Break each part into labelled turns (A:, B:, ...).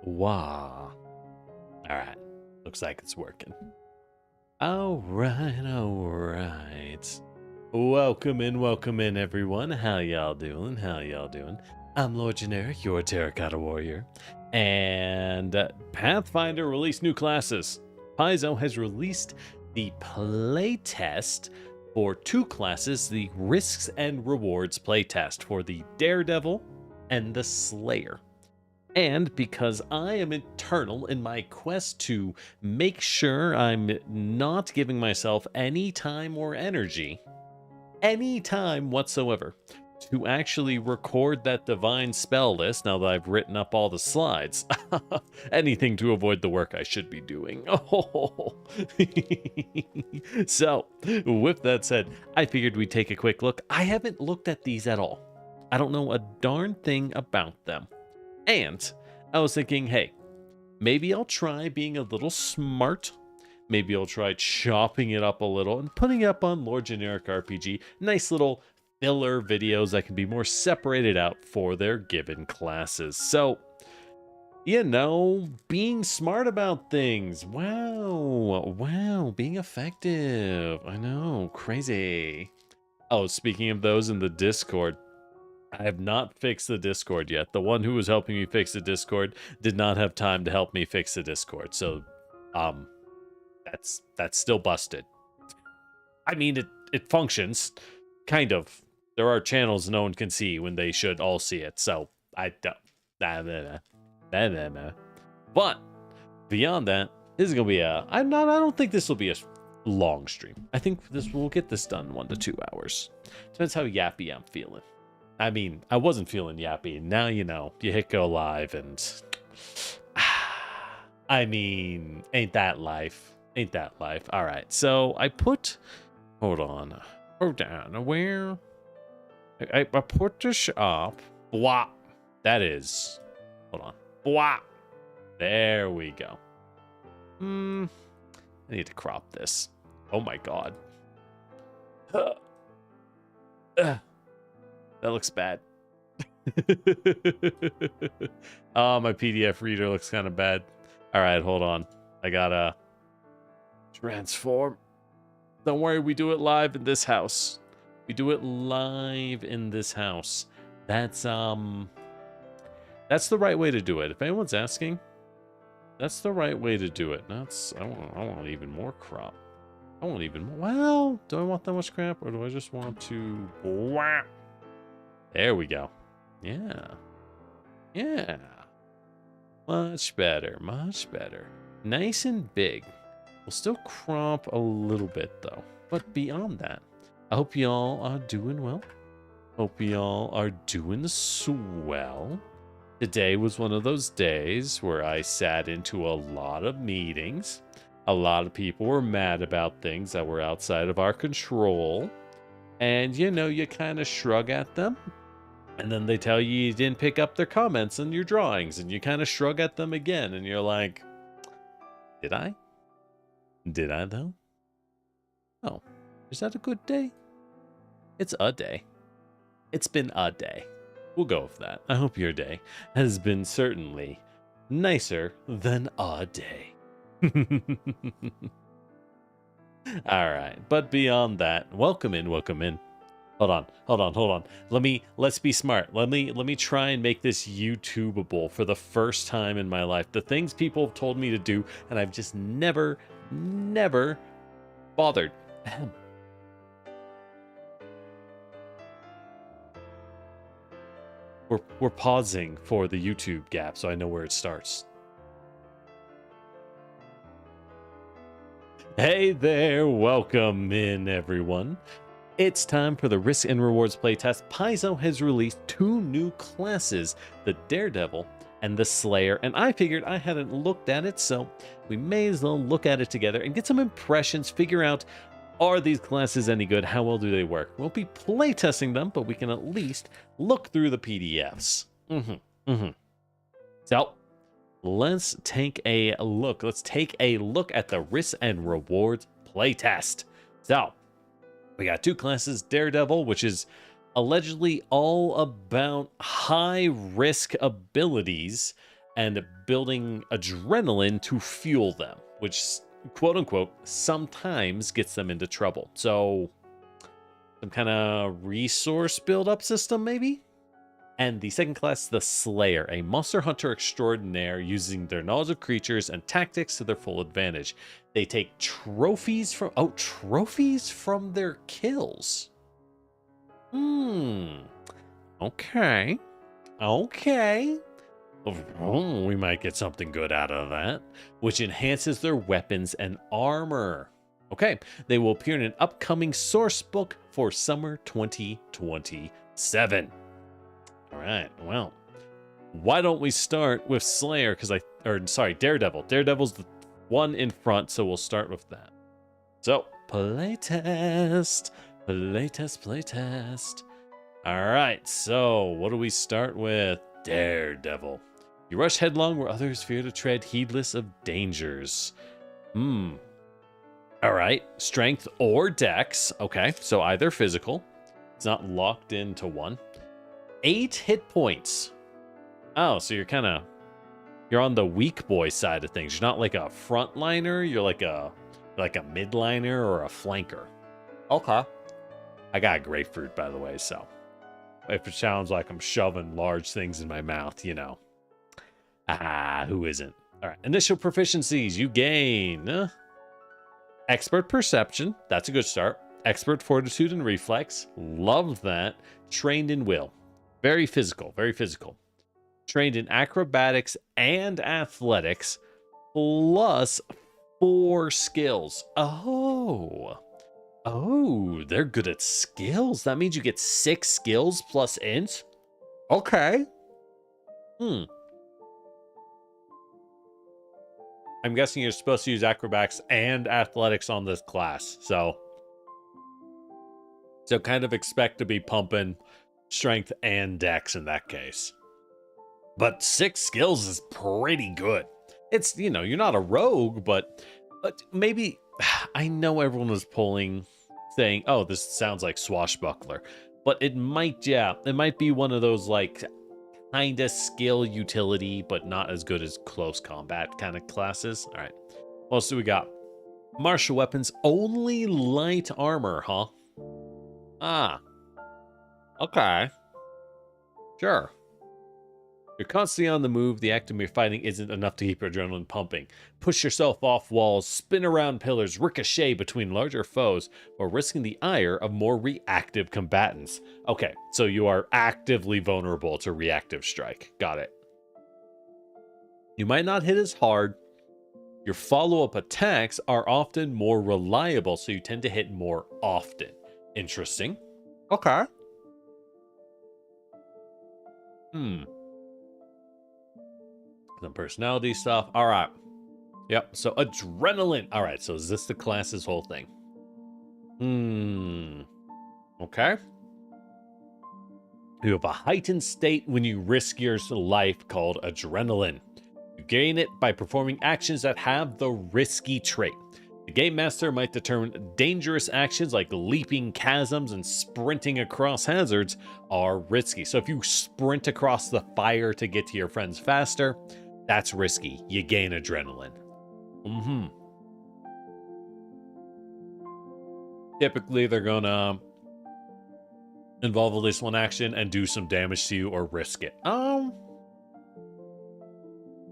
A: Wow. All right. Looks like it's working. All right. Welcome in, everyone. How y'all doing? I'm Lord Generic, your Terracotta Warrior. And Pathfinder released new classes. Paizo has released the playtest for two classes, the Risks and Rewards playtest for the Daredevil and the Slayer. And because I am eternal in my quest to make sure I'm not giving myself any time or energy, any time whatsoever, to actually record that divine spell list now that I've written up all the slides. Anything to avoid the work I should be doing. Oh. So, with that said, I figured we'd take a quick look. I haven't looked at these at all. I don't know a darn thing about them. And I was thinking, hey, maybe I'll try being a little smart. Maybe I'll try chopping it up a little and putting it up on Lord Generic RPG. Nice little filler videos that can be more separated out for their given classes. So, you know, being smart about things. Wow, being effective. I know, crazy. Oh, speaking of those in the Discord, I have not fixed the Discord yet. The one who was helping me fix the Discord did not have time to help me fix the Discord. So, that's still busted. I mean, it functions, kind of. There are channels no one can see when they should all see it. So, I don't. But, beyond that, this is going to be I don't think this will be a long stream. I think we'll get this done 1 to 2 hours. Depends how yappy I'm feeling. I mean, I wasn't feeling yappy. Now, you know, you hit go live and... I mean, ain't that life? All right, so I put... Hold on, where... I put the shop... Blah. That is... Hold on. Blah. There we go. I need to crop this. Oh my god. That looks bad. Oh, my PDF reader looks kind of bad. All right, hold on. I gotta transform. Don't worry, we do it live in this house. That's the right way to do it. If anyone's asking, that's the right way to do it. I want even more crop. Well, do I want that much crap, or do I just want to... There we go. Yeah. Much better. Nice and big. We'll still crop a little bit, though. But beyond that, I hope y'all are doing well. Hope y'all are doing swell. Today was one of those days where I sat into a lot of meetings. A lot of people were mad about things that were outside of our control. And, you know, you kind of shrug at them. And then they tell you didn't pick up their comments and your drawings. And you kind of shrug at them again. And you're like, did I? Did I, though? Oh, is that a good day? It's a day. It's been a day. We'll go with that. I hope your day has been certainly nicer than a day. All right, but beyond that, welcome in. Hold on. Let's be smart. Let me try and make this YouTubeable for the first time in my life. The things people have told me to do, and I've just never bothered. We're pausing for the YouTube gap, so I know where it starts. Hey there, welcome in, everyone. It's time for the Risk and Rewards playtest. Paizo has released 2 new classes, the Daredevil and the Slayer, and I figured I hadn't looked at it, so we may as well look at it together and get some impressions, figure out, are these classes any good? How well do they work? We'll be playtesting them, but we can at least look through the PDFs. So, let's take a look. Let's take a look at the Risk and Rewards playtest. So, we got 2 classes, Daredevil, which is allegedly all about high risk abilities and building adrenaline to fuel them, which, quote unquote, sometimes gets them into trouble. So some kind of resource build-up system, maybe? And the second class, the Slayer, a monster hunter extraordinaire using their knowledge of creatures and tactics to their full advantage. They take trophies from their kills. Okay. Okay. We might get something good out of that, which enhances their weapons and armor. Okay, they will appear in an upcoming source book for summer 2027. All right, well, why don't we start with Slayer? Daredevil. Daredevil's the one in front, so we'll start with that. So, playtest. All right, so what do we start with? Daredevil. You rush headlong where others fear to tread, heedless of dangers. All right, strength or dex. Okay, so either physical. It's not locked into one. 8 hit points. Oh, so you're on the weak boy side of things. You're not like a frontliner. You're like a midliner or a flanker. Okay. I got a grapefruit, by the way, so if it sounds like I'm shoving large things in my mouth, you know. Who isn't? All right. Initial proficiencies. You gain expert perception. That's a good start. Expert fortitude and reflex. Love that. Trained in will. Very physical. Very physical. Trained in acrobatics and athletics. Plus 4 skills. Oh, they're good at skills. That means you get 6 skills plus int. Okay. I'm guessing you're supposed to use acrobatics and athletics on this class. So kind of expect to be pumping strength and dex in that case. But 6 skills is pretty good. It's, you're not a rogue, but maybe, I know everyone was saying, oh, this sounds like swashbuckler. But it might be one of those like kind of skill utility, but not as good as close combat kind of classes. All right. What else do we got? Martial weapons, only light armor, huh? Okay. Sure. You're constantly on the move. The act of mere fighting isn't enough to keep your adrenaline pumping. Push yourself off walls, spin around pillars, ricochet between larger foes, or risking the ire of more reactive combatants. Okay, so you are actively vulnerable to reactive strike. Got it. You might not hit as hard. Your follow-up attacks are often more reliable, so you tend to hit more often. Interesting. Okay. Some personality stuff. All right. Yep. So adrenaline. All right. So is this the class's whole thing? Okay. You have a heightened state when you risk your life called adrenaline. You gain it by performing actions that have the risky trait. The game master might determine dangerous actions like leaping chasms and sprinting across hazards are risky. So if you sprint across the fire to get to your friends faster, that's risky. You gain adrenaline. Typically, they're gonna involve at least one action and do some damage to you or risk it.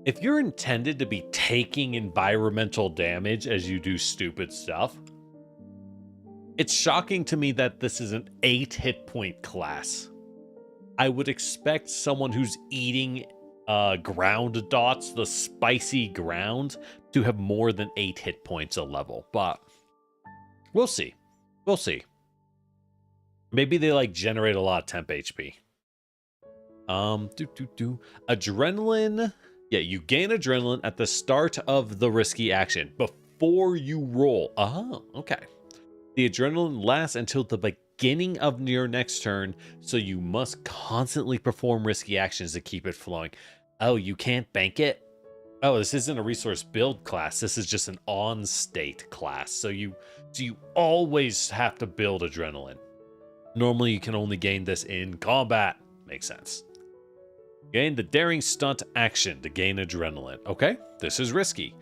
A: If you're intended to be taking environmental damage as you do stupid stuff, it's shocking to me that this is an 8 hit point class. I would expect someone who's eating ground dots, the spicy ground, to have more than 8 hit points a level, but we'll see. We'll see. Maybe they like generate a lot of temp HP. Adrenaline. Yeah, you gain adrenaline at the start of the risky action before you roll. Oh, okay. The adrenaline lasts until the beginning of your next turn, so you must constantly perform risky actions to keep it flowing. Oh, you can't bank it? Oh, this isn't a resource build class. This is just an on-state class. So you always have to build adrenaline. Normally, you can only gain this in combat. Makes sense. Gain the daring stunt action to gain adrenaline. Okay, this is risky.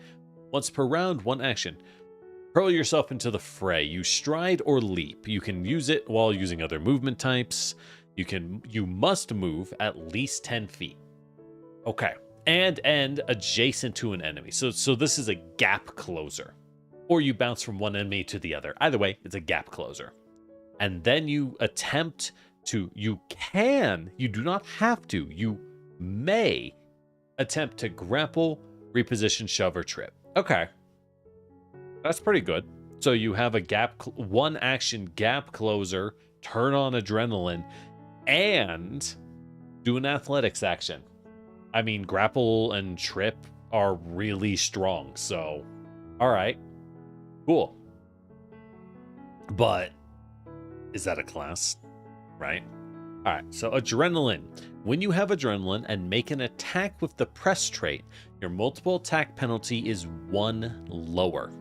A: Once per round, one action. Hurl yourself into the fray. You stride or leap. You can use it while using other movement types. You must move at least 10 feet. Okay. And end adjacent to an enemy. So this is a gap closer. Or you bounce from one enemy to the other. Either way, it's a gap closer. And then you attempt to, you do not have to, you may attempt to grapple, reposition, shove, or trip. Okay. That's pretty good. So you have a one action gap closer, turn on adrenaline, and do an athletics action. I mean, grapple and trip are really strong, so all right, cool. But is that a class, right? All right, so adrenaline. When you have adrenaline and make an attack with the press trait, your multiple attack penalty is 1 lower.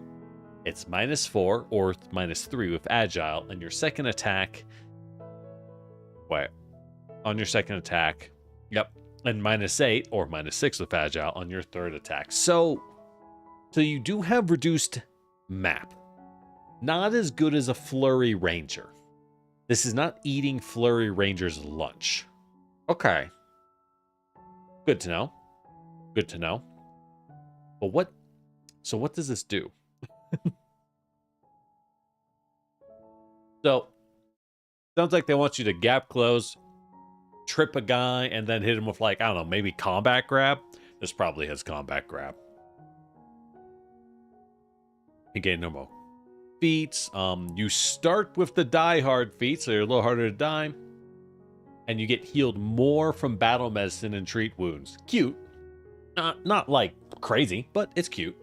A: It's -4 or -3 with agile, and your second attack. Wait, on your second attack, yep, and -8 or -6 with agile on your third attack. So you do have reduced map. Not as good as a flurry ranger. This is not eating flurry ranger's lunch. Okay. Good to know. Good to know. But what does this do? So, sounds like they want you to gap close, trip a guy, and then hit him with, like, I don't know, maybe combat grab? This probably has combat grab. You gain normal feats. You start with the die hard feat, so you're a little harder to die. And you get healed more from battle medicine and treat wounds. Cute. Not like crazy, but it's cute.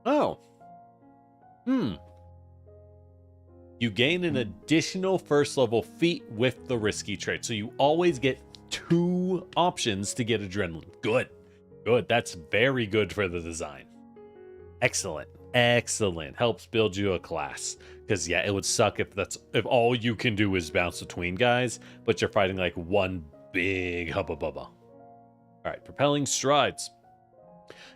A: Oh. You gain an additional first level feat with the risky trait. So you always get 2 options to get adrenaline. Good. Good. That's very good for the design. Excellent. Excellent. Helps build you a class. Because yeah, it would suck if all you can do is bounce between guys, but you're fighting like one big hubba bubba. Alright, propelling strides.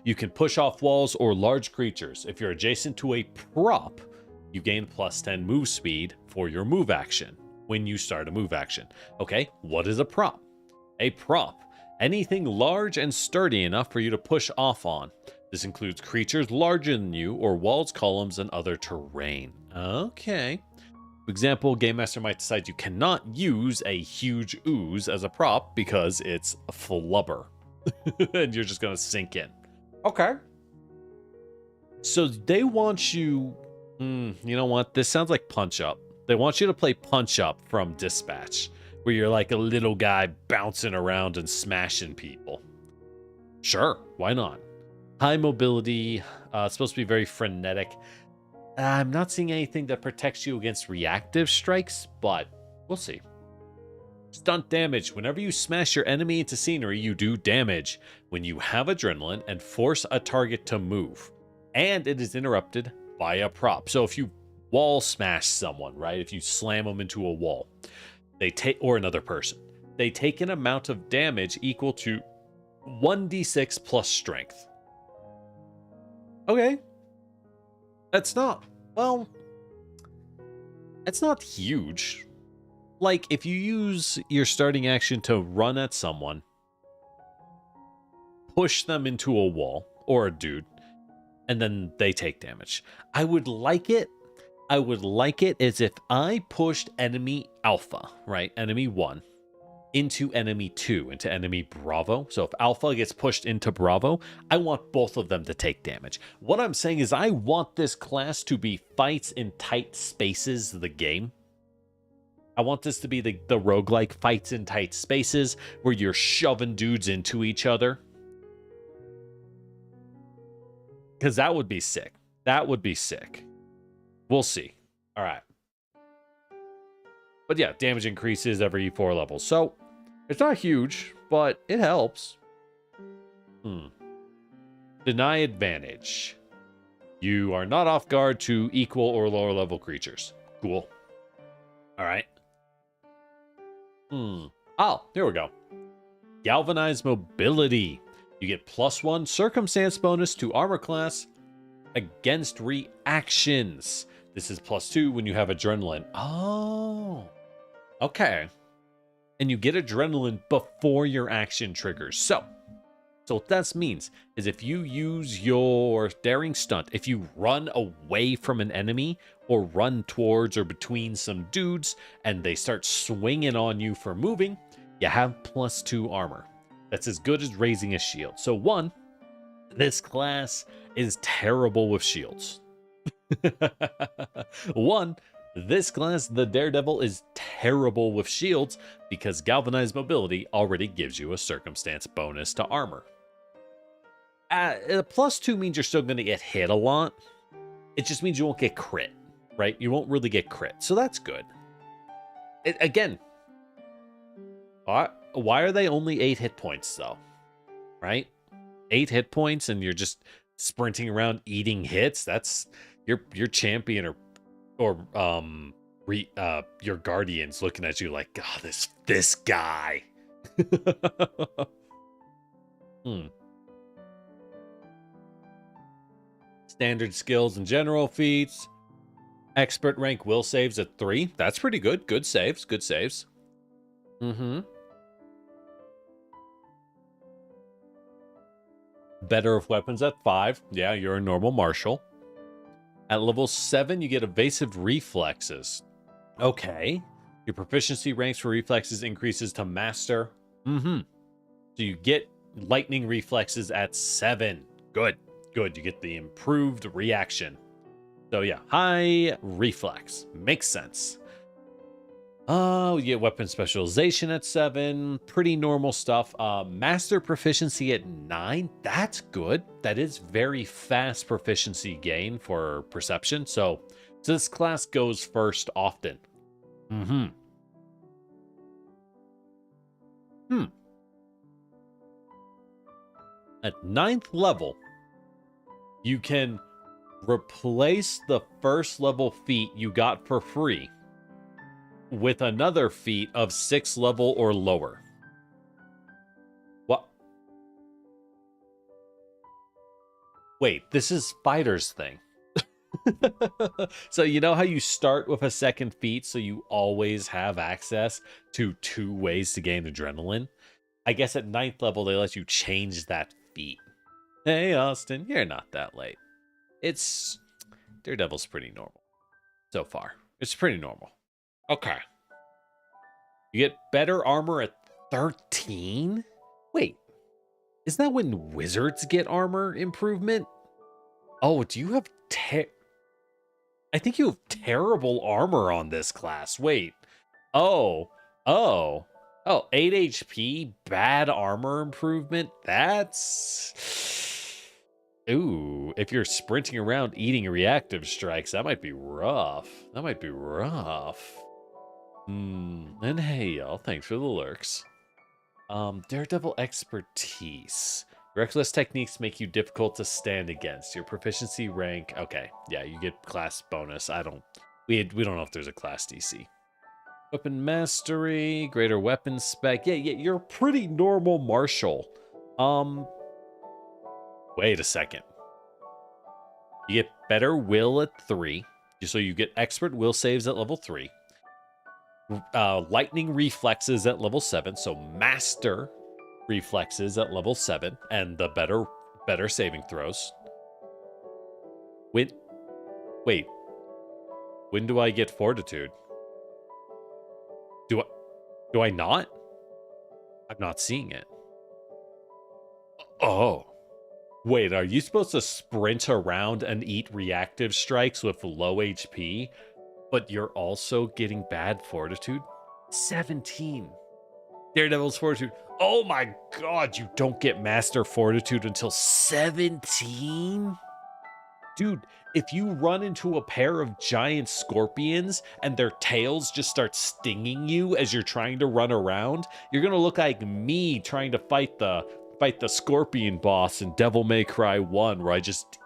A: You can push off walls or large creatures. If you're adjacent to a prop, you gain +10 move speed for your move action when you start a move action. Okay, what is a prop? A prop. Anything large and sturdy enough for you to push off on. This includes creatures larger than you or walls, columns, and other terrain. Okay. For example, Game Master might decide you cannot use a huge ooze as a prop because it's a flubber. And you're just going to sink in. Okay. So they want you... you know what? This sounds like Punch Up. They want you to play Punch Up from Dispatch, where you're like a little guy bouncing around and smashing people. Sure, why not? High mobility, it's supposed to be very frenetic. I'm not seeing anything that protects you against reactive strikes, but we'll see. Stunt damage. Whenever you smash your enemy into scenery, you do damage when you have adrenaline and force a target to move. And it is interrupted by a prop. So if you wall smash someone, right? If you slam them into a wall, or another person, they take an amount of damage equal to 1d6 plus strength. Okay. That's not, well, it's not huge. Like, if you use your starting action to run at someone, push them into a wall, or a dude, and then they take damage. I would like it as if I pushed enemy Alpha, right? Enemy 1, into enemy 2, into enemy Bravo. So if Alpha gets pushed into Bravo, I want both of them to take damage. What I'm saying is I want this class to be fights in tight spaces of the game. I want this to be the roguelike fights in tight spaces where you're shoving dudes into each other. Because that would be sick. That would be sick. We'll see. All right. But yeah, damage increases every 4 levels. So it's not huge, but it helps. Deny advantage. You are not off guard to equal or lower level creatures. Cool. All right. Oh, here we go. Galvanized mobility. You get +1 circumstance bonus to armor class against reactions. This is +2 when you have adrenaline. Oh, okay. And you get adrenaline before your action triggers. So what that means is if you use your daring stunt, if you run away from an enemy or run towards or between some dudes and they start swinging on you for moving, you have +2 armor. That's as good as raising a shield. So 1, this class is terrible with shields. 1, this class, the Daredevil, is terrible with shields because galvanized mobility already gives you a circumstance bonus to armor. +2 means you're still going to get hit a lot. It just means you won't get crit, right? You won't really get crit, so that's good. Again, why are they only 8 hit points though? Right? 8 hit points and you're just sprinting around eating hits. That's your champion or your guardians looking at you like, God, this guy. Standard skills and general feats. Expert rank will saves at 3. That's pretty good. Good saves. Good saves. Better of weapons at 5. Yeah, you're a normal martial. At level 7, you get evasive reflexes. Okay. Your proficiency ranks for reflexes increases to master. So you get lightning reflexes at 7. Good. Good. You get the improved reaction. So yeah, high reflex. Makes sense. Oh, you get weapon specialization at 7. Pretty normal stuff. Master proficiency at 9. That's good. That is very fast proficiency gain for perception. So this class goes first often. At 9th level, you can replace the first level feat you got for free with another feat of 6th level or lower. What? Wait, this is Fighter's thing. So you know how you start with a second feat so you always have access to 2 ways to gain adrenaline? I guess at 9th level they let you change that feat. Hey Austin, you're not that late. Daredevil's pretty normal so far. It's pretty normal. Okay. You get better armor at 13? Wait, isn't that when wizards get armor improvement? Oh, do you have I think you have terrible armor on this class. Wait. Oh, 8 HP, bad armor improvement. That's... Ooh, if you're sprinting around eating reactive strikes, that might be rough. And hey, y'all, thanks for the lurks. Daredevil expertise. Reckless techniques make you difficult to stand against. Your proficiency rank. Okay, yeah, you get class bonus. We don't know if there's a class DC. Weapon mastery, greater weapon spec. Yeah, you're a pretty normal martial. Wait a second. You get better will at 3. So you get expert will saves at level 3. Lightning reflexes at level 7. So master reflexes at level 7. And the better saving throws. Wait. When do I get fortitude? Do I not? I'm not seeing it. Oh. Wait, are you supposed to sprint around and eat reactive strikes with low HP, but you're also getting bad fortitude? 17. Daredevil's fortitude. Oh my god, you don't get master fortitude until 17? Dude, if you run into a pair of giant scorpions and their tails just start stinging you as you're trying to run around, you're gonna look like me trying to fight the scorpion boss in Devil May Cry 1, where I just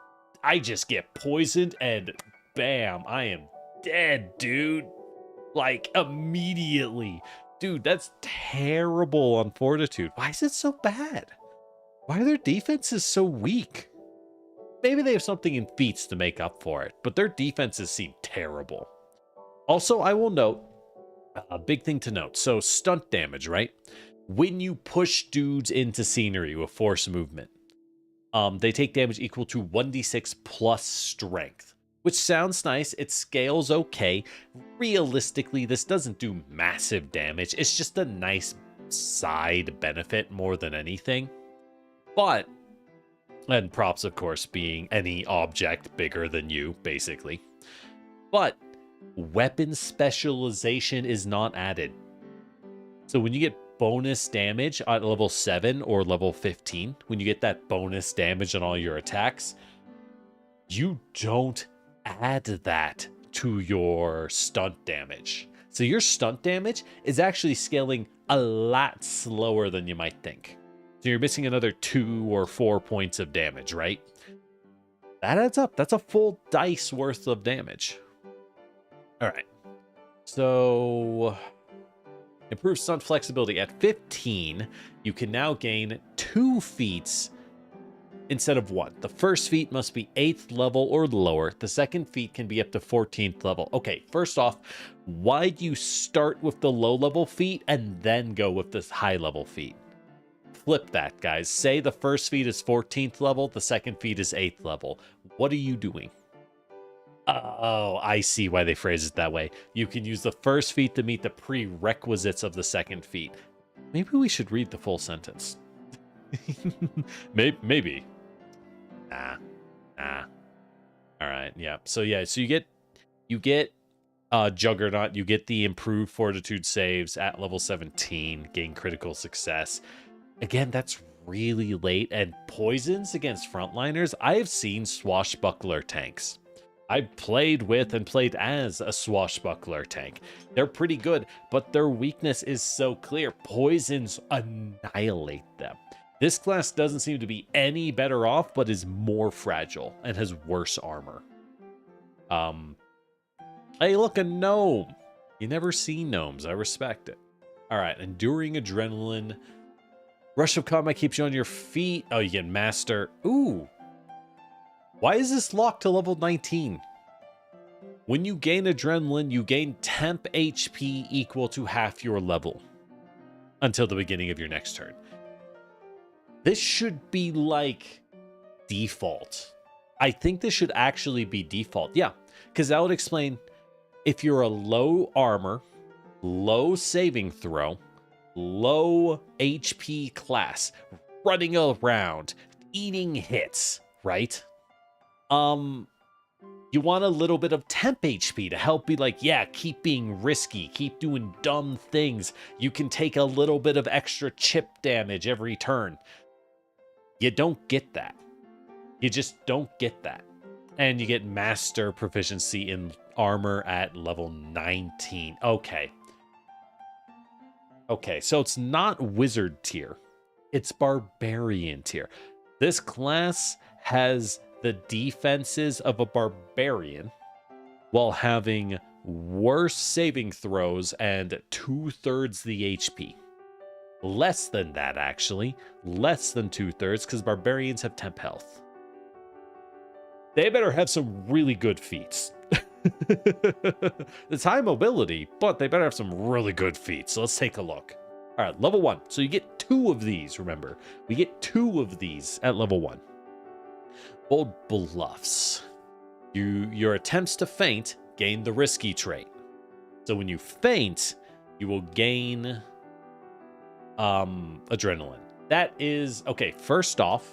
A: get poisoned and bam, I am dead, dude. Like immediately. Dude, that's terrible on Fortitude. Why is it so bad? Why are their defenses so weak? Maybe they have something in feats to make up for it, but their defenses seem terrible. Also, I will note, a big thing to note. So stunt damage, right? When you push dudes into scenery with force movement, they take damage equal to 1d6 plus strength, which sounds nice. It scales okay. Realistically, this doesn't do massive damage. It's just a nice side benefit more than anything. But, and props, of course, being any object bigger than you, basically. But weapon specialization is not added. So when you get bonus damage at level 7 or level 15, when you get that bonus damage on all your attacks, you don't add that to your stunt damage. So your stunt damage is actually scaling a lot slower than you might think. So you're missing another 2 or 4 points of damage, right? That adds up. That's a full dice worth of damage. All right. So improve stunt flexibility. At 15, you can now gain 2 feats instead of 1. The first feat must be 8th level or lower. The second feat can be up to 14th level. Okay, first off, why do you start with the low level feat and then go with this high level feat? Flip that, guys. Say the first feat is 14th level, the second feat is 8th level. What are you doing? Oh, I see why they phrase it that way. You can use the first feat to meet the prerequisites of the second feat. Maybe we should read the full sentence. Maybe. Nah. All right, yeah. So yeah, so you get Juggernaut, you get the improved fortitude saves at level 17, gain critical success. Again, that's really late, and poisons against frontliners. I have seen swashbuckler tanks. I played with and played as a swashbuckler tank. They're pretty good, but their weakness is so clear. Poisons annihilate them. This class doesn't seem to be any better off, but is more fragile and has worse armor. Hey, look, a gnome. You never see gnomes. I respect it. All right, enduring adrenaline. Rush of combat keeps you on your feet. Oh, you get master. Ooh. Why is this locked to level 19? When you gain adrenaline, you gain temp HP equal to half your level until the beginning of your next turn. This should be like default. I think this should actually be default. Yeah, because that would explain if you're a low armor, low saving throw, low HP class, running around, eating hits, right? You want a little bit of temp HP to help be like, yeah, keep being risky, keep doing dumb things. You can take a little bit of extra chip damage every turn. You don't get that. You just don't get that. And you get master proficiency in armor at level 19. Okay. Okay, so it's not wizard tier. It's barbarian tier. This class has the defenses of a barbarian while having worse saving throws and 2/3 the HP. Less than that, actually. Less than 2/3, because barbarians have temp health. They better have some really good feats. It's high mobility, but they better have some really good feats. So let's take a look. All right, level 1. So you get 2 of these, remember. We get 2 of these at level 1. Bold bluffs. Your attempts to feint gain the risky trait. So when you feint, you will gain adrenaline. That is, okay, first off,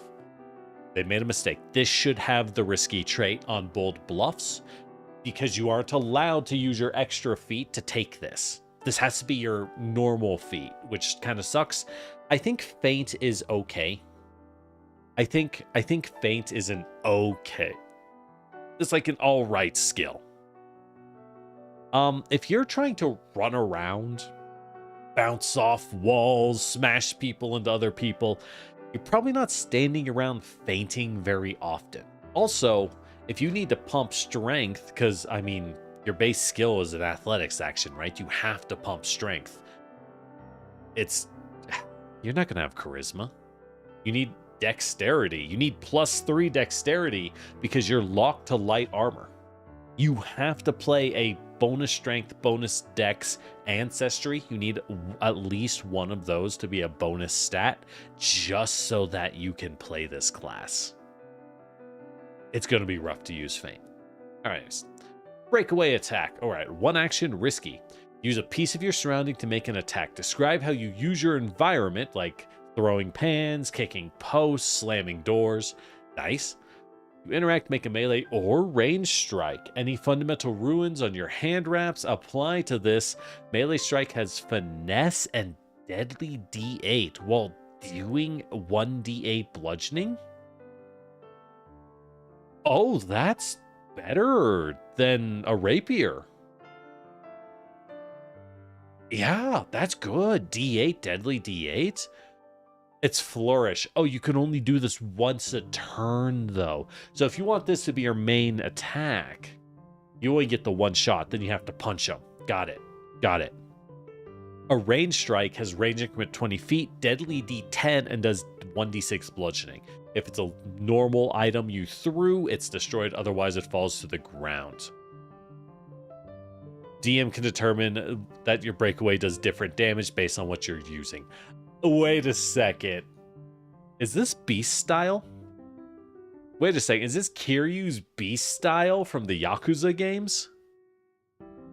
A: they made a mistake. This should have the risky trait on bold bluffs because you aren't allowed to use your extra feat to take this. This has to be your normal feat, which kind of sucks. I think feint is okay. I think feint is an okay. It's like an all right skill. If you're trying to run around, bounce off walls, smash people into other people, you're probably not standing around feinting very often. Also, if you need to pump strength, because, I mean, your base skill is an athletics action, right? You have to pump strength. it's you're not gonna have charisma. You need dexterity. You need +3 dexterity because you're locked to light armor. You have to play a bonus strength, bonus dex ancestry. You need at least one of those to be a bonus stat just so that you can play this class. It's going to be rough to use Feint. All right. Breakaway attack. All right. One action, risky. Use a piece of your surrounding to make an attack. Describe how you use your environment, like throwing pans, kicking posts, slamming doors. Nice. You interact, make a melee or range strike. Any fundamental ruins on your hand wraps apply to this. Melee strike has finesse and deadly D8 while doing 1d8 bludgeoning. Oh, that's better than a rapier. Yeah, that's good. D8, deadly D8. It's flourish. Oh, you can only do this once a turn, though. So if you want this to be your main attack, you only get the one shot. Then you have to punch them. Got it. Got it. A range strike has range increment 20 feet, deadly D10, and does 1d6 bludgeoning. If it's a normal item you threw, it's destroyed. Otherwise, it falls to the ground. DM can determine that your breakaway does different damage based on what you're using. Wait a second. Is this beast style? Wait a second. Is this Kiryu's beast style from the Yakuza games?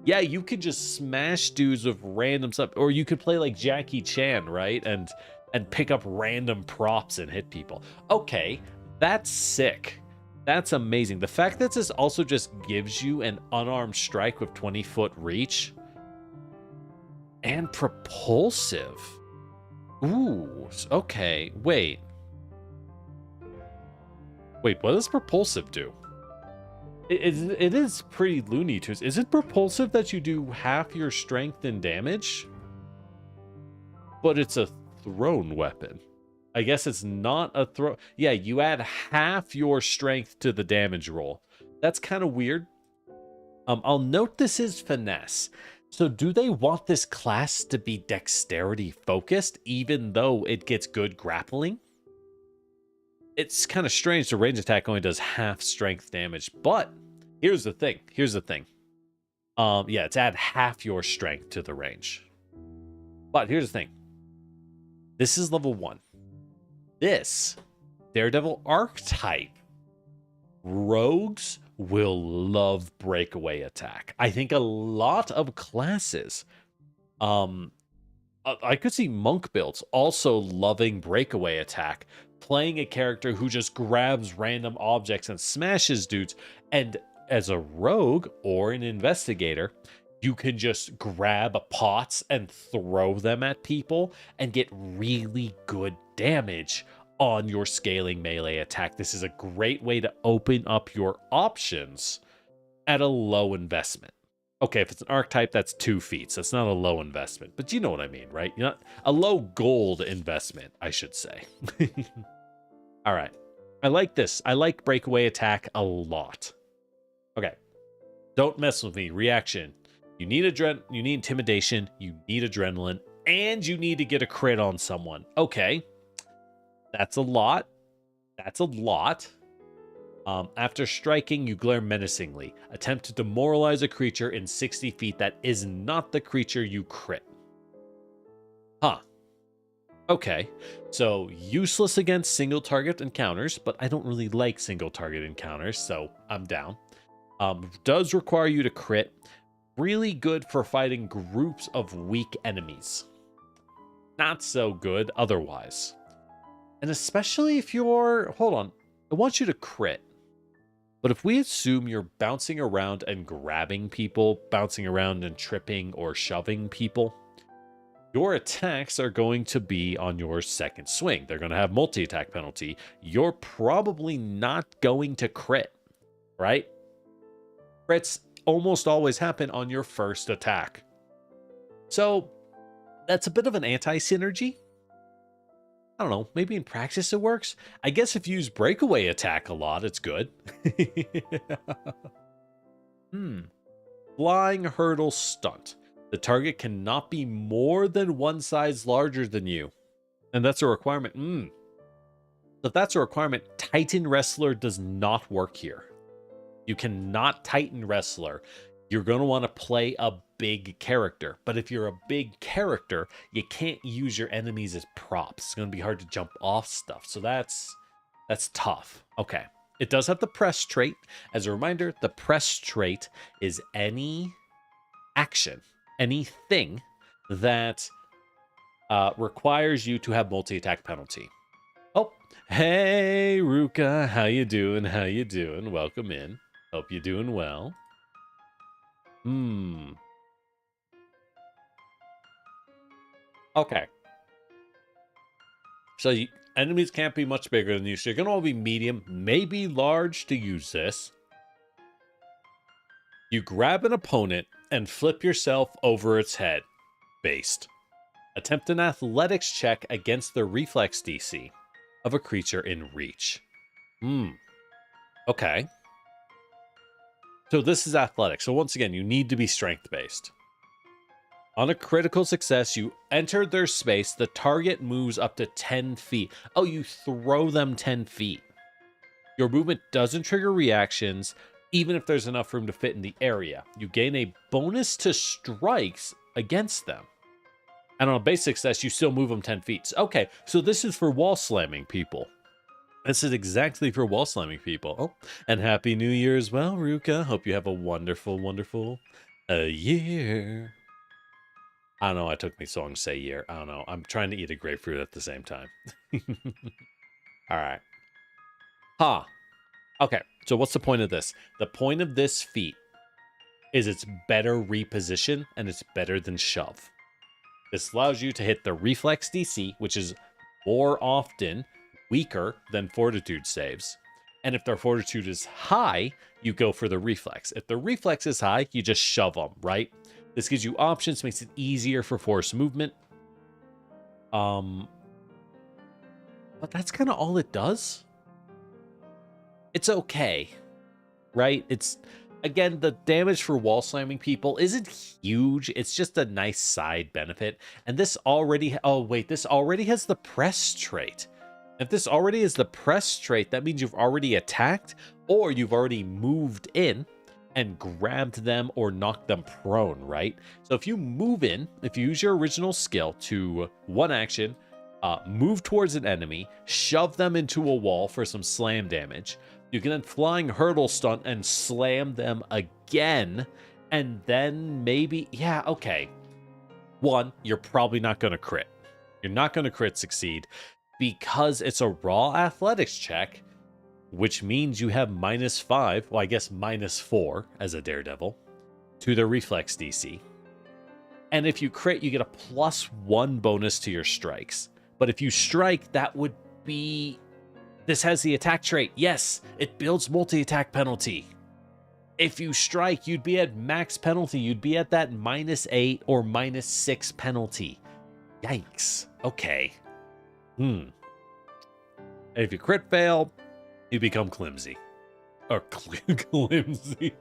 A: Yeah, you could just smash dudes with random stuff. Or you could play like Jackie Chan, right? And pick up random props and hit people. Okay, that's sick. That's amazing. The fact that this also just gives you an unarmed strike with 20-foot reach. And propulsive. Ooh, okay. Wait, what does propulsive do? It is pretty Looney Tunes. Is it propulsive that you do half your strength and damage? But it's a thrown weapon. I guess it's not a throw. Yeah, you add half your strength to the damage roll. That's kind of weird. I'll note this is finesse. So do they want this class to be dexterity focused, even though it gets good grappling? It's kind of strange the range attack only does half strength damage, but here's the thing. Yeah, it's add half your strength to the range. But here's the thing. This is level 1. This Daredevil archetype. Rogues will love breakaway attack. I think a lot of classes, I could see monk builds also loving breakaway attack, playing a character who just grabs random objects and smashes dudes. And as a rogue or an investigator, you can just grab pots and throw them at people and get really good damage on your scaling melee attack. This is a great way to open up your options at a low investment. Okay, if it's an archetype, that's 2 feats. That's not a low investment, but you know what I mean, right? You're not a low gold investment, I should say. All right. I like this. I like breakaway attack a lot. Okay. Don't mess with me. Reaction. You need intimidation, you need adrenaline, and you need to get a crit on someone. Okay. That's a lot. That's a lot. After striking, you glare menacingly. Attempt to demoralize a creature in 60 feet that is not the creature you crit. Huh. Okay. So, useless against single target encounters, but I don't really like single target encounters, so I'm down. Does require you to crit. Really good for fighting groups of weak enemies. Not so good otherwise. And especially if you're... Hold on. I want you to crit. But if we assume you're bouncing around and grabbing people, bouncing around and tripping or shoving people, your attacks are going to be on your second swing. They're going to have multi-attack penalty. You're probably not going to crit, right? Crits almost always happen on your first attack. So that's a bit of an anti-synergy. I don't know, maybe in practice it works. I guess if you use breakaway attack a lot, it's good. Flying hurdle stunt. The target cannot be more than one size larger than you. And that's a requirement. So if that's a requirement, Titan Wrestler does not work here. You cannot Titan Wrestler. You're going to want to play a big character. But if you're a big character, you can't use your enemies as props. It's going to be hard to jump off stuff. So that's tough. Okay. It does have the press trait. As a reminder, the press trait is any action, anything that requires you to have multi-attack penalty. Oh, hey, Ruka. How you doing? How you doing? Welcome in. Hope you're doing well. Okay. So enemies can't be much bigger than you. So you're going to all be medium, maybe large to use this. You grab an opponent and flip yourself over its head. Based. Attempt an athletics check against the reflex DC of a creature in reach. Okay. So this is athletics. So once again, you need to be strength-based. On a critical success, you enter their space. The target moves up to 10 feet. Oh, you throw them 10 feet. Your movement doesn't trigger reactions, even if there's enough room to fit in the area. You gain a bonus to strikes against them. And on a base success, you still move them 10 feet. Okay, so this is for wall slamming people. This is exactly for wall slamming people. Oh, and Happy New Year as well, Ruka. Hope you have a wonderful, wonderful year. I don't know. It took me so long to say year. I don't know. I'm trying to eat a grapefruit at the same time. All right. Okay. So what's the point of this? The point of this feat is it's better reposition and it's better than shove. This allows you to hit the reflex DC, which is more often weaker than fortitude saves. And if their fortitude is high, you go for the reflex. If the reflex is high, you just shove them, right? This gives you options, makes it easier for force movement. But that's kind of all it does. It's okay, right? It's, again, the damage for wall slamming people isn't huge. It's just a nice side benefit. And this already, this already has the press trait. If this already is the press trait, that means you've already attacked or you've already moved in and grabbed them or knocked them prone, right? So if you move in, if you use your original skill to one action, move towards an enemy, shove them into a wall for some slam damage, you can then flying hurdle stunt and slam them again, and then maybe, yeah, okay. One, you're probably not going to crit. You're not going to crit succeed because it's a raw athletics check, which means you have -5, well, I guess -4 as a Daredevil, to the reflex DC. And if you crit, you get a +1 bonus to your strikes. But if you strike, that would be... This has the attack trait. Yes, it builds multi-attack penalty. If you strike, you'd be at max penalty. You'd be at that -8 or -6 penalty. Yikes. Okay. And if you crit fail, you become clumsy. Or clumsy.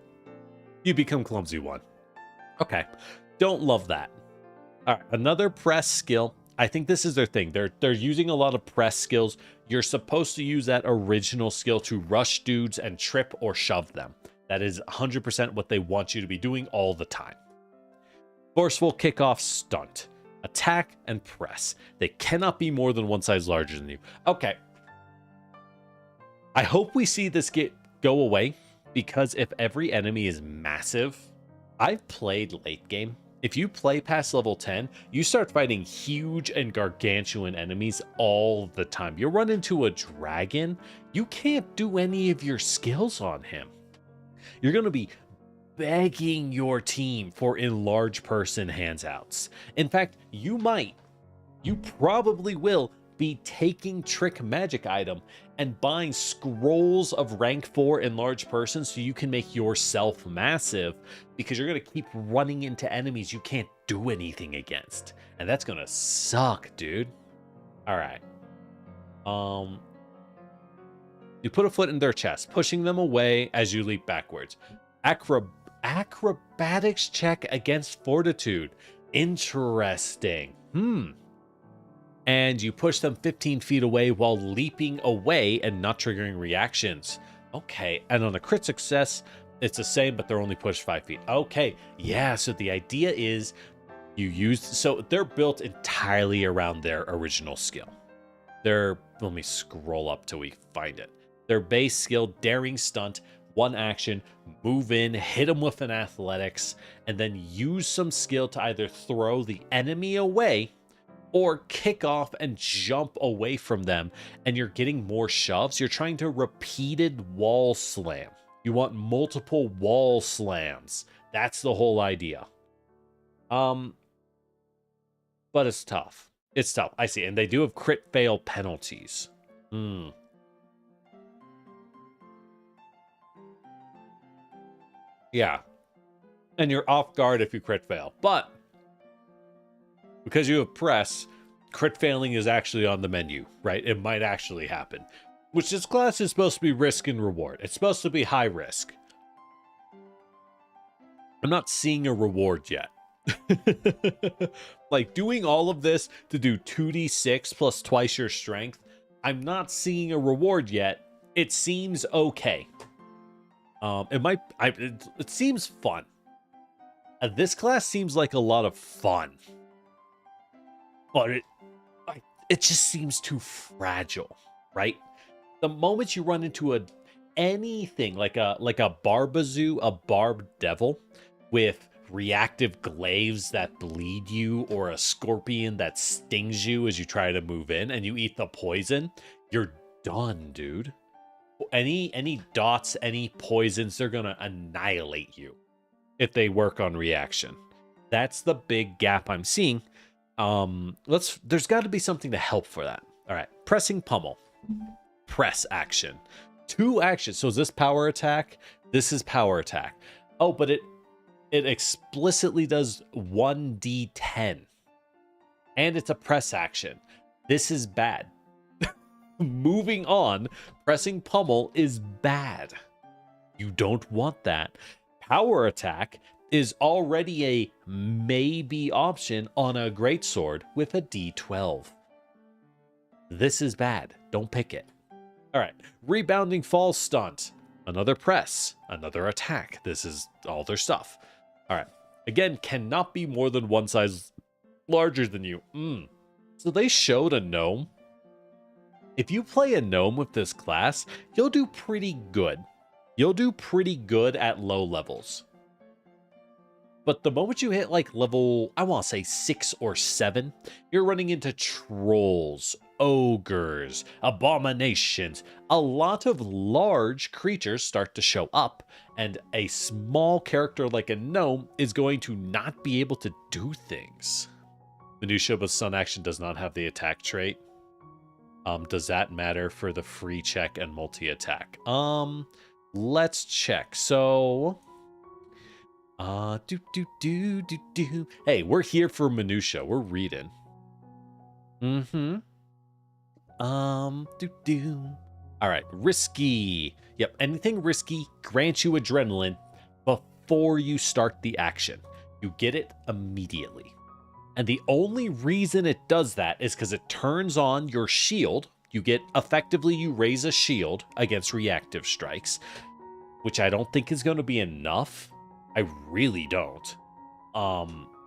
A: You become clumsy one. Okay. Don't love that. All right. Another press skill. I think this is their thing. They're using a lot of press skills. You're supposed to use that original skill to rush dudes and trip or shove them. That is 100% what they want you to be doing all the time. Forceful kickoff stunt. Attack and press. They cannot be more than one size larger than you. Okay. I hope we see this go away, because if every enemy is massive, I've played late game. If you play past level 10, you start fighting huge and gargantuan enemies all the time. You run into a dragon, you can't do any of your skills on him. You're going to be begging your team for enlarge person handouts. In fact, you probably will be taking trick magic item and buying scrolls of rank 4 enlarged person so you can make yourself massive, because you're going to keep running into enemies you can't do anything against. And that's going to suck, dude. All right. You put a foot in their chest, pushing them away as you leap backwards. Acrobatics check against fortitude. Interesting. And you push them 15 feet away while leaping away and not triggering reactions. Okay, and on a crit success, it's the same, but they're only pushed 5 feet. Okay, yeah, so the idea is you use... So they're built entirely around their original skill. Let me scroll up till we find it. Their base skill, daring stunt, one action, move in, hit them with an athletics, and then use some skill to either throw the enemy away or kick off and jump away from them. And you're getting more shoves. You're trying to repeated wall slam. You want multiple wall slams. That's the whole idea. But it's tough. It's tough. I see. And they do have crit fail penalties. Yeah. And you're off guard if you crit fail. But because you have press, crit failing is actually on the menu, right? It might actually happen. Which this class is supposed to be risk and reward. It's supposed to be high risk. I'm not seeing a reward yet. Like doing all of this to do 2d6 plus twice your strength, I'm not seeing a reward yet. It seems okay. It seems fun. This class seems like a lot of fun, but it just seems too fragile, right? The moment you run into anything like a Barbazoo, a Barb Devil with reactive glaives that bleed you, or a scorpion that stings you as you try to move in and you eat the poison, you're done, dude. Any dots, any poisons, they're gonna annihilate you if they work on reaction. That's the big gap I'm seeing. There's got to be something to help for that. All right, pressing pummel, press action, 2 actions. So is this power attack? This is power attack. Oh, but it explicitly does 1d10, and it's a press action. This is bad. Moving on, pressing pummel is bad. You don't want that. Power attack is already a maybe option on a greatsword with a d12. This is bad. Don't pick it. All right, rebounding fall stunt. Another press, another attack. This is all their stuff. All right, again, cannot be more than one size larger than you. So they showed a gnome. If you play a gnome with this class, you'll do pretty good. You'll do pretty good at low levels. But the moment you hit like level, I want to say 6 or 7, you're running into trolls, ogres, abominations. A lot of large creatures start to show up, and a small character like a gnome is going to not be able to do things. Minutia with Sun Action does not have the attack trait. Does that matter for the free check and multi-attack? Let's check. So, hey, we're here for minutia. We're reading. All right, risky. Yep, anything risky grants you adrenaline before you start the action. You get it immediately. And the only reason it does that is because it turns on your shield. You raise a shield against reactive strikes, which I don't think is going to be enough. I really don't.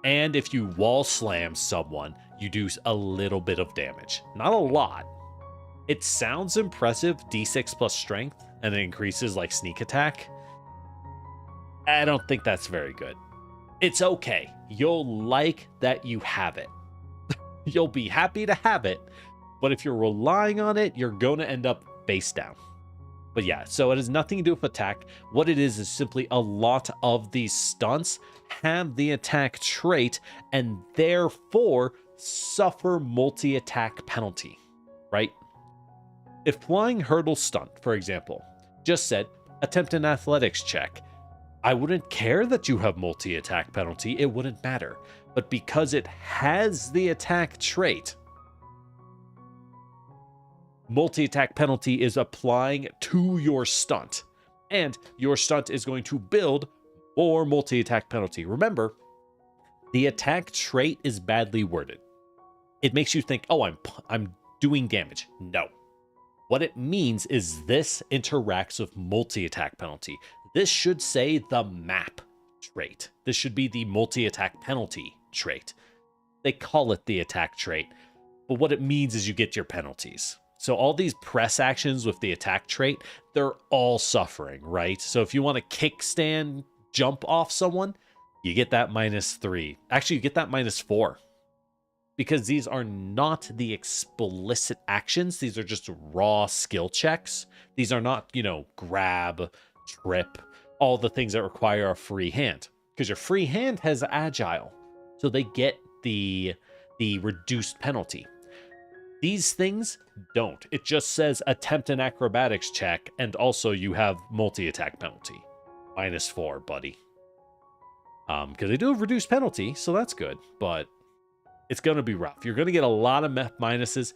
A: And if you wall slam someone, you do a little bit of damage. Not a lot. It sounds impressive, d6 plus strength, and it increases like sneak attack. I don't think that's very good. It's okay. You'll like that you have it. You'll be happy to have it, but if you're relying on it, you're going to end up face down. But yeah, so it has nothing to do with attack. What it is simply a lot of these stunts have the attack trait and therefore suffer multi-attack penalty, right? If flying hurdle stunt, for example, just said attempt an athletics check, I wouldn't care that you have multi-attack penalty. It wouldn't matter. But because it has the attack trait, multi-attack penalty is applying to your stunt. And your stunt is going to build or multi-attack penalty. Remember, the attack trait is badly worded. It makes you think, oh, I'm doing damage. No. What it means is this interacts with multi-attack penalty. This should say the map trait. This should be the multi-attack penalty trait. They call it the attack trait, but what it means is you get your penalties. So all these press actions with the attack trait, they're all suffering, right? So if you want to kickstand jump off someone, you get that -3. Actually, you get that -4. Because these are not the explicit actions. These are just raw skill checks. These are not, grab, trip, all the things that require a free hand. Because your free hand has agile. So they get the reduced penalty. These things don't. It just says attempt an acrobatics check, and also you have multi-attack penalty. -4, buddy. Because they do have reduced penalty, so that's good. But it's going to be rough. You're going to get a lot of minuses.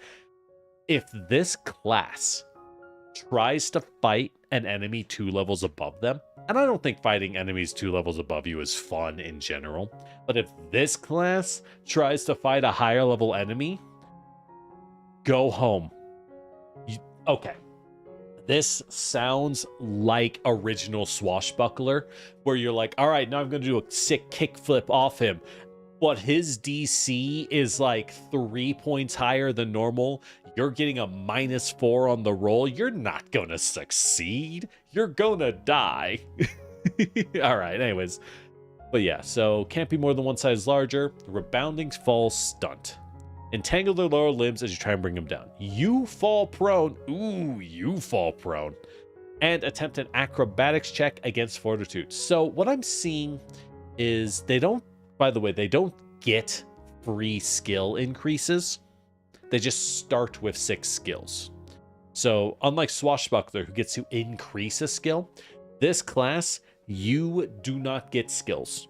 A: If this class tries to fight an enemy 2 levels above them, and I don't think fighting enemies 2 levels above you is fun in general, but if this class tries to fight a higher level enemy, go home. Okay. This sounds like original Swashbuckler, where you're like, all right, now I'm going to do a sick kickflip off him. But his DC is like 3 points higher than normal. You're getting a -4 on the roll. You're not going to succeed. You're going to die. All right, anyways. But yeah, so can't be more than one size larger. Rebounding fall stunt. Entangle their lower limbs as you try and bring them down. You fall prone. Ooh, you fall prone. And attempt an acrobatics check against fortitude. So what I'm seeing is they don't get free skill increases. They just start with 6 skills. So unlike Swashbuckler, who gets to increase a skill, this class, you do not get skills.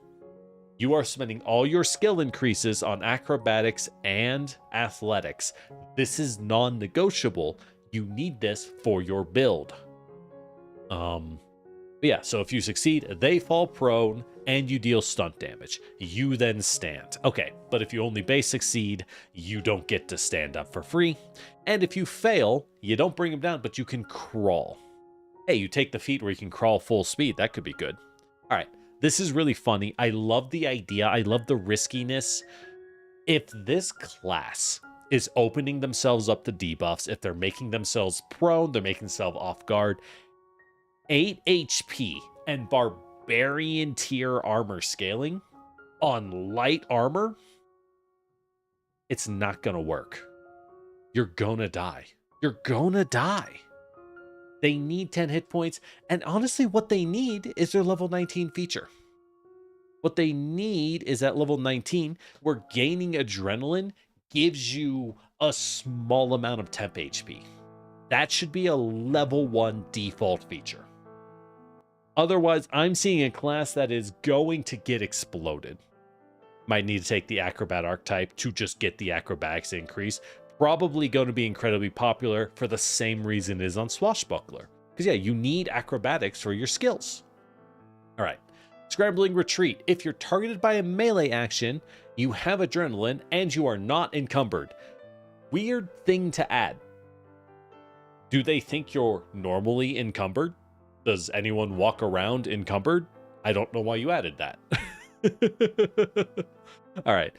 A: You are spending all your skill increases on acrobatics and athletics. This is non-negotiable. You need this for your build. Yeah, so if you succeed, they fall prone and you deal stunt damage. You then stand. Okay, but if you only base succeed, you don't get to stand up for free. And if you fail, you don't bring them down, but you can crawl. Hey, you take the feat where you can crawl full speed. That could be good. All right, this is really funny. I love the idea. I love the riskiness. If this class is opening themselves up to debuffs, if they're making themselves prone, they're making themselves off guard, 8 HP and barbarian tier armor scaling on light armor, it's not gonna work. You're gonna die. You're gonna die. They need 10 hit points, and honestly, what they need is their level 19 feature. What they need is at level 19, where gaining adrenaline gives you a small amount of temp HP. That should be a level 1 default feature. Otherwise, I'm seeing a class that is going to get exploded. Might need to take the acrobat archetype to just get the acrobatics increase. Probably going to be incredibly popular for the same reason it is on Swashbuckler. Because yeah, you need acrobatics for your skills. All right. Scrambling retreat. If you're targeted by a melee action, you have adrenaline and you are not encumbered. Weird thing to add. Do they think you're normally encumbered? Does anyone walk around encumbered? I don't know why you added that. All right.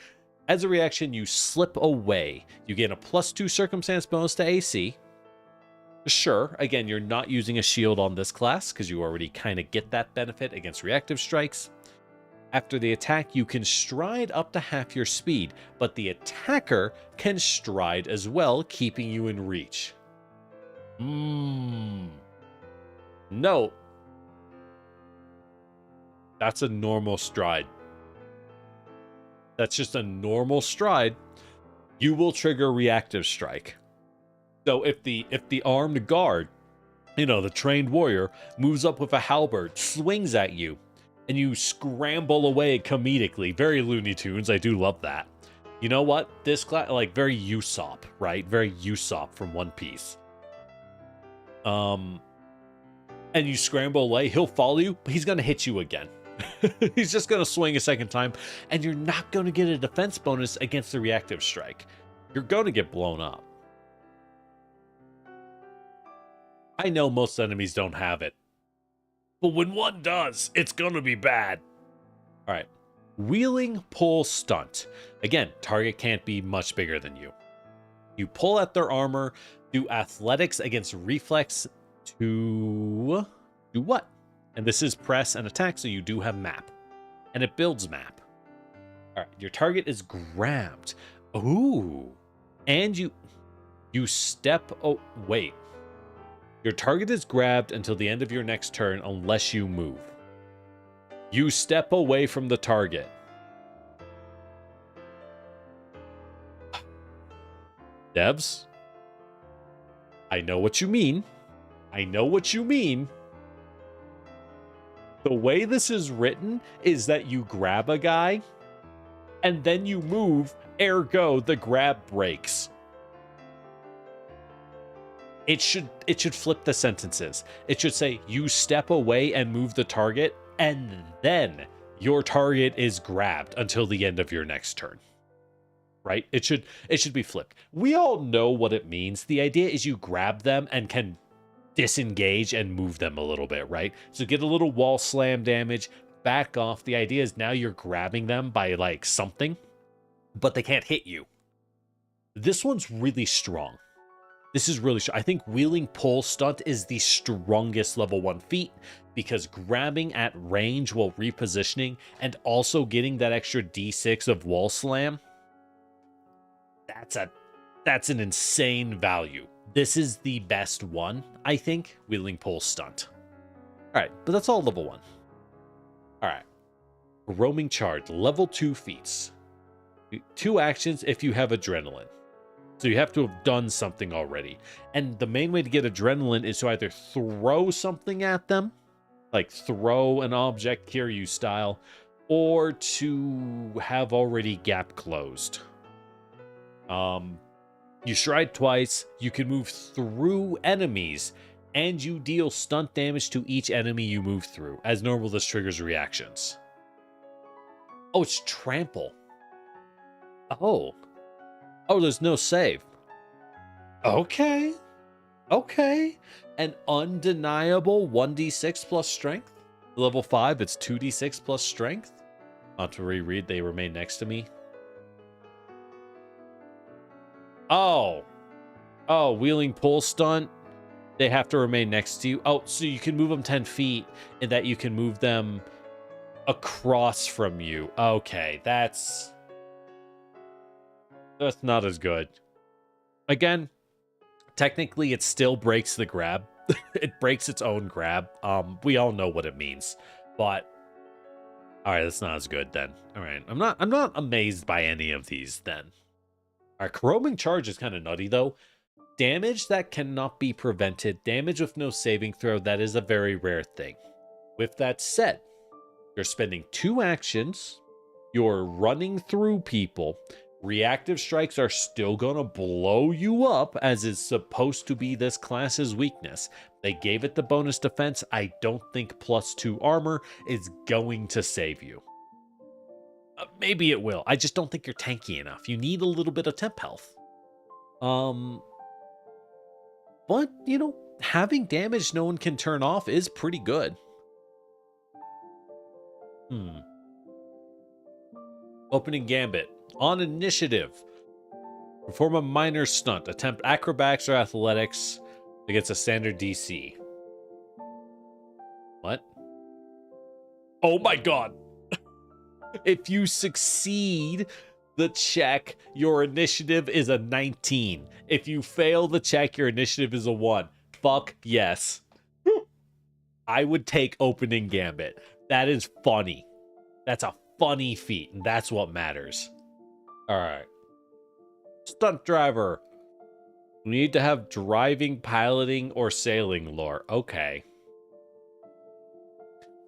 A: As a reaction, you slip away. You gain a +2 circumstance bonus to AC. Sure, again, you're not using a shield on this class because you already kind of get that benefit against reactive strikes. After the attack, you can stride up to half your speed, but the attacker can stride as well, keeping you in reach. No. That's a normal stride. That's just a normal stride. You will trigger reactive strike. So if the armed guard, the trained warrior, moves up with a halberd, swings at you, and you scramble away comedically, very Looney Tunes, I do love that. You know what? This class, like very Usopp, right? Very Usopp from One Piece. And you scramble away, he'll follow you, but he's going to hit you again. He's just going to swing a second time, and you're not going to get a defense bonus against the reactive strike. You're going to get blown up. I know most enemies don't have it, but when one does, it's going to be bad. All right. Wheeling pull stunt. Again, target can't be much bigger than you. You pull at their armor, do athletics against reflex to do what? And this is press and attack, so you do have map. And it builds map. All right, your target is grabbed. Ooh. And you step... Oh, wait. Your target is grabbed until the end of your next turn unless you move. You step away from the target. Devs, I know what you mean. I know what you mean. The way this is written is that you grab a guy and then you move, ergo the grab breaks. It should flip the sentences. It should say you step away and move the target, and then your target is grabbed until the end of your next turn. Right? It should be flipped. We all know what it means. The idea is you grab them and can disengage and move them a little bit, right? So get a little wall slam damage, back off. The idea is now you're grabbing them by like something, but they can't hit you. This one's really strong. This is really strong. I think wheeling pull stunt is the strongest level 1 feat because grabbing at range while repositioning and also getting that extra D6 of wall slam, that's an insane value. This is the best one, I think, wheeling pull stunt. All right, but that's all level 1. All right. Roaming charge, level 2 feats. 2 actions if you have adrenaline. So you have to have done something already. And the main way to get adrenaline is to either throw something at them, like throw an object, Kiryu style, or to have already gap closed. You stride twice, you can move through enemies, and you deal stunt damage to each enemy you move through. As normal, this triggers reactions. Oh, it's trample. Oh, there's no save. Okay. An undeniable 1d6 plus strength. Level 5, it's 2d6 plus strength. Not to reread, they remain next to me. Oh, wheeling pull stunt. They have to remain next to you. Oh, so you can move them 10 feet and that you can move them across from you. Okay, that's not as good. Again, technically it still breaks the grab. It breaks its own grab. We all know what it means. But all right, that's not as good then. All right. I'm not amazed by any of these then. Our roaming charge is kind of nutty though. Damage that cannot be prevented, damage with no saving throw, that is a very rare thing. With that said, you're spending 2 actions, you're running through people, reactive strikes are still gonna blow you up as is supposed to be this class's weakness. They gave it the bonus defense. I don't think +2 armor is going to save you. Maybe it will. I just don't think you're tanky enough. You need a little bit of temp health. But, you know, having damage no one can turn off is pretty good. Opening Gambit. On initiative, perform a minor stunt. Attempt acrobatics or athletics against a standard DC. What? Oh my god! If you succeed the check, your initiative is a 19. If you fail the check, your initiative is a 1. Fuck yes. I would take Opening Gambit. That is funny. That's a funny feat, and that's what matters. Alright. Stunt driver. You need to have driving, piloting, or sailing lore. Okay.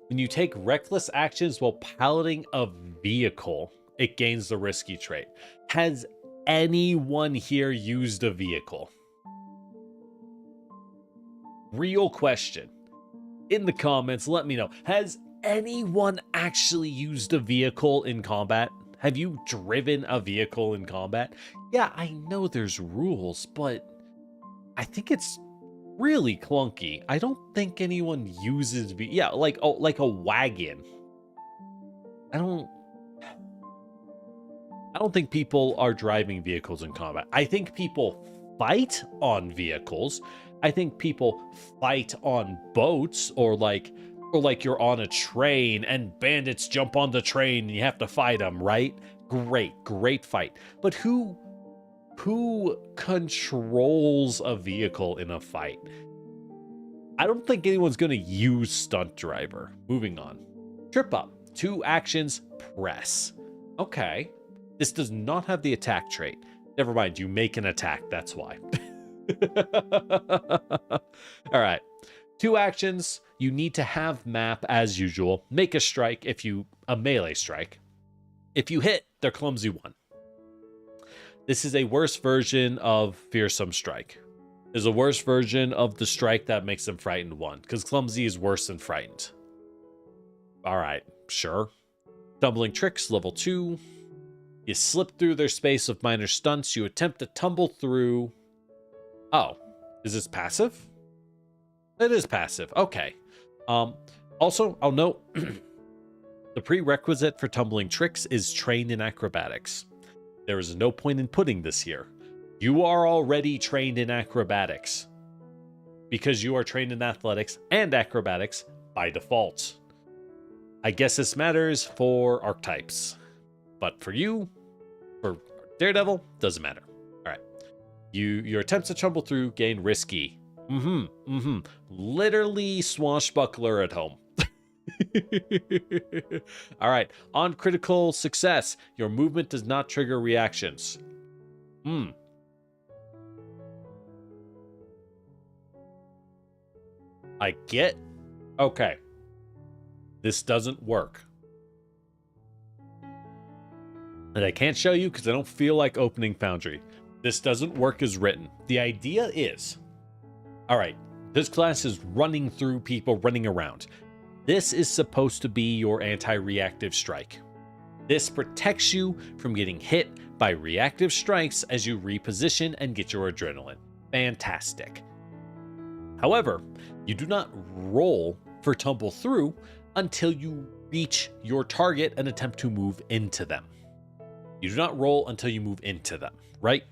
A: When you take reckless actions while piloting a vehicle, it gains the risky trait. Has anyone here used a vehicle? Real question. In the comments, let me know. Has anyone actually used a vehicle in combat? Have you driven a vehicle in combat? Yeah, I know there's rules, but I think it's really clunky. I don't think anyone uses yeah, like a wagon. I don't think people are driving vehicles in combat. I think people fight on vehicles. I think people fight on boats, or like you're on a train and bandits jump on the train and you have to fight them, right? Great fight. But who controls a vehicle in a fight? I don't think anyone's going to use stunt driver. Moving on. Trip up. 2 actions, press. Okay. This does not have the attack trait. Never mind, you make an attack, that's why. All right. 2 actions. You need to have map as usual. Make a strike a melee strike. If you hit, they're clumsy 1. This is a worse version of fearsome strike. There's a worse version of the strike that makes them frightened 1, because clumsy is worse than frightened. All right, sure. Tumbling tricks, level 2. You slip through their space of minor stunts. You attempt to tumble through. Oh, is this passive? It is passive. Okay. Also, I'll note the prerequisite for tumbling tricks is trained in acrobatics. There is no point in putting this here. You are already trained in acrobatics because you are trained in athletics and acrobatics by default. I guess this matters for archetypes, but for you, for Daredevil, doesn't matter. All right. Your attempts to tumble through gain risky. Literally swashbuckler at home. All right. On critical success, your movement does not trigger reactions. I get. Okay. This doesn't work. And I can't show you because I don't feel like opening Foundry. This doesn't work as written. The idea is, all right, this class is running through people, running around. This is supposed to be your anti-reactive strike. This protects you from getting hit by reactive strikes as you reposition and get your adrenaline. Fantastic. However, you do not roll for tumble through until you reach your target and attempt to move into them. You do not roll until you move into them, right?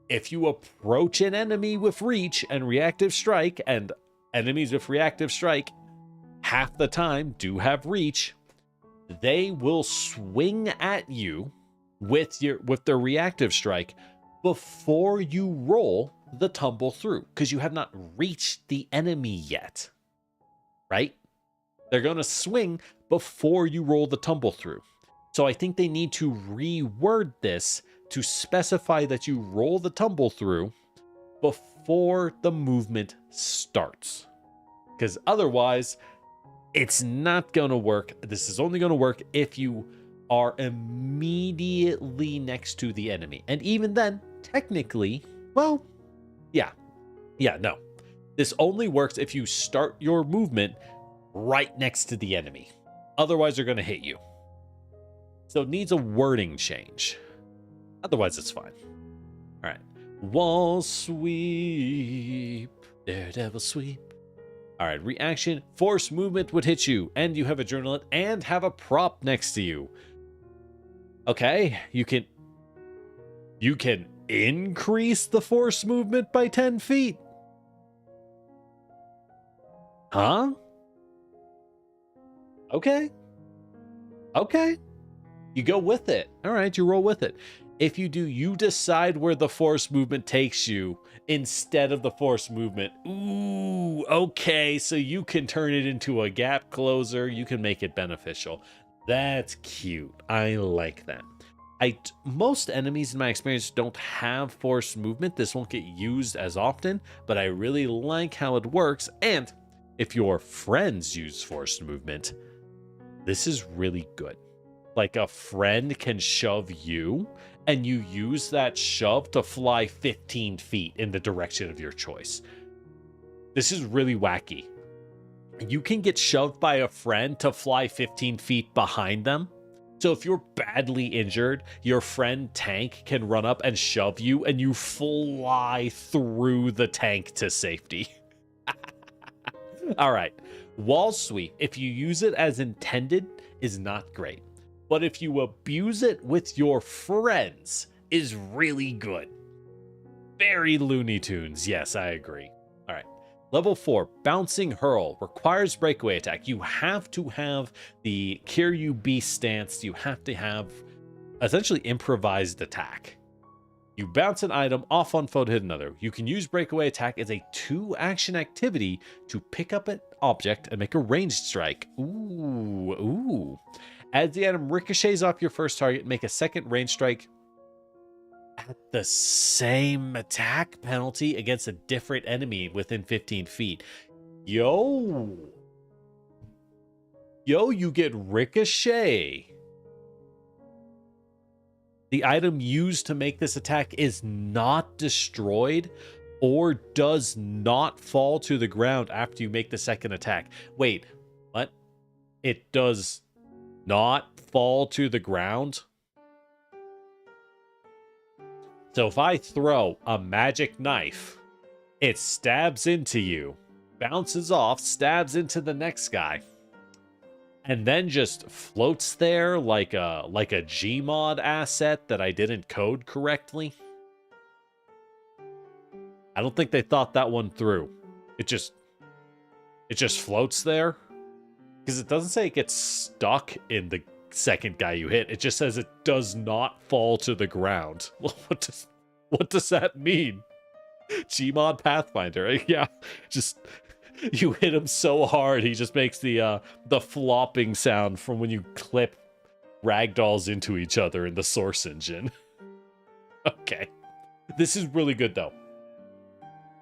A: If you approach an enemy with reach and reactive strike, and enemies with reactive strike half the time do have reach, they will swing at you with their reactive strike before you roll the tumble through, because you have not reached the enemy yet, right? They're going to swing before you roll the tumble through. So I think they need to reword this to specify that you roll the tumble through before the movement starts. Because otherwise, it's not going to work. This is only going to work if you are immediately next to the enemy. And even then, technically, well, no. This only works if you start your movement right next to the enemy. Otherwise, they're going to hit you. So it needs a wording change. Otherwise, it's fine. All right. Wall sweep. Daredevil sweep. All right. Reaction. Force movement would hit you. And you have adrenaline and have a prop next to you. Okay. You can increase the force movement by 10 feet. Huh? Okay. You go with it. All right, you roll with it. If you do, you decide where the force movement takes you instead of the force movement. Ooh, okay. So you can turn it into a gap closer. You can make it beneficial. That's cute. I like that. Most enemies in my experience don't have force movement. This won't get used as often, but I really like how it works. And if your friends use force movement, this is really good. Like a friend can shove you and you use that shove to fly 15 feet in the direction of your choice. This is really wacky. you can get shoved by a friend to fly 15 feet behind them. So if you're badly injured, your friend tank can run up and shove you, and you fly through the tank to safety. All right. Wall sweep, if you use it as intended, is not great. But if you abuse it with your friends, is really good. Very Looney Tunes. Yes, I agree. All right. Level 4, Bouncing Hurl, requires breakaway attack. You have to have the Kiryu Beast stance. You have to have essentially improvised attack. You bounce an item off one foe to hit another. You can use breakaway attack as a 2-action activity to pick up an object and make a ranged strike. Ooh. As the item ricochets off your first target, make a second ranged strike at the same attack penalty against a different enemy within 15 feet. Yo, you get ricochet. The item used to make this attack is not destroyed or does not fall to the ground after you make the second attack. Wait, what? It does not fall to the ground? So if I throw a magic knife, it stabs into you, bounces off, stabs into the next guy, and then just floats there like a Gmod asset that I didn't code correctly. I don't think they thought that one through. It just floats there, because it doesn't say it gets stuck in the second guy you hit. It just says it does not fall to the ground. What does that mean? Gmod Pathfinder. Yeah, just you hit him so hard he just makes the flopping sound from when you clip ragdolls into each other in the source engine. Okay. This is really good though.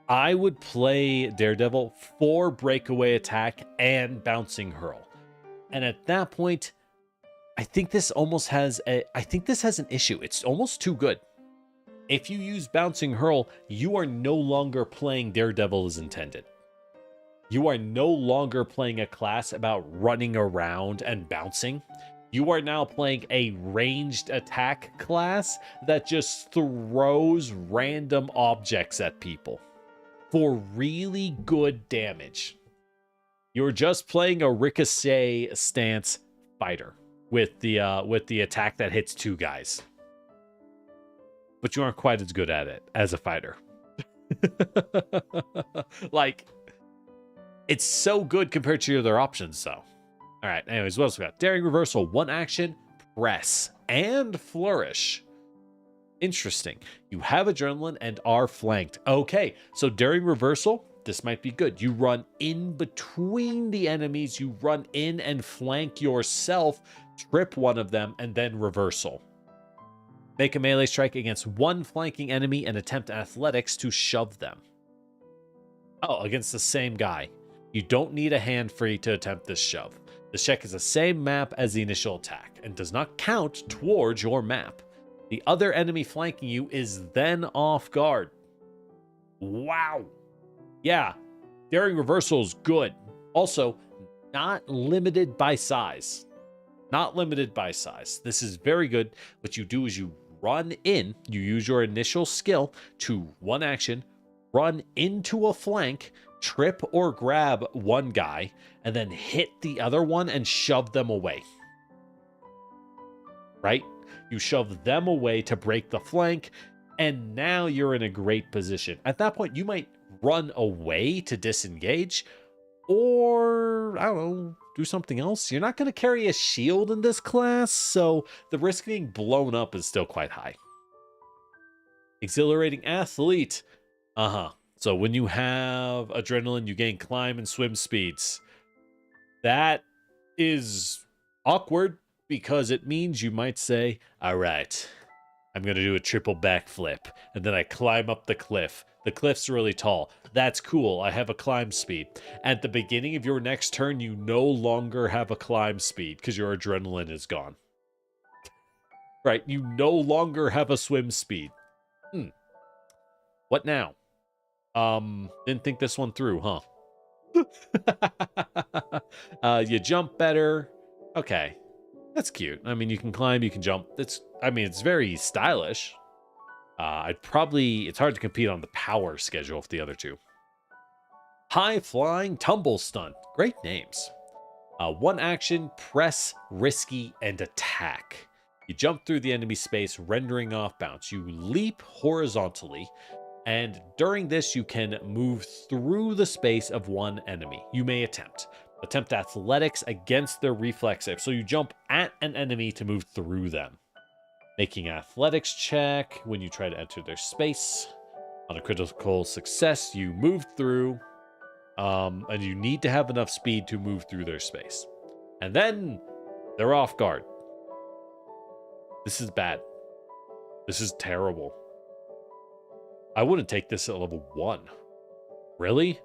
A: I would play Daredevil for breakaway attack and bouncing hurl. And at that point, I think this has an issue. It's almost too good. If you use bouncing hurl, you are no longer playing Daredevil as intended. You are no longer playing a class about running around and bouncing. You are now playing a ranged attack class that just throws random objects at people for really good damage. You're just playing a ricochet stance fighter with the attack that hits 2 guys. But you aren't quite as good at it as a fighter. Like, it's so good compared to your other options, though. All right, anyways, what else we got? Daring Reversal, 1 action, press, and flourish. Interesting. You have adrenaline and are flanked. Okay, so Daring Reversal, this might be good. You run in between the enemies, you run in and flank yourself, trip one of them, and then reversal. Make a melee strike against 1 flanking enemy and attempt athletics to shove them. Oh, against the same guy. You don't need a hand free to attempt this shove. The check is the same map as the initial attack and does not count towards your map. The other enemy flanking you is then off guard. Wow. Yeah, Daring Reversal is good. Also, not limited by size. Not limited by size. This is very good. What you do is you run in, you use your initial skill to 1 action, run into a flank, trip or grab one guy, and then hit the other one and shove them away. Right? You shove them away to break the flank, and now you're in a great position. At that point, you might run away to disengage, or, I don't know, do something else. You're not going to carry a shield in this class, so the risk of being blown up is still quite high. Exhilarating Athlete. So when you have adrenaline, you gain climb and swim speeds. That is awkward because it means you might say, all right, I'm going to do a triple backflip, and then I climb up the cliff. The cliff's really tall. That's cool. I have a climb speed. At the beginning of your next turn, you no longer have a climb speed because your adrenaline is gone. Right? You no longer have a swim speed. What now? Didn't think this one through, huh? You jump better. Okay, that's cute. I mean, you can climb, you can jump. It's very stylish. It's hard to compete on the power schedule of the other two. High flying tumble stunt. Great names. One action, press, risky, and attack. You jump through the enemy space, rendering off bounce. You leap horizontally, and during this, you can move through the space of one enemy. You may attempt athletics against their reflex save. So you jump at an enemy to move through them. Making an athletics check when you try to enter their space. On a critical success, you move through, and you need to have enough speed to move through their space. And then they're off guard. This is bad. This is terrible. I wouldn't take this at level 1. Really?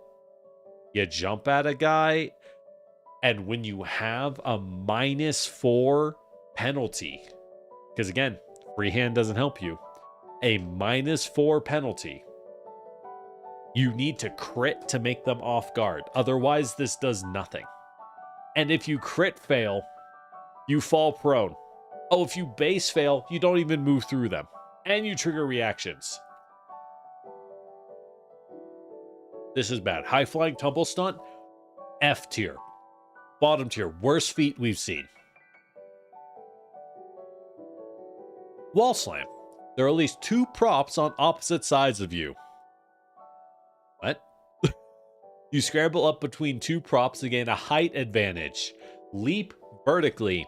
A: You jump at a guy, and when you have a -4 penalty, because again, freehand doesn't help you, a -4 penalty, you need to crit to make them off guard. Otherwise, this does nothing. And if you crit fail, you fall prone. Oh, if you base fail, you don't even move through them. And you trigger reactions. This is bad. High flying tumble stunt, F tier. Bottom tier, worst feat we've seen. Wall slam. There are at least 2 props on opposite sides of you. What? You scramble up between 2 props to gain a height advantage. Leap vertically.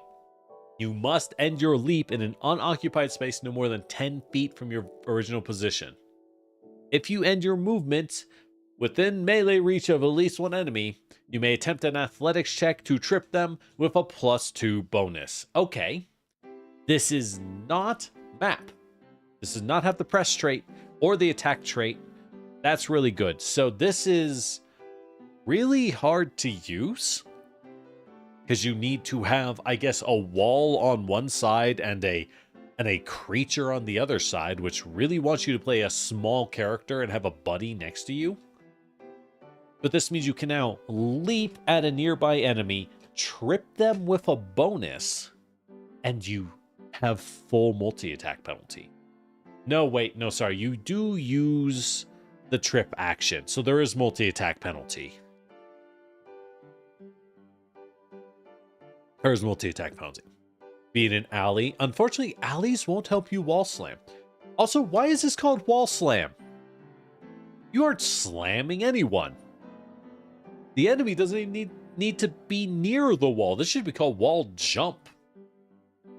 A: You must end your leap in an unoccupied space no more than 10 feet from your original position. If you end your movement within melee reach of at least one enemy, you may attempt an athletics check to trip them with a +2 bonus. Okay. This is not map. This does not have the press trait or the attack trait. That's really good. So this is really hard to use because you need to have, I guess, a wall on one side and a creature on the other side, which really wants you to play a small character and have a buddy next to you. But this means you can now leap at a nearby enemy, trip them with a bonus, and you have full multi-attack penalty. No, wait, no, sorry. You do use the trip action, so there is multi-attack penalty. There is multi-attack penalty. Being an alley. Unfortunately, alleys won't help you wall slam. Also, why is this called wall slam? You aren't slamming anyone. The enemy doesn't even need to be near the wall. This should be called wall jump.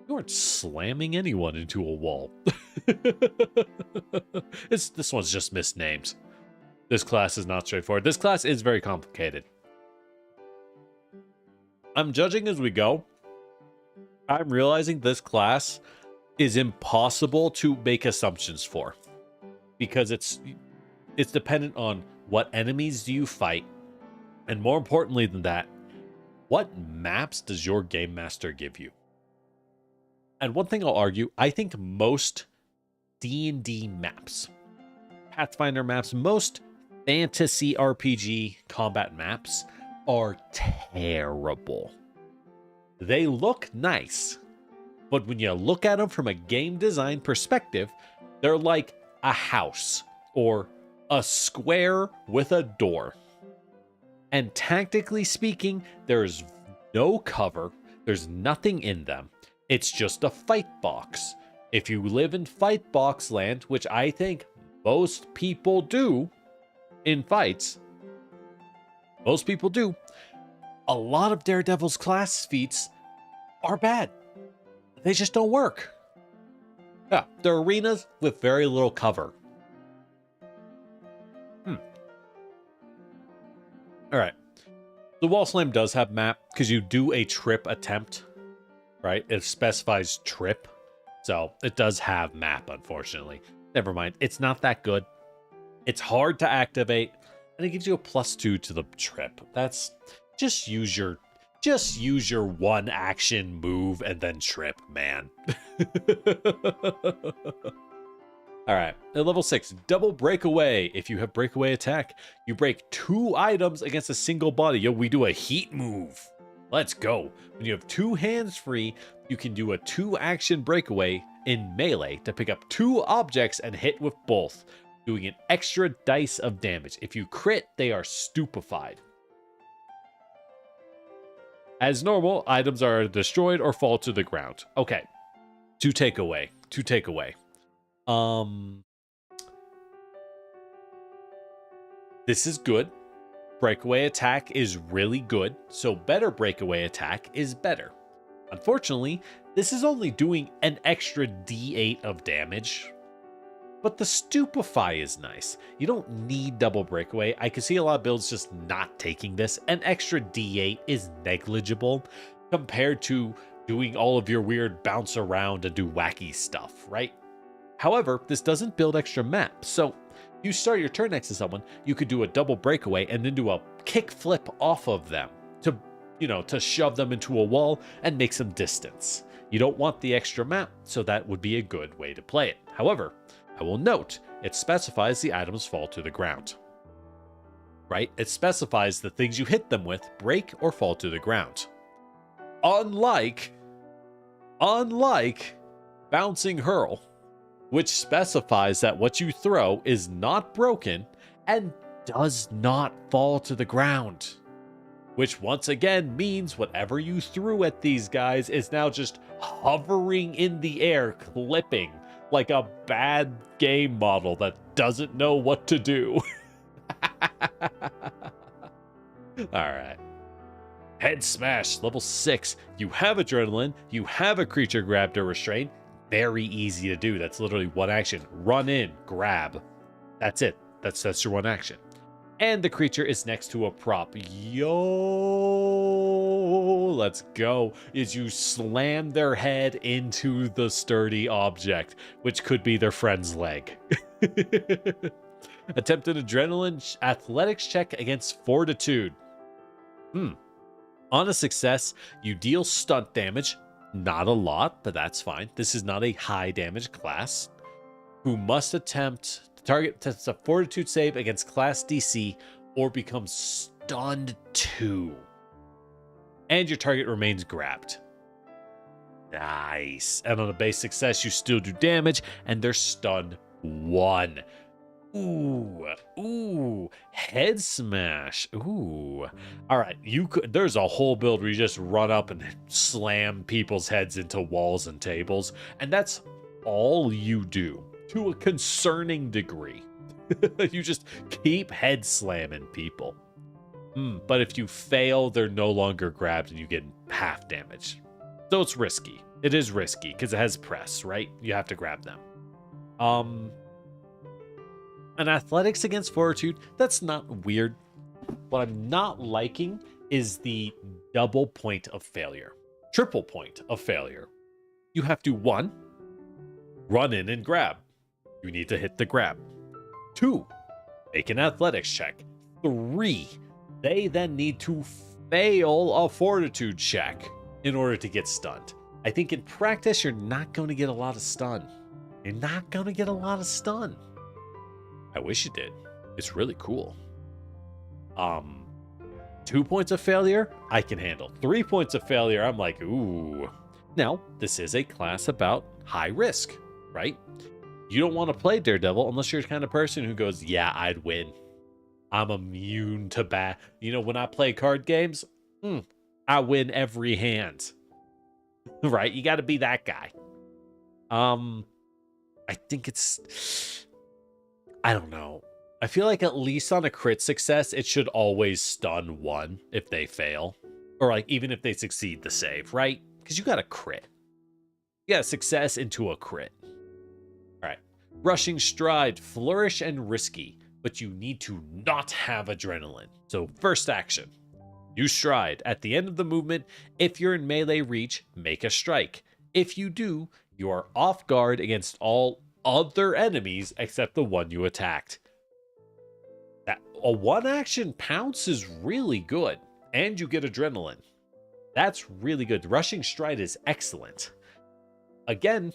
A: You aren't slamming anyone into a wall. This one's just misnamed. This class is not straightforward. This class is very complicated. I'm judging as we go. I'm realizing this class is impossible to make assumptions for. Because it's dependent on what enemies do you fight. And more importantly than that, what maps does your game master give you? And one thing I'll argue, I think most D&D maps, Pathfinder maps, most fantasy RPG combat maps are terrible. They look nice, but when you look at them from a game design perspective, they're like a house or a square with a door. And tactically speaking, there's no cover, there's nothing in them. It's just a fight box. If you live in fight box land, which I think most people do in fights, most people do, a lot of Daredevil's class feats are bad. They just don't work. Yeah, they're arenas with very little cover. Alright. The wall slam does have map, because you do a trip attempt, right? It specifies trip. So it does have map, unfortunately. Never mind. It's not that good. It's hard to activate, and it gives you a +2 to the trip. That's just use your one action move and then trip, man. All right, at level 6, double breakaway. If you have breakaway attack, you break 2 items against a single body. Yo, we do a heat move. Let's go. When you have 2 hands free, you can do a 2-action breakaway in melee to pick up 2 objects and hit with both, doing an extra dice of damage. If you crit, they are stupefied. As normal, items are destroyed or fall to the ground. Okay, to take away. This is good. Breakaway attack is really good, so better breakaway attack is better. Unfortunately, this is only doing an extra D8 of damage, but the stupefy is nice. You don't need double breakaway. I can see a lot of builds just not taking this. An extra D8 is negligible compared to doing all of your weird bounce around and do wacky stuff, right? However, this doesn't build extra maps, so you start your turn next to someone, you could do a double breakaway and then do a kick flip off of them to, to shove them into a wall and make some distance. You don't want the extra map, so that would be a good way to play it. However, I will note, it specifies the items fall to the ground. Right? It specifies the things you hit them with break or fall to the ground. Unlike Bouncing Hurl, which specifies that what you throw is not broken and does not fall to the ground. Which once again means whatever you threw at these guys is now just hovering in the air, clipping like a bad game model that doesn't know what to do. Alright. Head smash, level 6. You have adrenaline, you have a creature grabbed or restrained. Very easy to do. That's literally one action. Run in, grab. That's it. That's your one action. And the creature is next to a prop. Yo, let's go. Is you slam their head into the sturdy object, which could be their friend's leg. Attempt an adrenaline athletics check against fortitude. On a success, you deal stunt damage. Not a lot, but that's fine. This is not a high damage class. Who must attempt to target a fortitude save against class DC or become stunned 2. And your target remains grabbed. Nice. And on a base success, you still do damage, and they're stunned 1. Ooh, head smash. Ooh. All right, there's a whole build where you just run up and slam people's heads into walls and tables, and that's all you do to a concerning degree. You just keep head slamming people. But if you fail, they're no longer grabbed and you get half damage. So it's risky. It is risky because it has press, right? You have to grab them. An athletics against fortitude, that's not weird. What I'm not liking is the double point of failure. Triple point of failure. You have to 1, run in and grab. You need to hit the grab. 2, make an athletics check. 3, they then need to fail a fortitude check in order to get stunned. I think in practice, you're not going to get a lot of stun. I wish you did. It's really cool. 2 points of failure, I can handle. 3 points of failure, I'm like, ooh. Now, this is a class about high risk, right? You don't want to play Daredevil unless you're the kind of person who goes, yeah, I'd win. I'm immune to bad. When I play card games, I win every hand. Right? You got to be that guy. I think I don't know. I feel like at least on a crit success, it should always stun 1 if they fail. Or like even if they succeed the save, right? Because you got a crit. You got a success into a crit. All right. Rushing stride, flourish and risky, but you need to not have adrenaline. So first action. You stride. At the end of the movement, if you're in melee reach, make a strike. If you do, you are off guard against all other enemies except the one you attacked. A 1-action pounce is really good, and you get adrenaline. That's really good. Rushing stride is excellent. Again,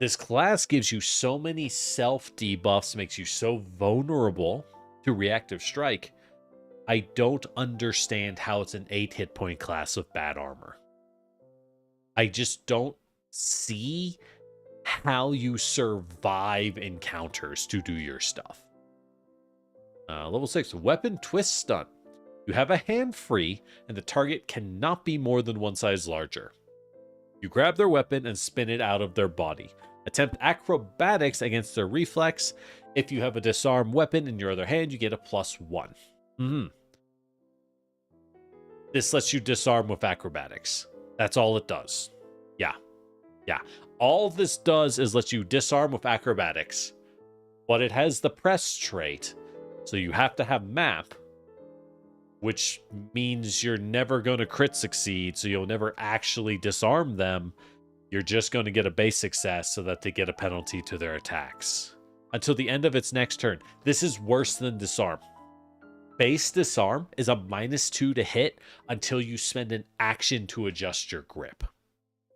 A: This class gives you so many self debuffs, makes you so vulnerable to reactive strike. I don't understand how it's an 8 hit point class of bad armor. I just don't see how you survive encounters to do your stuff. Level 6, Weapon Twist Stunt. You have a hand free, and the target cannot be more than one size larger. You grab their weapon and spin it out of their body. Attempt acrobatics against their reflex. If you have a disarm weapon in your other hand, you get a +1. This lets you disarm with acrobatics. That's all it does. Yeah. All this does is let you disarm with acrobatics. But it has the press trait, so you have to have map, which means you're never going to crit succeed, so you'll never actually disarm them. You're just going to get a base success so that they get a penalty to their attacks. Until the end of its next turn. This is worse than disarm. Base disarm is a -2 to hit until you spend an action to adjust your grip.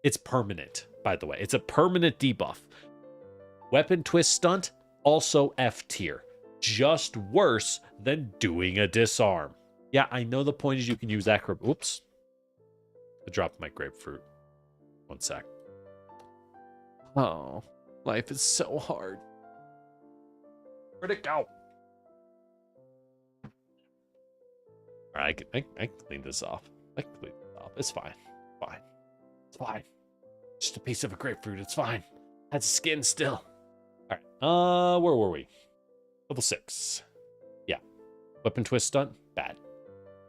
A: It's permanent, by the way. It's a permanent debuff. Weapon Twist Stunt, also F tier. Just worse than doing a disarm. Yeah, I know the point is you can use acro... Oops. I dropped my grapefruit. One sec. Oh, life is so hard. Where'd it go? All right, I can clean this off. It's fine. It's fine. Just a piece of a grapefruit. It's fine. Has skin still. All right. Where were we? Level 6. Yeah. Weapon Twist Stunt. Bad.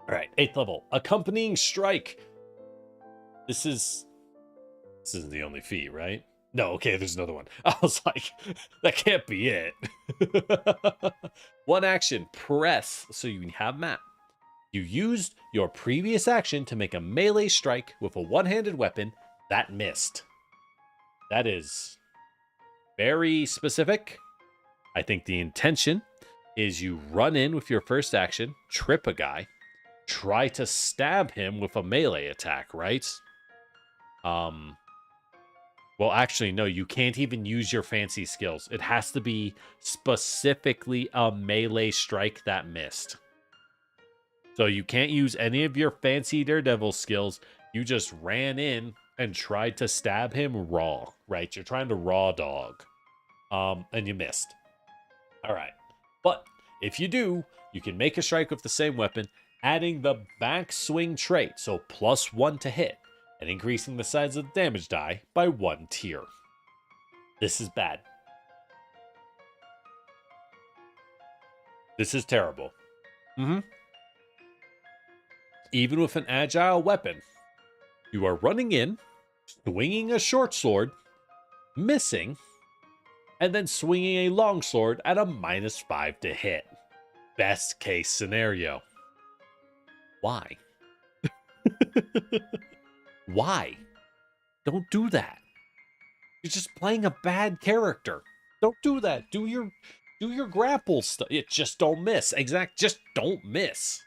A: All right. 8th level. Accompanying Strike. This isn't the only fee, right? No, okay, there's another one. I was like, that can't be it. One action, press, so you can have map. You used your previous action to make a melee strike with a one-handed weapon that missed. That is very specific. I think the intention is you run in with your first action, trip a guy, try to stab him with a melee attack, right? Well, actually, no, you can't even use your fancy skills. It has to be specifically a melee strike that missed. So you can't use any of your fancy Daredevil skills. You just ran in and tried to stab him raw, right? You're trying to raw dog. And you missed. All right. But if you do, you can make a strike with the same weapon, adding the backswing trait, so +1 to hit, and increasing the size of the damage die by 1 tier. This is bad. This is terrible. Even with an agile weapon, you are running in, swinging a short sword, missing, and then swinging a long sword at a -5 to hit. Best case scenario. Why? Why? Don't do that. You're just playing a bad character. Don't do that. Do your grapple stuff. Just don't miss. Just don't miss.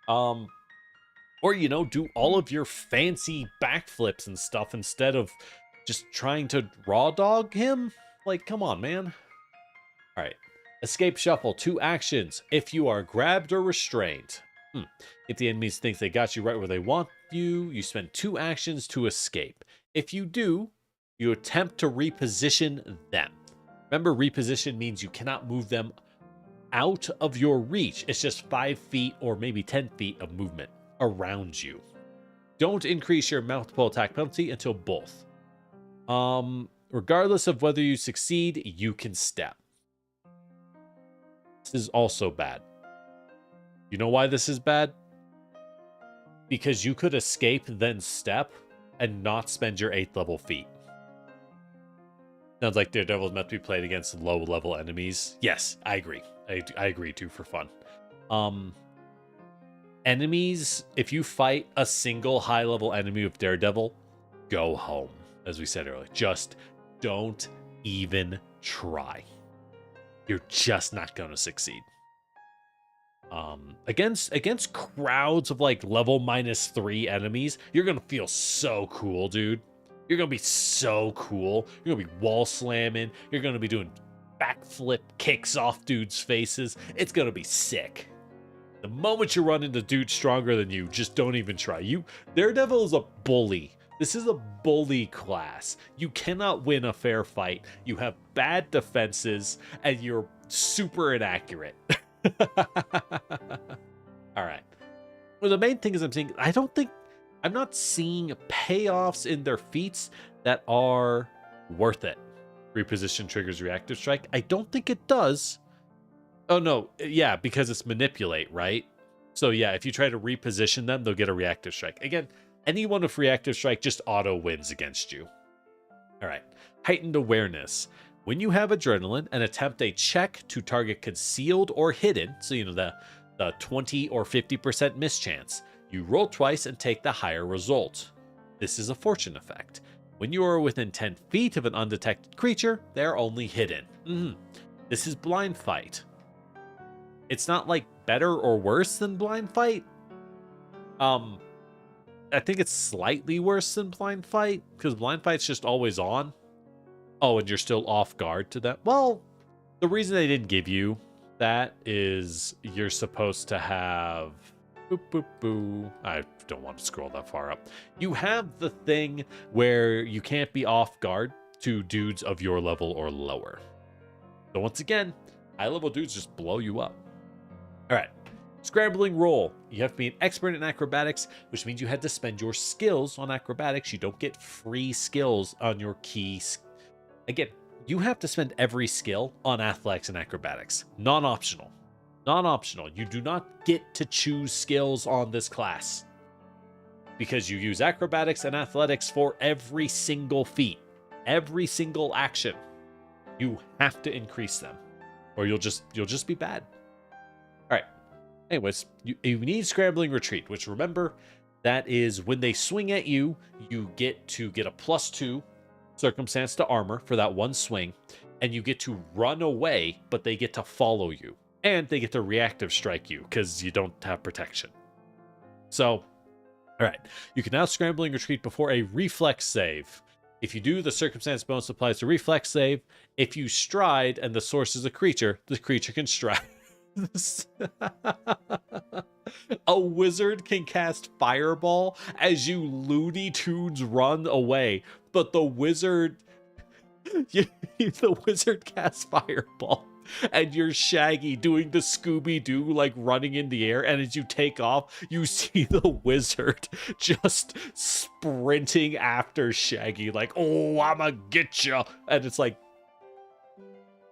A: Or, do all of your fancy backflips and stuff instead of just trying to raw dog him. Like, come on, man. All right. Escape Shuffle, 2 actions. If you are grabbed or restrained. If the enemies think they got you right where they want you, you spend 2 actions to escape. If you do, you attempt to reposition them. Remember, reposition means you cannot move them out of your reach. It's just 5 feet or maybe 10 feet of movement around you. Don't increase your multiple attack penalty until both. Regardless of whether you succeed, you can step. This is also bad. You know why this is bad? Because you could escape, then step, and not spend your 8th level feat. Sounds like Daredevil is meant to be played against low-level enemies. Yes, I agree. I agree too, for fun. Enemies, if you fight a single high-level enemy with Daredevil, go home. As we said earlier, just don't even try. You're just not going to succeed. Against crowds of like level -3 enemies, you're gonna feel so cool, dude. You're going to be so cool. You're going to be wall slamming. You're going to be doing backflip kicks off dudes' faces. It's going to be sick. The moment you run into dudes stronger than you, just don't even try. Daredevil is a bully. This is a bully class. You cannot win a fair fight. You have bad defenses, and you're super inaccurate. All right. Well, the main thing is I'm not seeing payoffs in their feats that are worth it. Reposition triggers reactive strike. I don't think it does. Oh, no. Yeah, because it's manipulate, right? So, yeah, if you try to reposition them, they'll get a reactive strike. Again, anyone with reactive strike just auto wins against you. All right. Heightened awareness. When you have adrenaline and attempt a check to target concealed or hidden, so, the 20 or 50% mischance, you roll twice and take the higher result. This is a fortune effect. When you are within 10 feet of an undetected creature, they are only hidden. This is blind fight. It's not like better or worse than blind fight. I think it's slightly worse than blind fight because blind fight's just always on. Oh, and you're still off guard to that. Well, the reason they didn't give you that is you're supposed to have I don't want to scroll that far up. You have the thing where you can't be off guard to dudes of your level or lower. So once again, high level dudes just blow you up. All right. Scrambling roll. You have to be an expert in acrobatics, which means you had to spend your skills on acrobatics. You don't get free skills on your keys. Again, you have to spend every skill on athletics and acrobatics. Non-optional. Non-optional. You do not get to choose skills on this class because you use acrobatics and athletics for every single feat, every single action. You have to increase them, or you'll just be bad. All right. Anyways, you need scrambling retreat, which remember, that is when they swing at you, you get to get a +2 circumstance to armor for that one swing, and you get to run away, but they get to follow you. And they get to reactive strike you because you don't have protection. So, all right. You can now scrambling retreat before a reflex save. If you do, the circumstance bonus applies to reflex save. If you stride and the source is a creature, the creature can stride. A wizard can cast Fireball as you Looney Tunes run away, but the wizard casts Fireball, and you're Shaggy doing the Scooby-Doo, like running in the air, and as you take off, you see the wizard just sprinting after Shaggy, like, oh, I'ma get ya. And it's like,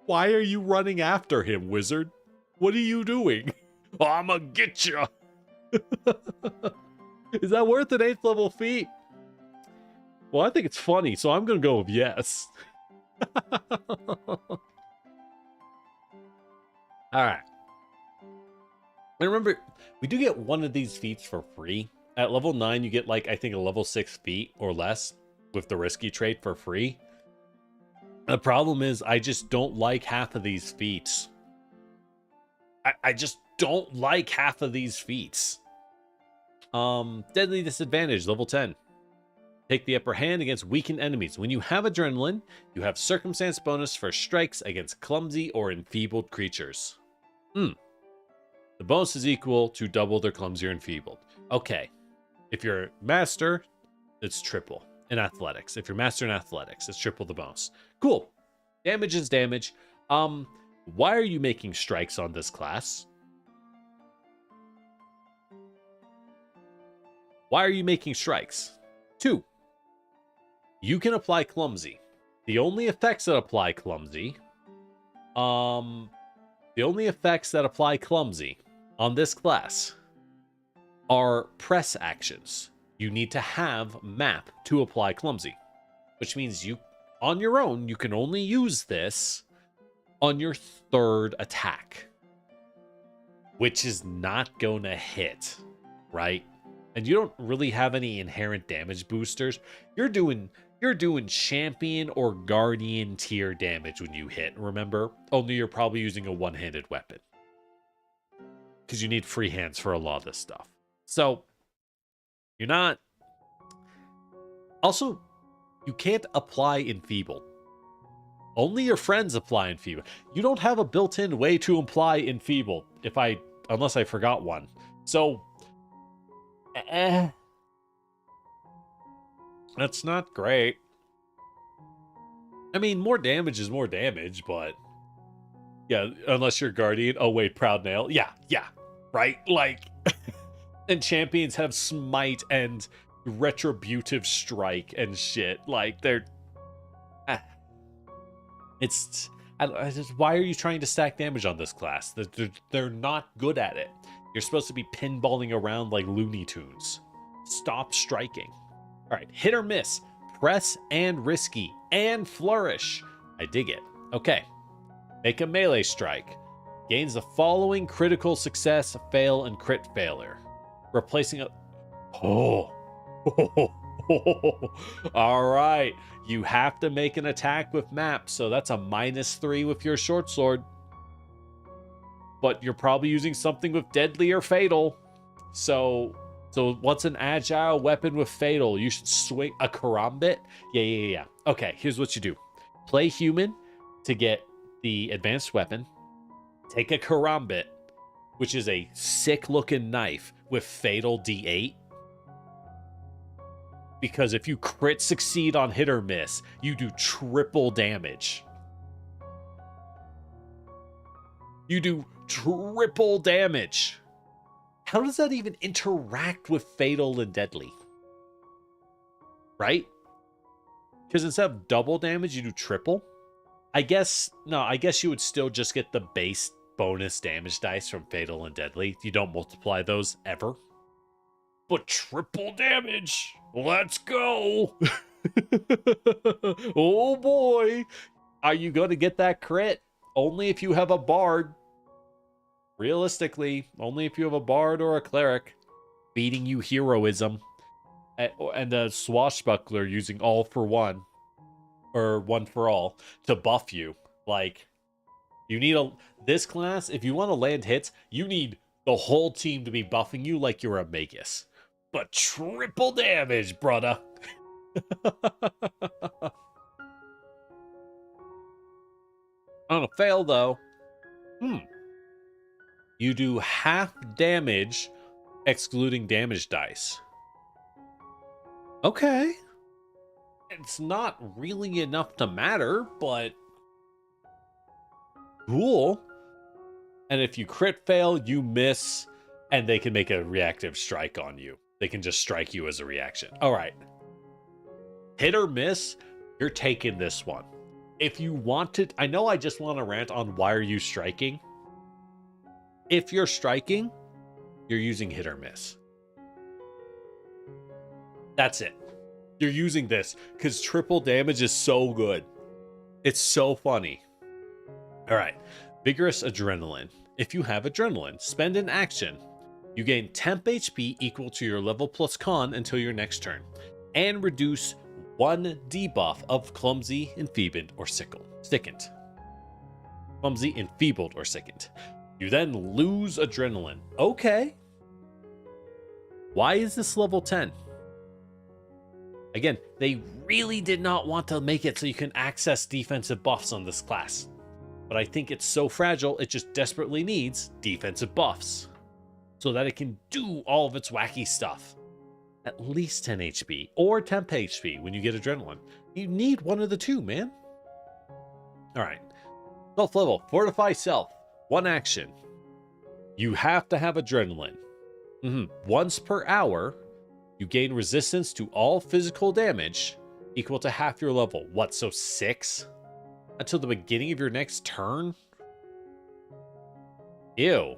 A: why are you running after him, wizard? What are you doing? Oh, I'ma get ya. Is that worth an 8th level feat? Well, I think it's funny, so I'm gonna go with yes. All right. And remember, we do get one of these feats for free. At level 9, you get, like, I think a level 6 feat or less with the risky trait for free. The problem is, I just don't like half of these feats. I just don't like half of these feats. Deadly disadvantage, level 10. Take the upper hand against weakened enemies. When you have adrenaline, you have circumstance bonus for strikes against clumsy or enfeebled creatures. The bonus is equal to double their clumsy or enfeebled. Okay. If you're master, it's triple in athletics. If you're master in athletics, it's triple the bonus. Cool. Damage is damage. Why are you making strikes on this class? Why are you making strikes? 2. You can apply clumsy. The only effects that apply clumsy on this class are press actions. You need to have map to apply clumsy, which means you, on your own, you can only use this on your 3rd attack, which is not gonna hit, right? And you don't really have any inherent damage boosters. You're doing champion or guardian tier damage when you hit, remember? Only you're probably using a one-handed weapon, because you need free hands for a lot of this stuff. So you're not. Also, You can't apply enfeeble. Only your friends apply enfeeble. You don't have a built-in way to apply enfeeble, unless I forgot one. So, that's not great. I mean, more damage is more damage, but yeah, unless you're guardian. Oh wait, proud nail. Yeah, right. Like, and champions have smite and retributive strike and shit. Like they're. It's. Why are you trying to stack damage on this class? They're not good at it. You're supposed to be pinballing around like Looney Tunes. Stop striking. All right, hit or miss, press and risky, and flourish. I dig it. Okay. Make a melee strike. Gains the following critical success, fail, and crit failure. Replacing a... Oh. All right. You have to make an attack with map, so that's a -3 with your short sword. But you're probably using something with deadly or fatal. So what's an agile weapon with fatal? You should swing a karambit? Yeah. Okay, here's what you do. Play human to get the advanced weapon. Take a karambit, which is a sick-looking knife with fatal D8. Because if you crit succeed on hit or miss, you do triple damage. You do triple damage. How does that even interact with fatal and deadly? Right? Because instead of double damage, you do triple. I guess you would still just get the base bonus damage dice from fatal and deadly. You don't multiply those ever. But triple damage. Let's go. Oh boy. Are you going to get that crit? Only if you have a bard. Realistically, only if you have a bard or a cleric beating you heroism, and a swashbuckler using all for one or one for all to buff you. Like, you need this class, if you want to land hits, you need the whole team to be buffing you like you're a magus. But triple damage, brother. On a fail though. You do half damage, excluding damage dice. Okay. It's not really enough to matter, but cool. And if you crit fail, you miss, and they can make a reactive strike on you. They can just strike you as a reaction. All right. Hit or miss, you're taking this one. If you want it, I know I just want to rant on why are you striking. If you're striking, you're using hit or miss. That's it. You're using this because triple damage is so good. It's so funny. All right. Vigorous adrenaline. If you have adrenaline, spend an action. You gain temp HP equal to your level plus con until your next turn. And reduce 1 debuff of clumsy, enfeebled, or sickened. Clumsy, enfeebled, or sickened. You then lose adrenaline. Okay. Why is this level 10? Again, they really did not want to make it so you can access defensive buffs on this class. But I think it's so fragile, it just desperately needs defensive buffs. So that it can do all of its wacky stuff. At least 10 HP or temp HP when you get adrenaline. You need one of the two, man. Alright. 12th level, Fortify Self. 1 action. You have to have adrenaline. Once per hour, you gain resistance to all physical damage equal to half your level. What, so 6? Until the beginning of your next turn? Ew.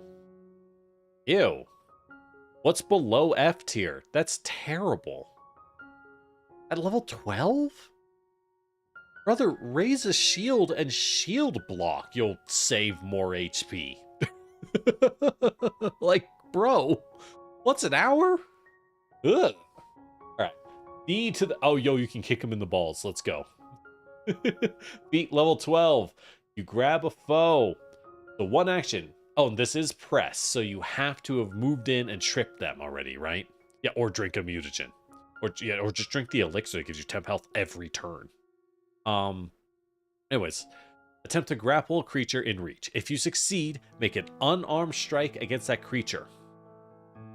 A: What's below F tier? That's terrible. At level 12? Brother, raise a shield and shield block. You'll save more HP. Like, bro, what's an hour? Ugh. Alright. B to the... Oh, yo, you can kick him in the balls. Let's go. Beat level 12. You grab a foe. The 1 action. Oh, and this is press, so you have to have moved in and tripped them already, right? Yeah, or drink a mutagen. Or yeah, or just drink the elixir that gives you temp health every turn. Anyways, attempt to grapple a creature in reach. If you succeed, make an unarmed strike against that creature.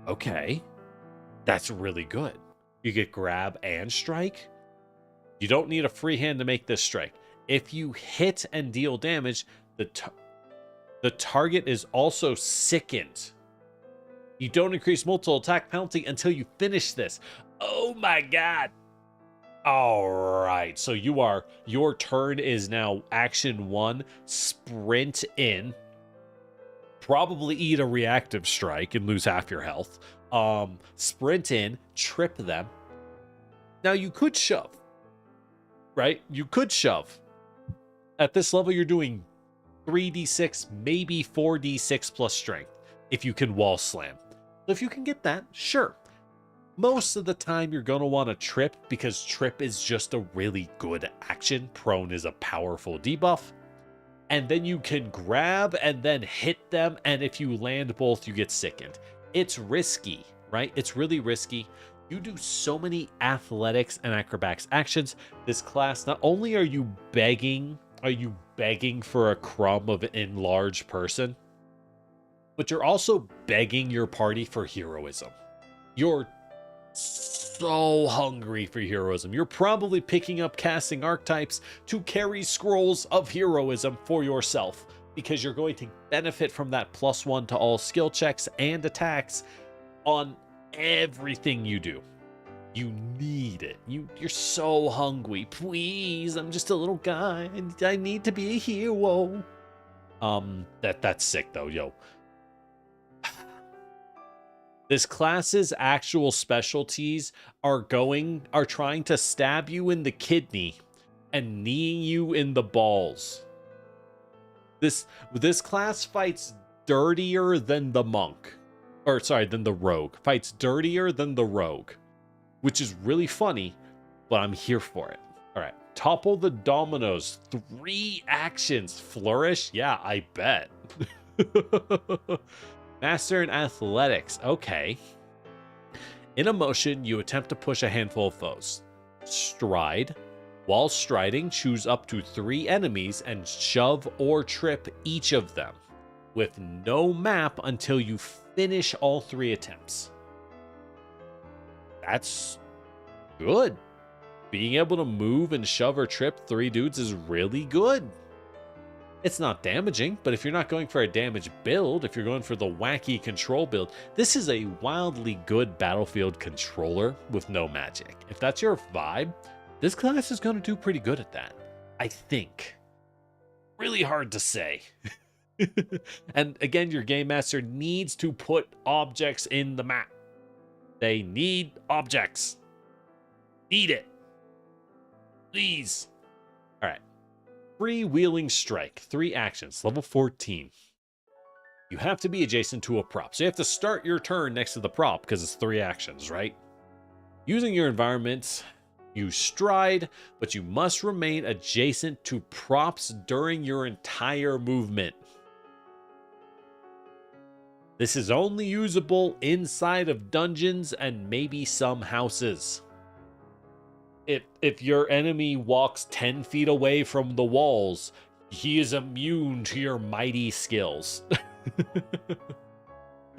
A: Okay, that's really good. You get grab and strike. You don't need a free hand to make this strike. If you hit and deal damage, the target is also sickened. You don't increase multiple attack penalty until you finish this. Oh my god. All right. So your turn is now action 1, sprint in, probably eat a reactive strike and lose half your health. Sprint in, trip them. Now you could shove, right? You could shove. At this level, you're doing 3d6, maybe 4d6 plus strength if you can wall slam. So if you can get that, sure. Most of the time, you're going to want to trip because trip is just a really good action. Prone is a powerful debuff. And then you can grab and then hit them. And if you land both, you get sickened. It's risky, right? It's really risky. You do so many athletics and acrobatics actions. This class, not only are you begging for a crumb of an enlarged person, but you're also begging your party for heroism. You're so hungry for heroism. You're probably picking up casting archetypes to carry scrolls of heroism for yourself because you're going to benefit from that +1 to all skill checks and attacks on everything you do. You need it. You're so hungry. Please, I'm just a little guy. I need to be a hero. That's sick though, yo. This class's actual specialties are trying to stab you in the kidney and kneeing you in the balls. This class fights dirtier than the monk. Or sorry, than the rogue. Fights dirtier than the rogue. Which is really funny, but I'm here for it. All right. Topple the dominoes. 3 actions. Flourish? Yeah, I bet. Master in athletics. Okay. In a motion, you attempt to push a handful of foes. Stride. While striding, choose up to 3 enemies and shove or trip each of them, with no map until you finish all 3 attempts. That's good. Being able to move and shove or trip 3 dudes is really good. It's not damaging, but if you're not going for a damage build, if you're going for the wacky control build, this is a wildly good battlefield controller with no magic. If that's your vibe, this class is going to do pretty good at that, I think. Really hard to say. And again, your game master needs to put objects in the map. They need objects. Need it. Please. All right. Freewheeling strike. 3 actions. Level 14. You have to be adjacent to a prop. So you have to start your turn next to the prop because it's 3 actions, right? Using your environment, you stride, but you must remain adjacent to props during your entire movement. This is only usable inside of dungeons and maybe some houses. If your enemy walks 10 feet away from the walls, he is immune to your mighty skills.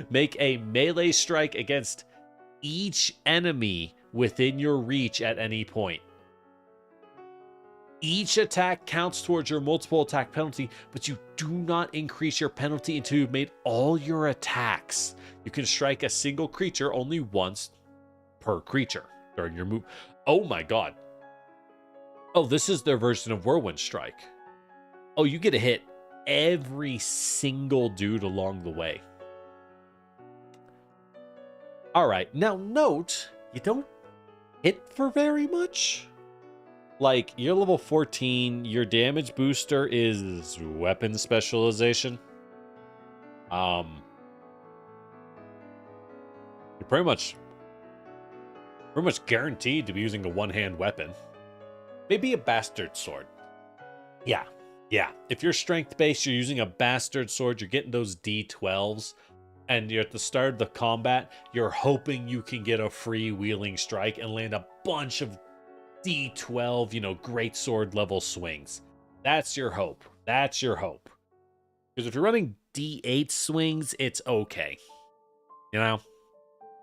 A: Make a melee strike against each enemy within your reach at any point. Each attack counts towards your multiple attack penalty, but you do not increase your penalty until you've made all your attacks. You can strike a single creature only once per creature during your move. Oh my god. Oh, this is their version of Whirlwind Strike. Oh, you get to hit every single dude along the way. All right, now note, you don't hit for very much. Like, you're level 14, your damage booster is weapon specialization. You're pretty much guaranteed to be using a one-hand weapon. Maybe a bastard sword. Yeah. If you're strength-based, you're using a bastard sword, you're getting those D12s. and you're at the start of the combat, you're hoping you can get a freewheeling strike and land a bunch of D12, great sword level swings. That's your hope. That's your hope. Because if you're running D8 swings, it's okay.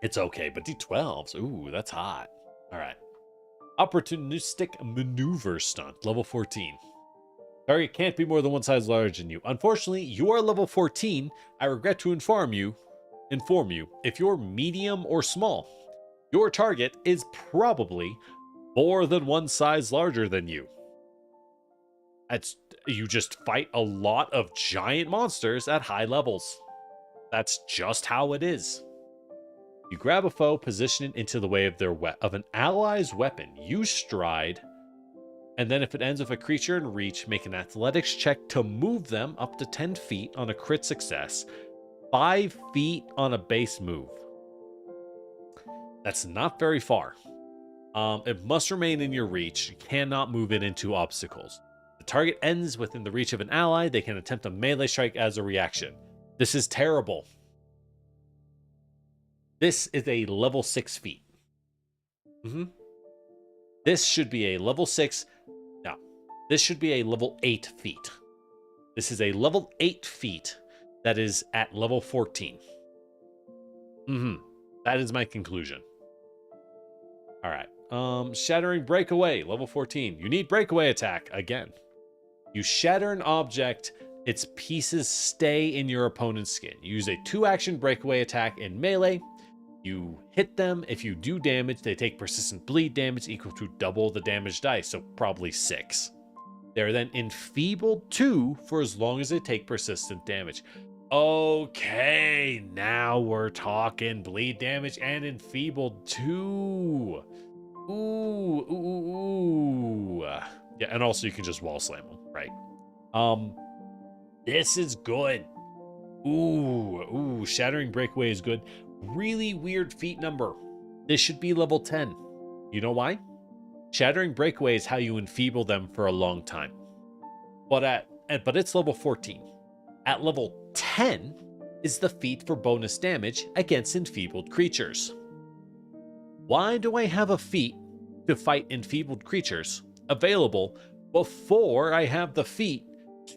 A: It's okay. But D12s, ooh, that's hot. All right. Opportunistic maneuver stunt, level 14. Target can't be more than one size larger than you. Unfortunately, you are level 14. I regret to inform you, if you're medium or small, your target is probably more than one size larger than you. You just fight a lot of giant monsters at high levels. That's just how it is. You grab a foe, position it into the way of an ally's weapon. Use stride, and then if it ends with a creature in reach, make an athletics check to move them up to 10 feet on a crit success, 5 feet on a base move. That's not very far. It must remain in your reach. You cannot move it into obstacles. The target ends within the reach of an ally. They can attempt a melee strike as a reaction. This is terrible. This is a level 6 feat. This should be a level 6. No, this should be a level 8 feat. This is a level 8 feat that is at level 14. That is my conclusion. All right. Shattering breakaway, level 14. You need breakaway attack again. You shatter an object, its pieces stay in your opponent's skin. You use a 2-action breakaway attack in melee. You hit them. If you do damage, they take persistent bleed damage equal to double the damage dice, so probably 6. They're then enfeebled 2 for as long as they take persistent damage. Okay, now we're talking bleed damage and enfeebled 2. Ooh. Yeah, and also you can just wall slam them, right? This is good. Ooh, shattering breakaway is good. Really weird feat number. This should be level 10. You know why? Shattering breakaway is how you enfeeble them for a long time. But it's level 14. At level 10 is the feat for bonus damage against enfeebled creatures. Why do I have a feat to fight enfeebled creatures available before I have the feat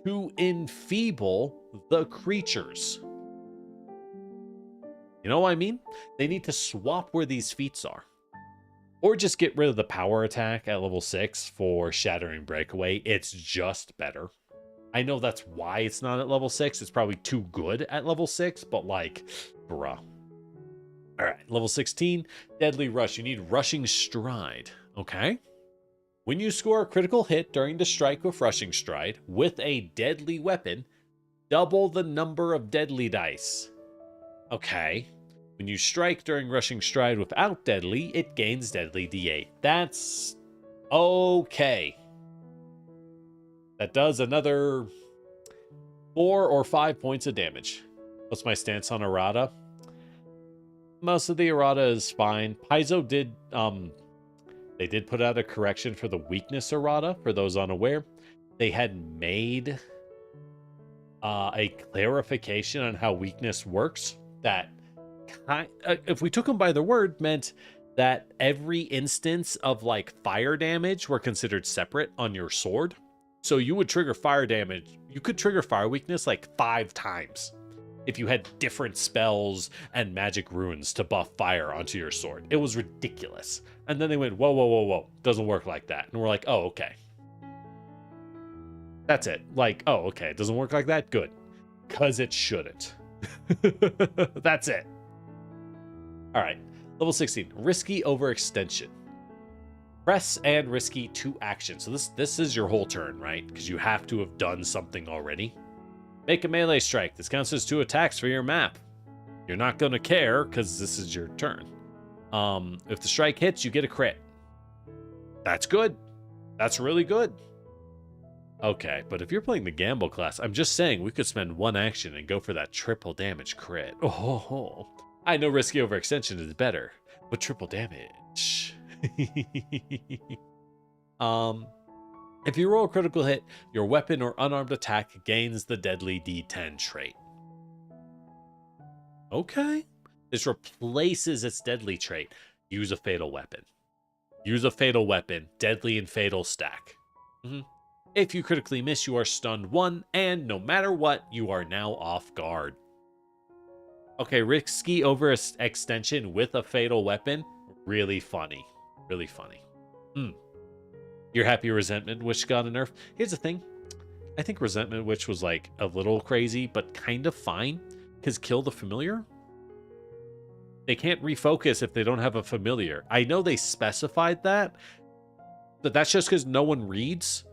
A: to enfeeble the creatures? You know what I mean? They need to swap where these feats are. Or just get rid of the power attack at level 6 for shattering breakaway. It's just better. I know that's why it's not at level 6. It's probably too good at level 6, but bruh. All right, level 16, deadly rush. You need rushing stride, okay? When you score a critical hit during the strike with rushing stride with a deadly weapon, double the number of deadly dice. Okay. When you strike during rushing stride without deadly, it gains deadly d8. That's okay. That does another 4 or 5 points of damage. What's my stance on errata? Most of the errata is fine. Paizo did they did put out a correction for the weakness errata, for those unaware. They had made a clarification on how weakness works that if we took them by their word, meant that every instance of fire damage were considered separate on your sword. So you would trigger fire damage. You could trigger fire weakness 5 times if you had different spells and magic runes to buff fire onto your sword. It was ridiculous. And then they went, whoa. Doesn't work like that. And we're like, oh, okay. That's it. Oh, okay. It doesn't work like that? Good. Because it shouldn't. That's it. All right. Level 16. Risky overextension. Press and risky 2 actions. So this is your whole turn, right? Because you have to have done something already. Make a melee strike. This counts as 2 attacks for your map. You're not going to care because this is your turn. If the strike hits, you get a crit. That's good. That's really good. Okay, but if you're playing the gamble class, I'm just saying we could spend 1 action and go for that triple damage crit. Oh, I know risky overextension is better, but triple damage. If you roll a critical hit, your weapon or unarmed attack gains the deadly D10 trait. Okay. This replaces its deadly trait. Use a fatal weapon. Use a fatal weapon. Deadly and fatal stack. If you critically miss, you are stunned 1, and no matter what, you are now off guard. Okay, risky overextension with a fatal weapon. Really funny. Really funny. You're happy Resentment Witch got a nerf? Here's the thing. I think Resentment Witch was like a little crazy, but kind of fine. Because kill the familiar? They can't refocus if they don't have a familiar. I know they specified that, but that's just because no one reads.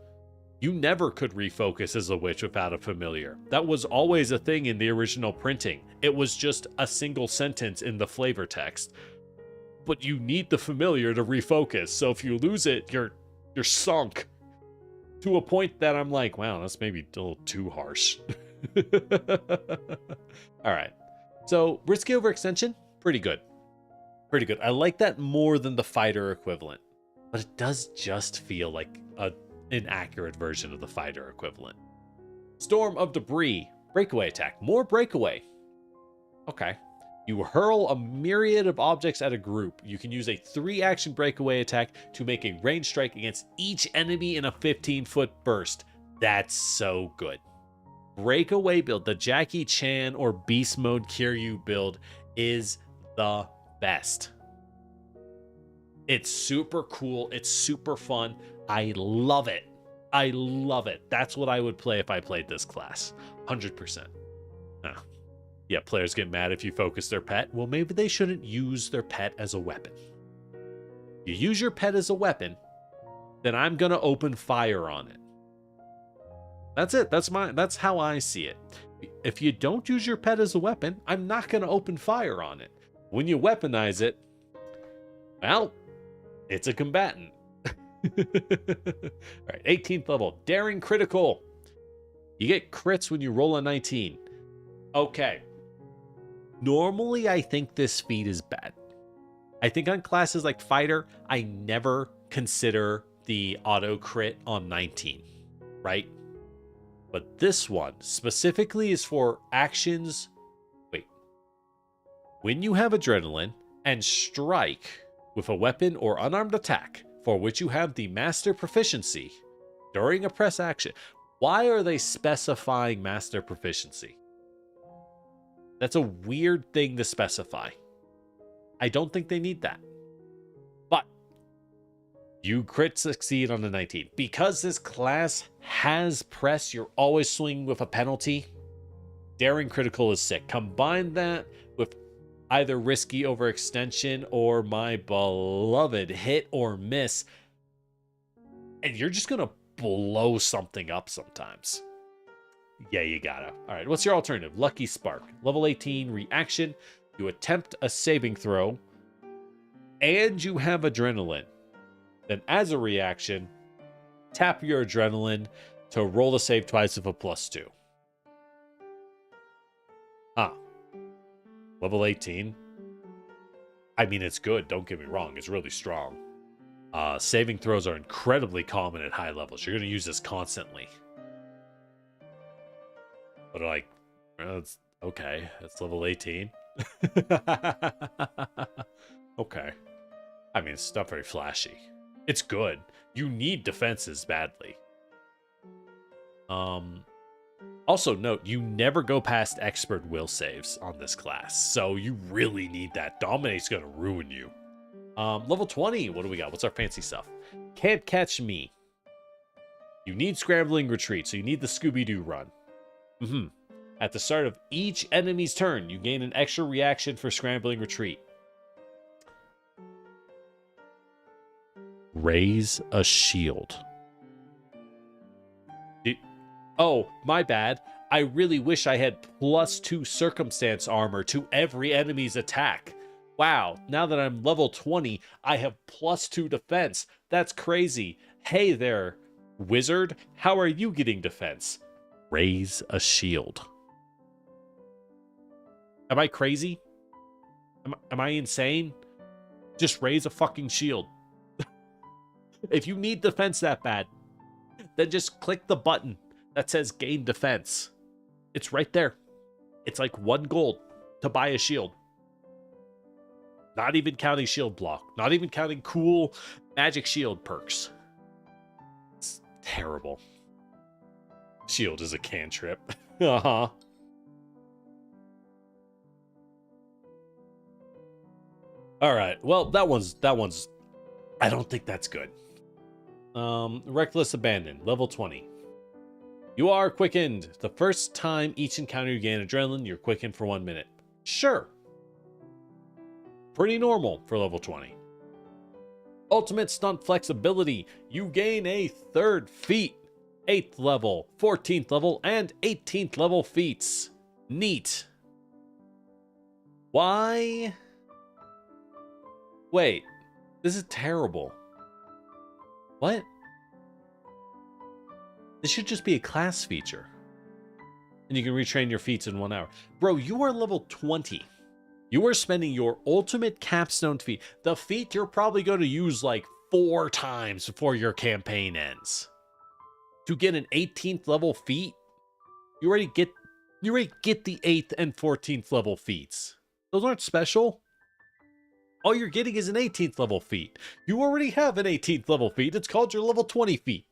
A: You never could refocus as a witch without a familiar. That was always a thing in the original printing. It was just a single sentence in the flavor text. But you need the familiar to refocus. So if you lose it, you're sunk. To a point that I'm like, wow, that's maybe a little too harsh. All right. So risky overextension, pretty good. Pretty good. I like that more than the fighter equivalent. But it does just feel like an accurate version of the fighter equivalent. Storm of Debris. Breakaway attack. More breakaway. Okay. You hurl a myriad of objects at a group. You can use a 3-action breakaway attack to make a ranged strike against each enemy in a 15-foot burst. That's so good. Breakaway build, the Jackie Chan or Beast Mode Kiryu build is the best. It's super cool. It's super fun. I love it. I love it. That's what I would play if I played this class. 100%. Yeah, players get mad if you focus their pet. Well, maybe they shouldn't use their pet as a weapon. You use your pet as a weapon, then I'm going to open fire on it. That's it. That's how I see it. If you don't use your pet as a weapon, I'm not going to open fire on it. When you weaponize it, well, it's a combatant. All right, 18th level, Daring Critical. You get crits when you roll a 19. Okay. Normally, I think this feat is bad. I think on classes like Fighter, I never consider the auto crit on 19, right? But this one specifically is for actions. Wait. When you have adrenaline and strike with a weapon or unarmed attack for which you have the master proficiency during a press action. Why are they specifying master proficiency? That's a weird thing to specify. I don't think they need that. But you crit succeed on the 19. Because this class has press, you're always swinging with a penalty. Daring Critical is sick. Combine that with either risky overextension or my beloved hit or miss, and you're just gonna blow something up sometimes. Yeah, you gotta. All right, what's your alternative? Lucky Spark. Level 18 reaction. You attempt a saving throw, and you have adrenaline. Then as a reaction, tap your adrenaline to roll the save twice with a +2. Level 18. I mean, it's good. Don't get me wrong. It's really strong. Saving throws are incredibly common at high levels. You're going to use this constantly. But like, well, it's okay. That's level 18. Okay. I mean, it's not very flashy. It's good. You need defenses badly. Also note, you never go past expert will saves on this class, so you really need that. Dominate's gonna ruin you. Level 20, what do we got? What's our fancy stuff? Can't catch me. You need scrambling retreat, so you need the Scooby-Doo run. At the start of each enemy's turn, you gain an extra reaction for scrambling retreat. Raise a shield. Oh, my bad. I really wish I had +2 circumstance armor to every enemy's attack. Wow, now that I'm level 20, I have +2 defense. That's crazy. Hey there, wizard. How are you getting defense? Raise a shield. Am I crazy? Am I insane? Just raise a fucking shield. If you need defense that bad, then just click the button that says gain defense. It's right there. It's like 1 gold. to buy a shield. Not even counting shield block. Not even counting cool magic shield perks. It's terrible. Shield is a cantrip. Uh-huh. All right. Well, that one's I don't think that's good. Reckless Abandon, level 20. You are quickened. The first time each encounter you gain adrenaline, you're quickened for 1 minute. Sure. Pretty normal for level 20. Ultimate Stunt Flexibility. You gain a 3rd feat. 8th level, 14th level, and 18th level feats. Neat. Why? Wait. This is terrible. What? This should just be a class feature. And you can retrain your feats in 1 hour. Bro, you are level 20. You are spending your ultimate capstone feat. The feat you're probably going to use like 4 times before your campaign ends. To get an 18th level feat, you already get the 8th and 14th level feats. Those aren't special. All you're getting is an 18th level feat. You already have an 18th level feat. It's called your level 20 feat.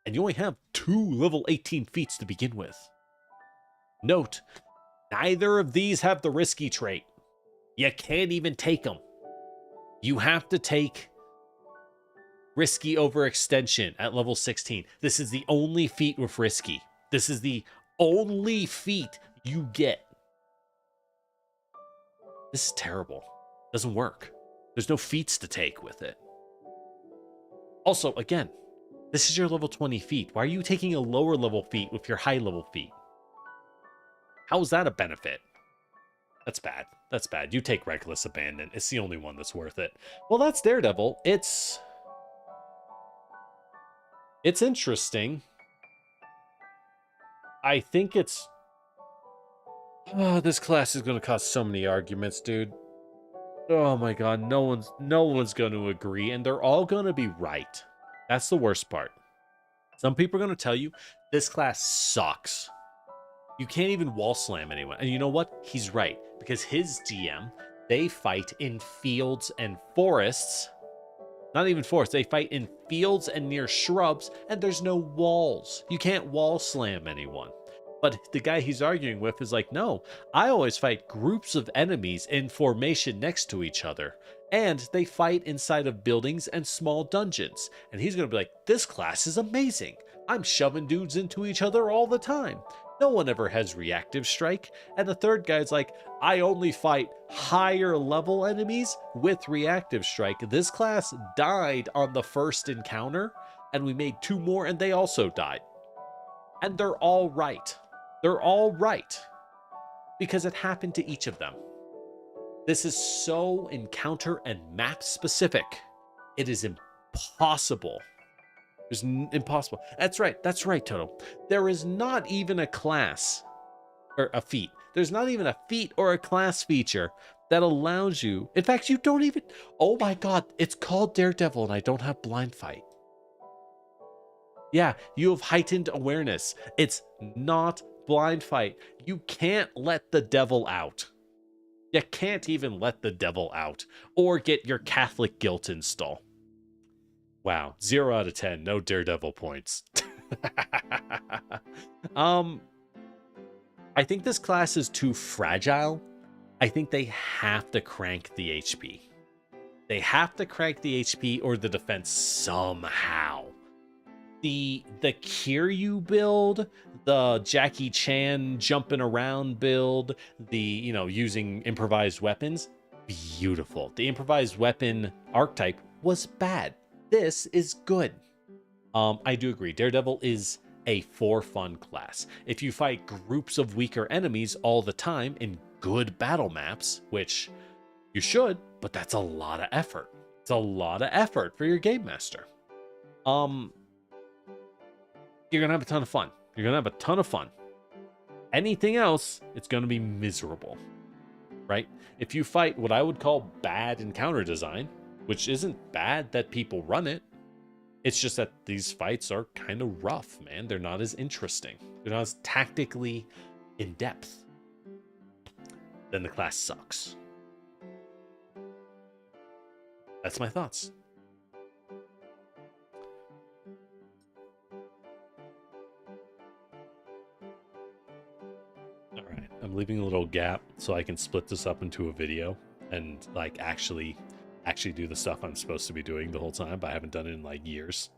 A: And you only have 2 level 18 feats to begin with. Note, neither of these have the risky trait. You can't even take them. You have to take risky overextension at level 16. This is the only feat with risky. This is the only feat you get. This is terrible. Doesn't work. There's no feats to take with it. Also, again, this is your level 20 feat. Why are you taking a lower level feat with your high level feat? How is that a benefit? That's bad. That's bad. You take Reckless Abandon. It's the only one that's worth it. Well, that's Daredevil. It's interesting. I think it's... Oh, this class is going to cause so many arguments, dude. Oh my god, no one's going to agree, and they're all going to be right. That's the worst part. Some people are going to tell you, this class sucks. You can't even wall slam anyone. And you know what? He's right. Because his GM, they fight in fields and forests. Not even forests. They fight in fields and near shrubs, and there's no walls. You can't wall slam anyone. But the guy he's arguing with is like, no, I always fight groups of enemies in formation next to each other. And they fight inside of buildings and small dungeons. And he's going to be like, this class is amazing. I'm shoving dudes into each other all the time. No one ever has reactive strike. And the third guy's like, I only fight higher level enemies with reactive strike. This class died on the first encounter, and we made 2 more, and they also died. And they're all right. They're all right. Because it happened to each of them. This is so encounter and map specific. It is impossible. It's impossible. That's right, Toto. There is not even a class, or a feat. There's not even a feat or a class feature that allows you... In fact, you don't even... Oh my god, it's called Daredevil and I don't have blind fight. Yeah, you have heightened awareness. It's not blind fight. You can't let the devil out. You can't even let the devil out. Or get your Catholic guilt install. Wow, 0 out of 10, no Daredevil points. I think this class is too fragile. I think they have to crank the HP. They have to crank the HP or the defense somehow. The Kiryu build, the Jackie Chan jumping around build, the, using improvised weapons, beautiful. The improvised weapon archetype was bad. This is good. I do agree. Daredevil is a for fun class. If you fight groups of weaker enemies all the time in good battle maps, which you should, but that's a lot of effort. It's a lot of effort for your game master. You're gonna have a ton of fun. You're gonna have a ton of fun. Anything else, it's gonna be miserable, right? If you fight what I would call bad encounter design, which isn't bad that people run it. It's just that these fights are kind of rough, man. They're not as interesting. They're not as tactically in depth. then the class sucks. That's my thoughts. All right, I'm leaving a little gap so I can split this up into a video and like actually do the stuff I'm supposed to be doing the whole time, but I haven't done it in like years.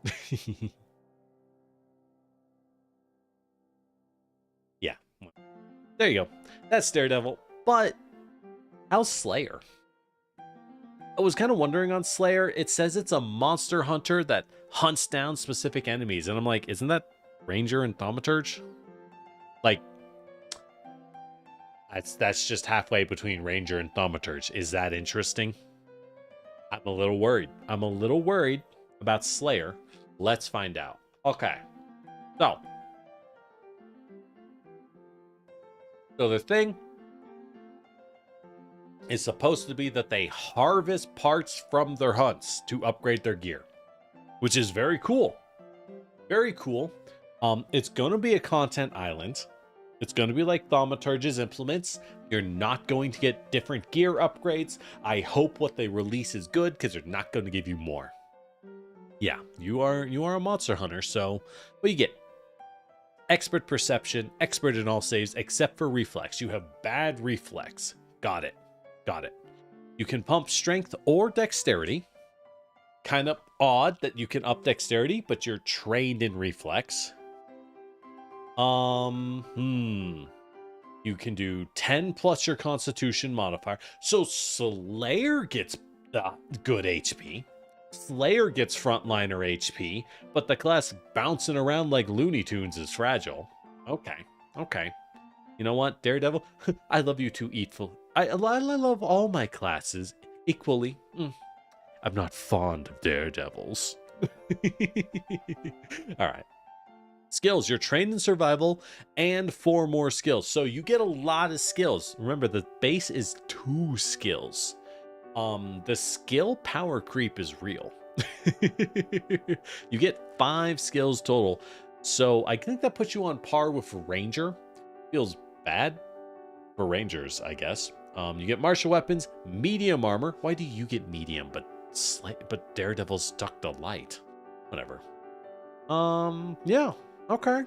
A: Yeah. There you go. That's Daredevil. But how's Slayer? I was kind of wondering on Slayer. It says it's a monster hunter that hunts down specific enemies. And I'm like, isn't that Ranger and Thaumaturge? Like, that's just halfway between Ranger and Thaumaturge. Is that interesting? I'm a little worried. I'm a little worried about Slayer. Let's find out. Okay. So the thing is supposed to be that they harvest parts from their hunts to upgrade their gear, which is very cool. Very cool. It's going to be a content island. It's going to be like Thaumaturge's implements. You're not going to get different gear upgrades. I hope what they release is good because they're not going to give you more. Yeah, you are a monster hunter, so what you get? Expert perception, expert in all saves except for reflex. You have bad reflex. Got it. You can pump strength or dexterity. Kind of odd that you can up dexterity, but you're trained in reflex. You can do 10 plus your constitution modifier. So Slayer gets good HP. Slayer gets frontliner HP, but the class bouncing around like Looney Tunes is fragile. Okay. You know what, Daredevil? I love you too, Eatful. I love all my classes equally. I'm not fond of Daredevils. All right. Skills. You're trained in survival and 4 more skills. So you get a lot of skills. Remember, the base is 2 skills. The skill power creep is real. You get 5 skills total. So I think that puts you on par with Ranger. Feels bad for Rangers, I guess. You get martial weapons, medium armor. Why do you get medium, but Daredevil's stuck to light? Whatever. Yeah. Okay.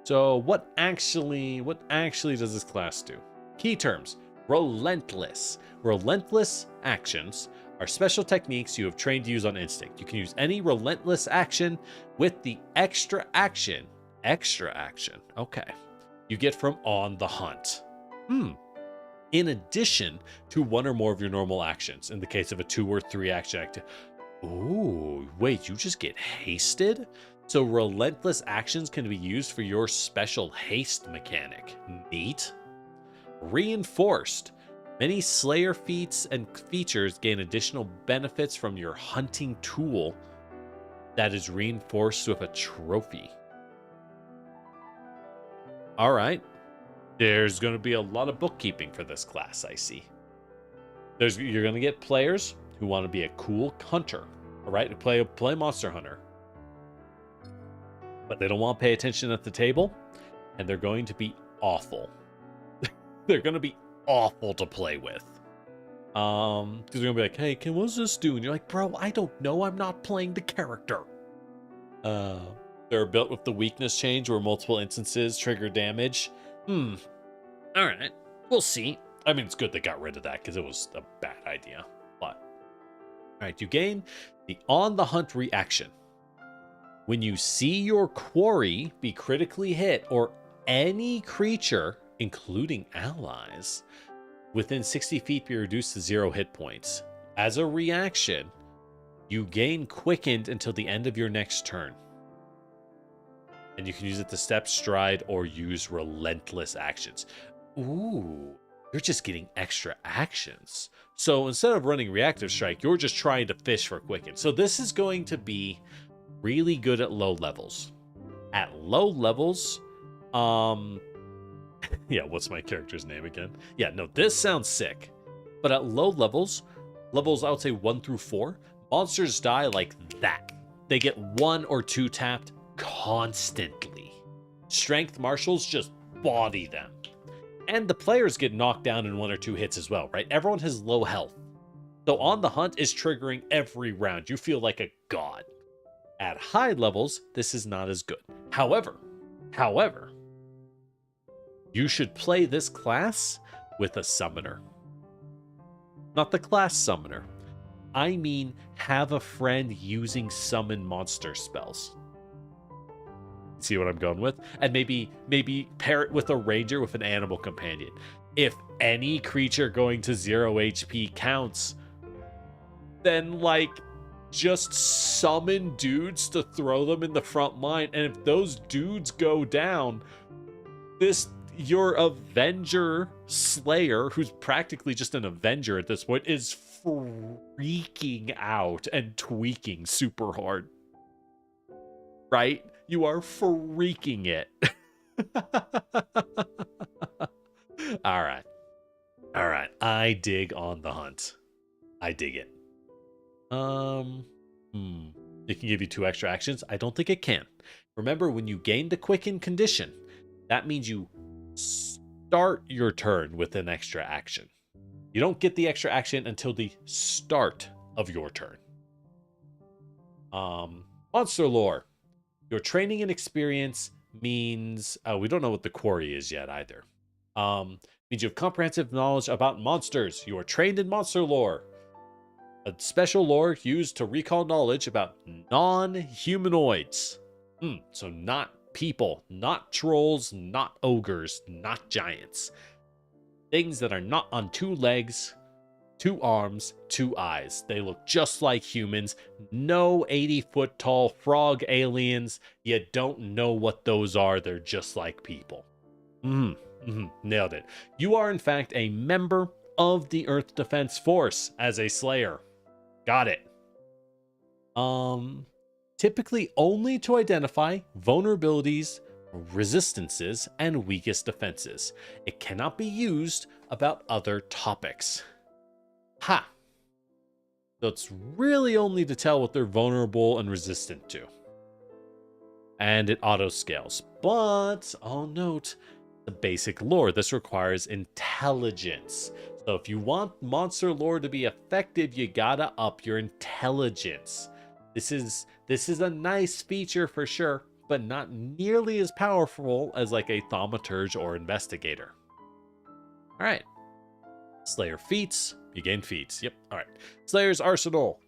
A: So what actually does this class do? Key terms. Relentless. Relentless actions are special techniques you have trained to use on instinct. You can use any relentless action with the extra action. Okay. You get from on the hunt. In addition to 1 or more of your normal actions. In the case of a 2 or 3 action activity. Ooh, wait, you just get hasted? So relentless actions can be used for your special haste mechanic. Neat. Reinforced. Many Slayer feats and features gain additional benefits from your hunting tool that is reinforced with a trophy. All right. There's going to be a lot of bookkeeping for this class, I see. You're going to get players who want to be a cool hunter, all right? Play Monster Hunter. But they don't want to pay attention at the table, and they're going to be awful. They're going to be awful to play with. Because they're going to be like, hey, what does this do? And you're like, bro, I don't know. I'm not playing the character. They're built with the weakness change where multiple instances trigger damage. All right. We'll see. I mean, it's good they got rid of that because it was a bad idea. But, all right, you gain the on the hunt reaction. When you see your quarry be critically hit or any creature, including allies, within 60 feet be reduced to 0 hit points. As a reaction, you gain quickened until the end of your next turn. And you can use it to step, stride, or use relentless actions. Ooh, you're just getting extra actions. So instead of running reactive strike, you're just trying to fish for quicken. So this is going to be really good at low levels. At low levels, yeah, what's my character's name again? Yeah, no, this sounds sick. But at low levels, I would say 1 through 4, monsters die like that. They get 1 or 2 tapped constantly. Strength marshals just body them. And the players get knocked down in 1 or 2 hits as well, right? Everyone has low health. So on the hunt is triggering every round. You feel like a god. At high levels, this is not as good. However, you should play this class with a summoner. Not the class summoner. I mean, have a friend using summon monster spells. See what I'm going with? And maybe pair it with a ranger with an animal companion. If any creature going to 0 HP counts, then like just summon dudes to throw them in the front line. And if those dudes go down, your Avenger Slayer, who's practically just an Avenger at this point, is freaking out and tweaking super hard. Right? You are freaking it. All right. I dig on the hunt. I dig it. It can give you 2 extra actions. I don't think it can. Remember, when you gain the quicken condition, that means you start your turn with an extra action. You don't get the extra action until the start of your turn. Monster lore. Your training and experience means we don't know what the quarry is yet either. Means you have comprehensive knowledge about monsters. You are trained in monster lore. A special lore used to recall knowledge about non-humanoids. So not people, not trolls, not ogres, not giants. Things that are not on 2 legs, 2 arms, 2 eyes. They look just like humans. No 80-foot tall frog aliens. You don't know what those are. They're just like people. Nailed it. You are in fact a member of the Earth Defense Force as a Slayer. Got it. Typically only to identify vulnerabilities, resistances, and weakest defenses. It cannot be used about other topics. Ha! So it's really only to tell what they're vulnerable and resistant to. And it auto scales. But I'll note the basic lore. This requires intelligence. So if you want monster lore to be effective, you gotta up your intelligence. This is a nice feature for sure, but not nearly as powerful as like a thaumaturge or investigator. All right. Slayer feats. You gain feats. Yep. All right. Slayer's arsenal.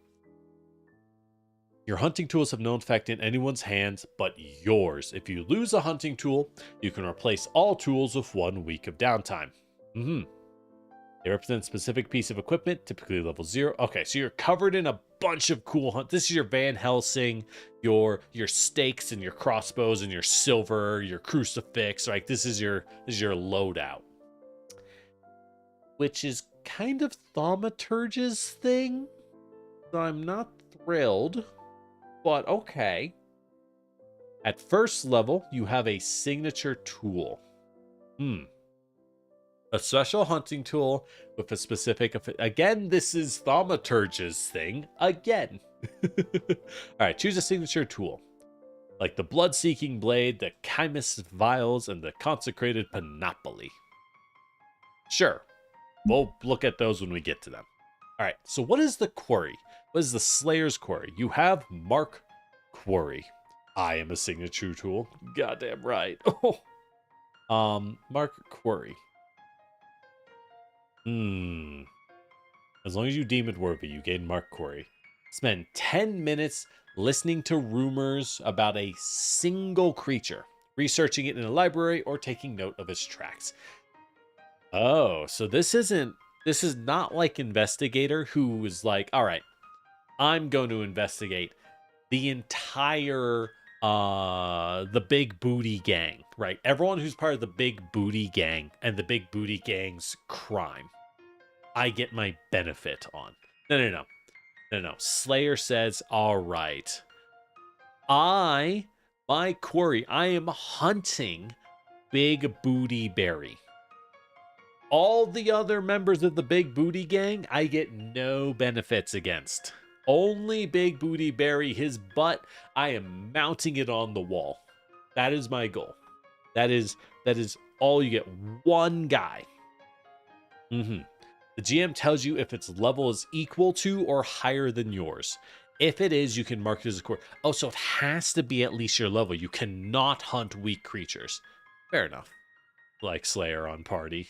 A: Your hunting tools have no effect in anyone's hands but yours. If you lose a hunting tool, you can replace all tools with 1 week of downtime. They represent a specific piece of equipment, typically level 0. Okay, so you're covered in a bunch of cool hunt. This is your Van Helsing, your stakes and your crossbows and your silver, your crucifix. Like this is your loadout, which is kind of thaumaturge's thing. So I'm not thrilled, but okay. At first level, you have a signature tool. A special hunting tool with a specific... Again, this is thaumaturge's thing. Again. All right, choose a signature tool. Like the blood-seeking blade, the chymist vials, and the consecrated panoply. Sure. We'll look at those when we get to them. All right, so what is the quarry? What is the Slayer's quarry? You have Mark Quarry. I am a signature tool. Goddamn right. Mark Quarry. As long as you deem it worthy, you gain Mark Quarry. Spend 10 minutes listening to rumors about a single creature, researching it in a library, or taking note of its tracks. Oh, so this is not like Investigator, who is like, all right, I'm going to investigate the entire the Big Booty Gang, right? Everyone who's part of the Big Booty Gang and the Big Booty Gang's crime, I get my benefit on. No. Slayer says, all right, my quarry, I am hunting Big Booty Berry. All the other members of the Big Booty Gang, I get no benefits against. Only Big Booty Berry, his butt, I am mounting it on the wall. That is my goal. That is all you get one guy. The GM tells you if its level is equal to or higher than yours. If it is, you can mark it as a core. Oh, so it has to be at least your level. You cannot hunt weak creatures. Fair enough. Like Slayer on party.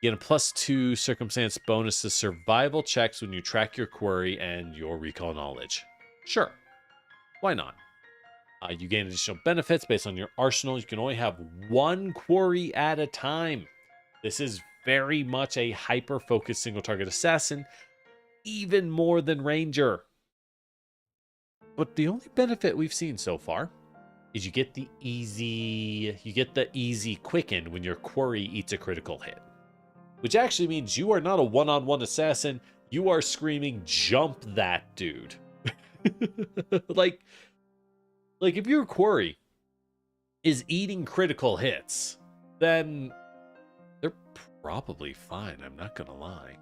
A: Get a +2 circumstance bonus to survival checks when you track your query and your recall knowledge. Sure. Why not? You gain additional benefits based on your arsenal. You can only have one query at a time. This is very much a hyper-focused single-target assassin, even more than ranger. But the only benefit we've seen so far is you get the easy quicken when your query eats a critical hit. Which actually means you are not a one-on-one assassin. You are screaming, jump that dude. like if your query is eating critical hits, then they're probably fine, I'm not gonna lie.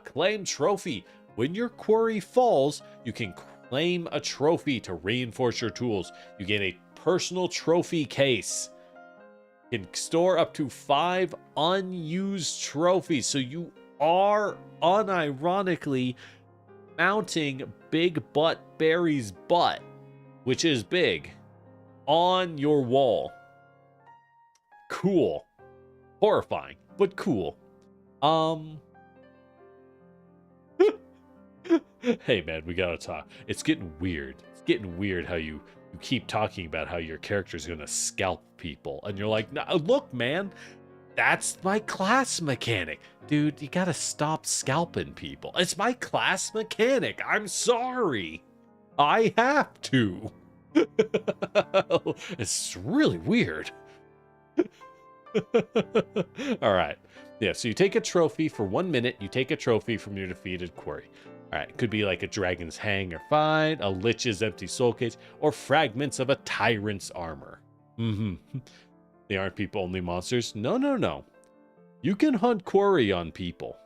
A: Claim trophy. When your query falls, you can claim a trophy to reinforce your tools. You get a personal trophy case. Can store up to 5 unused trophies. So you are unironically mounting Big Butt Barry's butt, which is big, on your wall. Cool. Horrifying, but cool. Hey man, we gotta talk. It's getting weird. It's getting weird how you keep talking about how your character's gonna scalp people, and you're like, no, look, man, that's my class mechanic. Dude, you gotta stop scalping people. It's my class mechanic. I'm sorry. I have to. It's really weird. All right. Yeah, so you take a trophy for 1 minute. You take a trophy from your defeated query. All right, it could be like a dragon's hang or fight, a lich's empty soul cage, or fragments of a tyrant's armor. They aren't people, only monsters. No. You can hunt quarry on people.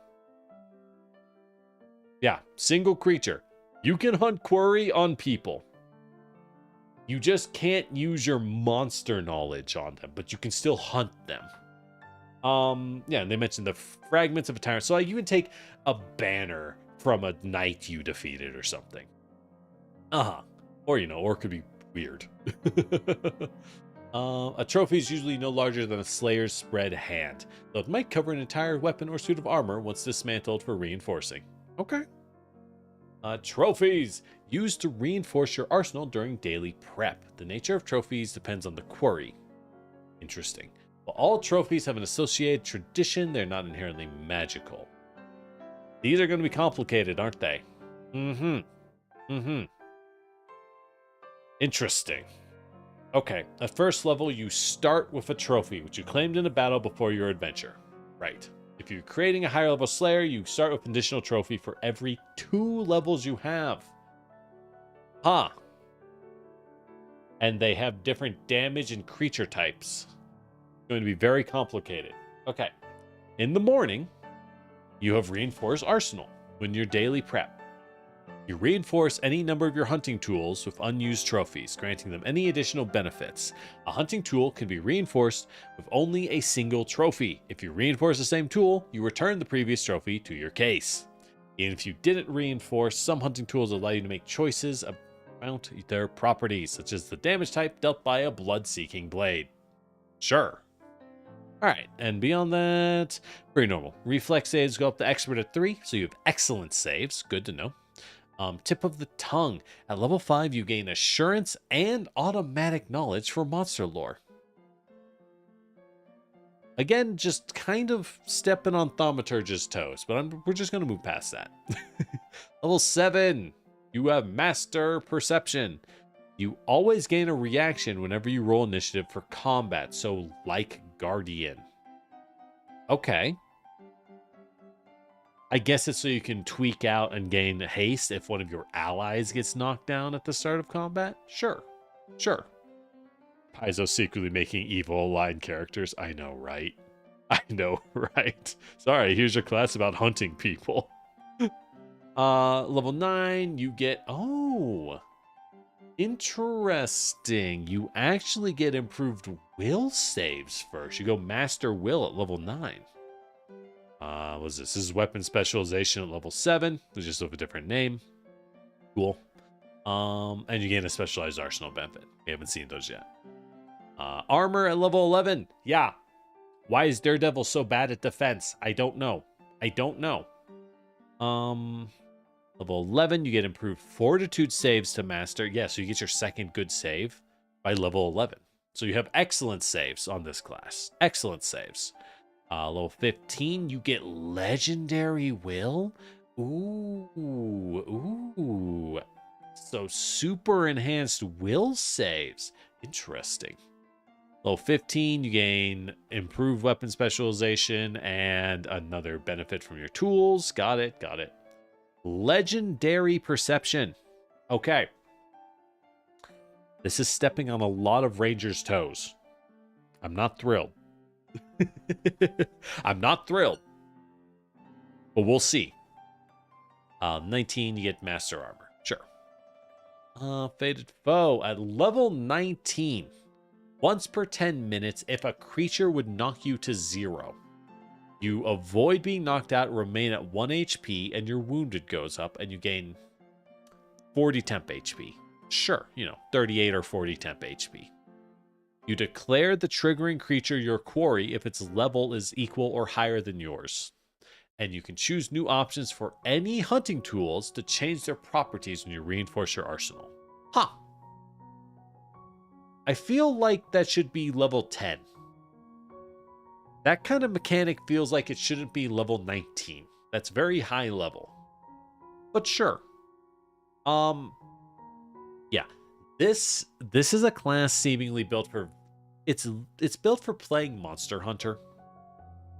A: Yeah, single creature. You can hunt quarry on people. You just can't use your monster knowledge on them, but you can still hunt them. Yeah, and they mentioned the fragments of a tyrant. So like you can take a banner from a knight you defeated or something. Or, or it could be weird. A trophy is usually no larger than a slayer's spread hand, though it might cover an entire weapon or suit of armor once dismantled for reinforcing. Okay. Trophies used to reinforce your arsenal during daily prep. The nature of trophies depends on the quarry. Interesting. While all trophies have an associated tradition, they're not inherently magical. These are going to be complicated, aren't they? Interesting. Okay, at first level, you start with a trophy, which you claimed in a battle before your adventure. Right. If you're creating a higher level Slayer, you start with an additional trophy for every 2 levels you have. And they have different damage and creature types. It's going to be very complicated. Okay. In the morning, you have reinforced arsenal when your daily prep. You reinforce any number of your hunting tools with unused trophies, granting them any additional benefits. A hunting tool can be reinforced with only a single trophy. If you reinforce the same tool, you return the previous trophy to your case. And if you didn't reinforce, some hunting tools allow you to make choices about their properties, such as the damage type dealt by a blood-seeking blade. Sure. Alright, and beyond that, pretty normal. Reflex saves go up to expert at 3, so you have excellent saves. Good to know. Tip of the tongue. At level 5, you gain assurance and automatic knowledge for monster lore. Again, just kind of stepping on Thaumaturge's toes, but we're just going to move past that. Level 7, you have master perception. You always gain a reaction whenever you roll initiative for combat, so like Guardian. Okay. I guess it's so you can tweak out and gain haste if one of your allies gets knocked down at the start of combat? Sure. Paizo secretly making evil line characters. I know, right? Sorry, here's your class about hunting people. Level 9, you get... Oh! Interesting. You actually get improved will saves first. You go Master Will at level 9. What's this? This is weapon specialization at level 7. It's just with a different name. Cool. And you gain a specialized arsenal benefit. We haven't seen those yet. Armor at level 11. Yeah. Why is Daredevil so bad at defense? I don't know. Level 11, you get improved fortitude saves to master. Yeah, so you get your second good save by level 11. So you have excellent saves on this class. Excellent saves. Level 15, you get legendary will. Ooh. So super enhanced will saves. Interesting. Level 15, you gain improved weapon specialization and another benefit from your tools. Got it. Legendary perception. Okay. This is stepping on a lot of Rangers' toes. I'm not thrilled. But we'll see. 19, you get Master Armor. Sure. Fated Foe at level 19. Once per 10 minutes, if a creature would knock you to 0, you avoid being knocked out, remain at 1 HP, and your wounded goes up, and you gain 40 temp HP. Sure, 38 or 40 temp HP. You declare the triggering creature your quarry if its level is equal or higher than yours. And you can choose new options for any hunting tools to change their properties when you reinforce your arsenal. Huh. I feel like that should be level 10. That kind of mechanic feels like it shouldn't be level 19. That's very high level. But sure. Yeah. This is a class seemingly built for it's built for playing Monster Hunter.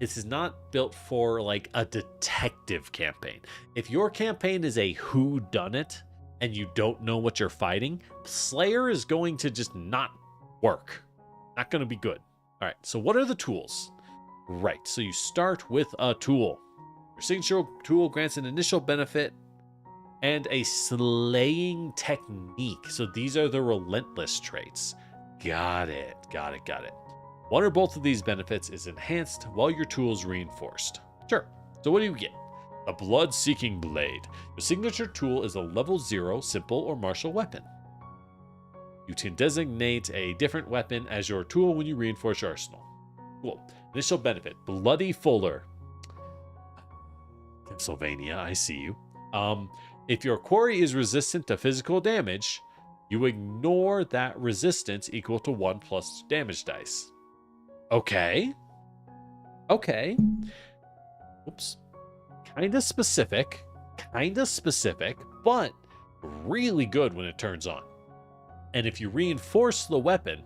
A: This is not built for like a detective campaign. If your campaign is a whodunit and you don't know what you're fighting, Slayer is going to just not work. Not going to be good. All right, so what are the tools? Right, so you start with a tool. Your signature tool grants an initial benefit and a slaying technique. So these are the relentless traits. Got it. One or both of these benefits is enhanced while your tool is reinforced. Sure, so what do you get? A blood-seeking blade. Your signature tool is a level 0 simple or martial weapon. You can designate a different weapon as your tool when you reinforce your arsenal. Cool. Initial benefit, Bloody Fuller. Pennsylvania, I see you. If your quarry is resistant to physical damage, you ignore that resistance equal to 1 plus damage dice. Okay. Oops. Kinda specific, but really good when it turns on. And if you reinforce the weapon,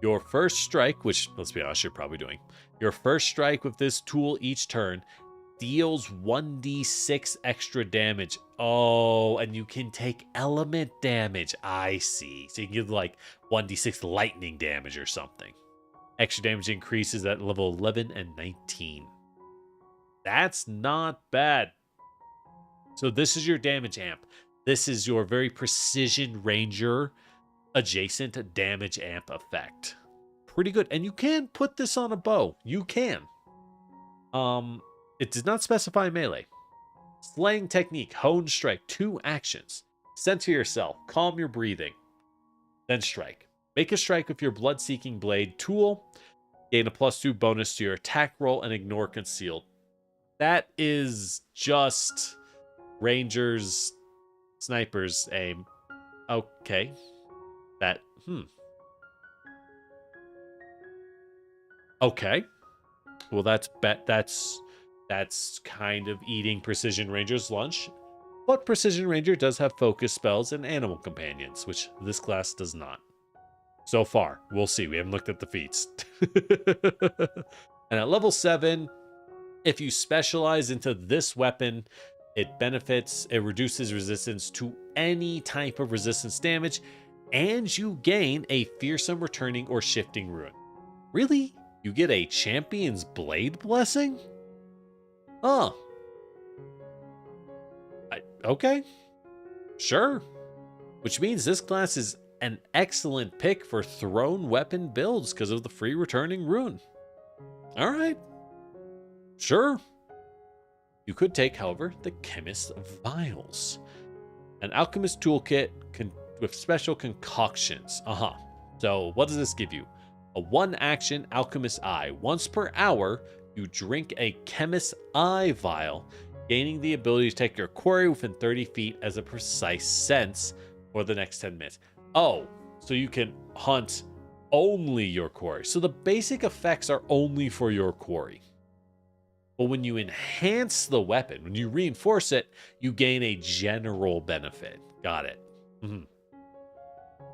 A: your first strike, which, let's be honest, you're probably doing, your first strike with this tool each turn deals 1d6 extra damage. Oh, and you can take element damage. I see. So you can give like 1d6 lightning damage or something. Extra damage increases at level 11 and 19. That's not bad. So this is your damage amp. This is your very precision ranger adjacent damage amp effect. Pretty good. And you can put this on a bow. You can. It does not specify melee. Slaying technique, hone strike, 2 actions. Center yourself, calm your breathing, then strike. Make a strike with your blood-seeking blade tool. Gain a +2 bonus to your attack roll and ignore concealed. That is just rangers, snipers aim. Okay. Okay. Well, that's kind of eating Precision Ranger's lunch. But Precision Ranger does have focus spells and animal companions, which this class does not. So far, we'll see. We haven't looked at the feats. And at level 7, if you specialize into this weapon, it reduces resistance to any type of resistance damage, and you gain a fearsome returning or shifting ruin. Really? You get a champion's blade blessing? Oh. Okay. Sure. Which means this class is an excellent pick for thrown weapon builds because of the free returning rune. All right. Sure. You could take, however, the Chemist's Vials. An alchemist toolkit with special concoctions. So what does this give you? A 1-action alchemist eye. Once per hour, you drink a Chemist's Eye vial, gaining the ability to take your quarry within 30 feet as a precise sense for the next 10 minutes. Oh, so you can hunt only your quarry. So the basic effects are only for your quarry. But when you enhance the weapon, when you reinforce it, you gain a general benefit. Got it.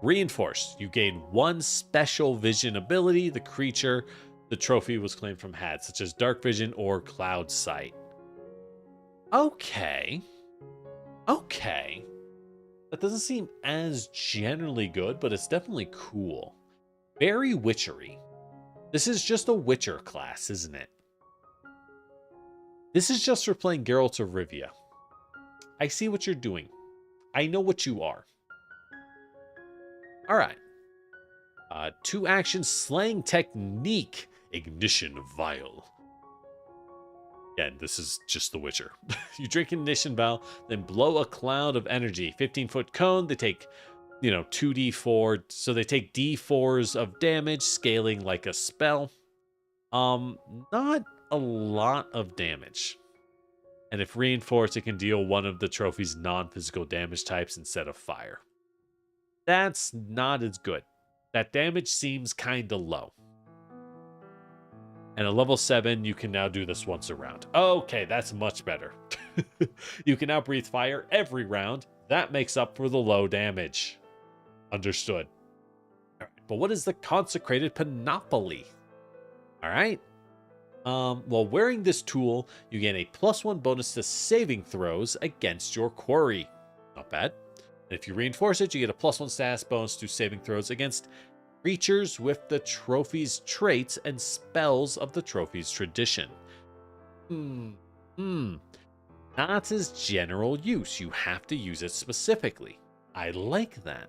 A: Reinforced. You gain 1 special vision ability the creature the trophy was claimed from had, such as dark vision or cloud sight. Okay. That doesn't seem as generally good, but it's definitely cool. Very witchery. This is just a witcher class, isn't it? This is just for playing Geralt of Rivia. I see what you're doing. I know what you are. All right. 2-action slaying technique. Ignition Vial. Again, this is just the Witcher. You drink an ignition vial, then blow a cloud of energy. 15-foot cone. They take, 2d4. So they take d4s of damage, scaling like a spell. Not a lot of damage. And if reinforced, it can deal one of the trophy's non-physical damage types instead of fire. That's not as good. That damage seems kind of low. And at level 7, you can now do this once a round. Okay, that's much better. You can now breathe fire every round. That makes up for the low damage. Understood. All right, but what is the Consecrated Panoply? All right. While wearing this tool, you gain a +1 bonus to saving throws against your quarry. Not bad. And if you reinforce it, you get a +1 status bonus to saving throws against creatures with the trophy's traits and spells of the trophy's tradition. Not as general use. You have to use it specifically. I like that.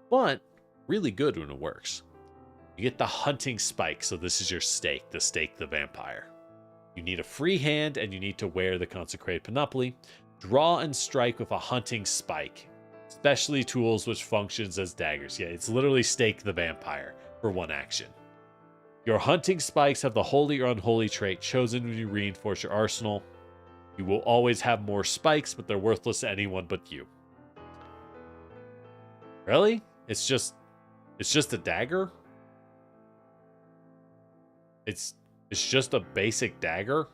A: But really good when it works. You get the hunting spike, so this is your stake, to stake the vampire. You need a free hand, and you need to wear the Consecrated Panoply. Draw and strike with a hunting spike. Specialty tools which functions as daggers. Yeah, it's literally stake the vampire for 1 action. Your hunting spikes have the holy or unholy trait chosen when you reinforce your arsenal. You will always have more spikes, but they're worthless to anyone but you. Really? It's just a dagger? It's just a basic dagger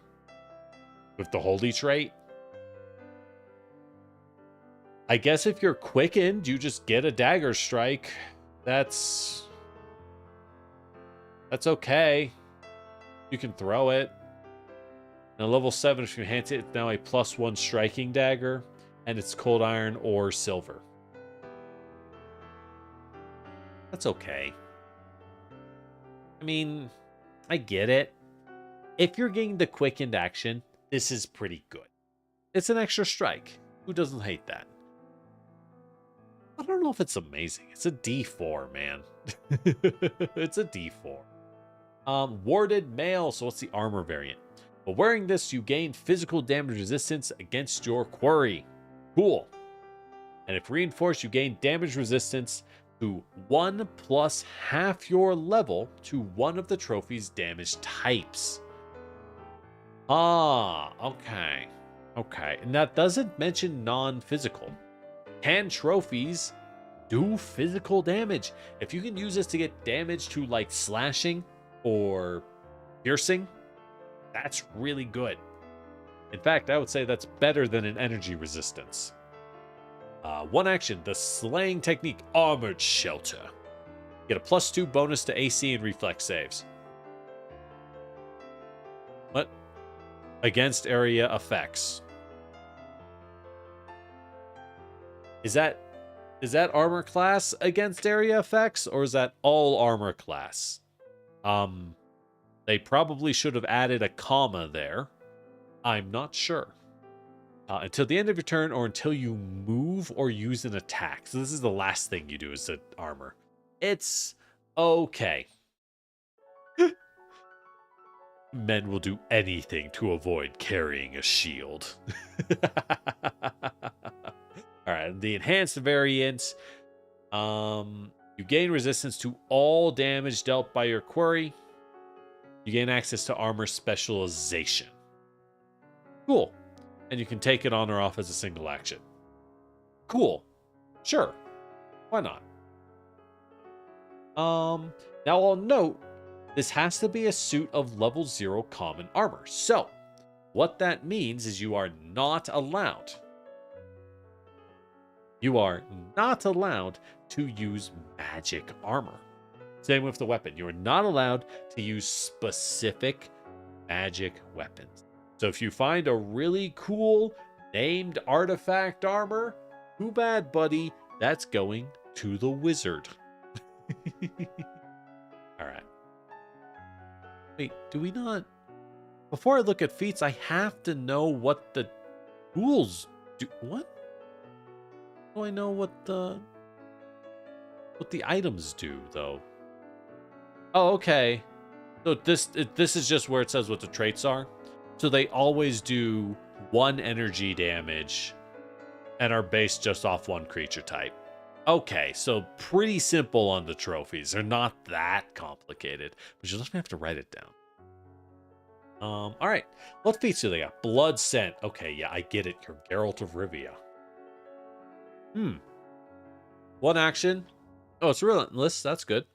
A: with the holy trait? I guess if you're quickened, you just get a dagger strike. That's okay. You can throw it. Now level 7, if you enhance it, it's now a +1 striking dagger, and it's cold iron or silver. That's okay. I mean, I get it. If you're getting the quickened action, this is pretty good. It's an extra strike. Who doesn't hate that? I don't know if it's amazing. It's a D4, man. It's a D4. Warded mail. So what's the armor variant? But wearing this, you gain physical damage resistance against your quarry. Cool. And if reinforced, you gain damage resistance to 1 plus half your level to one of the trophy's damage types. Okay. And that doesn't mention non-physical. Can trophies do physical damage? If you can use this to get damage to like slashing or piercing, that's really good. In fact, I would say that's better than an energy resistance. 1 action, the slaying technique, Armored Shelter. Get a +2 bonus to AC and reflex saves. What? Against area effects. Is that armor class against area effects, or is that all armor class? They probably should have added a comma there. I'm not sure. until the end of your turn or until you move or use an attack. So this is the last thing you do is the armor. It's okay. Men will do anything to avoid carrying a shield. All right, the enhanced variant. You gain resistance to all damage dealt by your quarry. You gain access to armor specialization. Cool. And you can take it on or off as a single action. Cool. Sure. Why not? Now I'll note, this has to be a suit of level 0 common armor. So, what that means is you are not allowed. You are not allowed to use magic armor. Same with the weapon. You are not allowed to use specific magic weapons. So if you find a really cool named artifact armor, too bad, buddy. That's going to the wizard. All right. Wait, do we not? Before I look at feats, I have to know what the tools do. What? Do I know what the items do, though? Oh, okay. So this is just where it says what the traits are. So they always do 1 energy damage and are based just off 1 creature type. Okay, so pretty simple on the trophies. They're not that complicated, but you just have to write it down. All right. What feats do they got? Blood Scent. Okay, yeah, I get it. You're Geralt of Rivia. 1 action. Oh, it's relentless. That's good.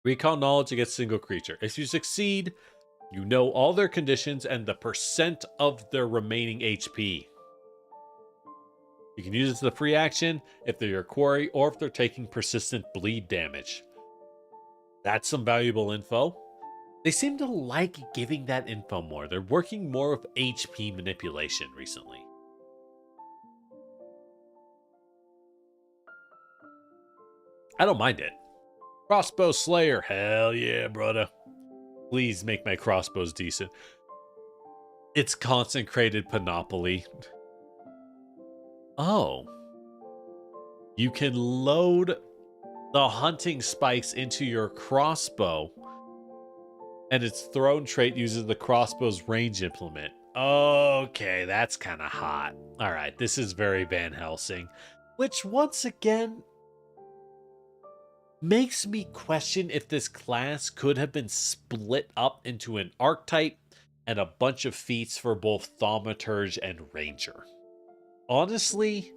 A: Recall knowledge against single creature. If you succeed, you know all their conditions and the percent of their remaining HP. You can use it as a free action if they're your quarry or if they're taking persistent bleed damage. That's some valuable info. They seem to like giving that info more. They're working more with HP manipulation recently. I don't mind it. Crossbow Slayer. Hell yeah, brother. Please make my crossbows decent. It's consecrated panoply. Oh. You can load the hunting spikes into your crossbow, and its thrown trait uses the crossbow's range implement. Okay, that's kind of hot. All right, this is very Van Helsing, which once again makes me question if this class could have been split up into an archetype and a bunch of feats for both Thaumaturge and Ranger. Honestly,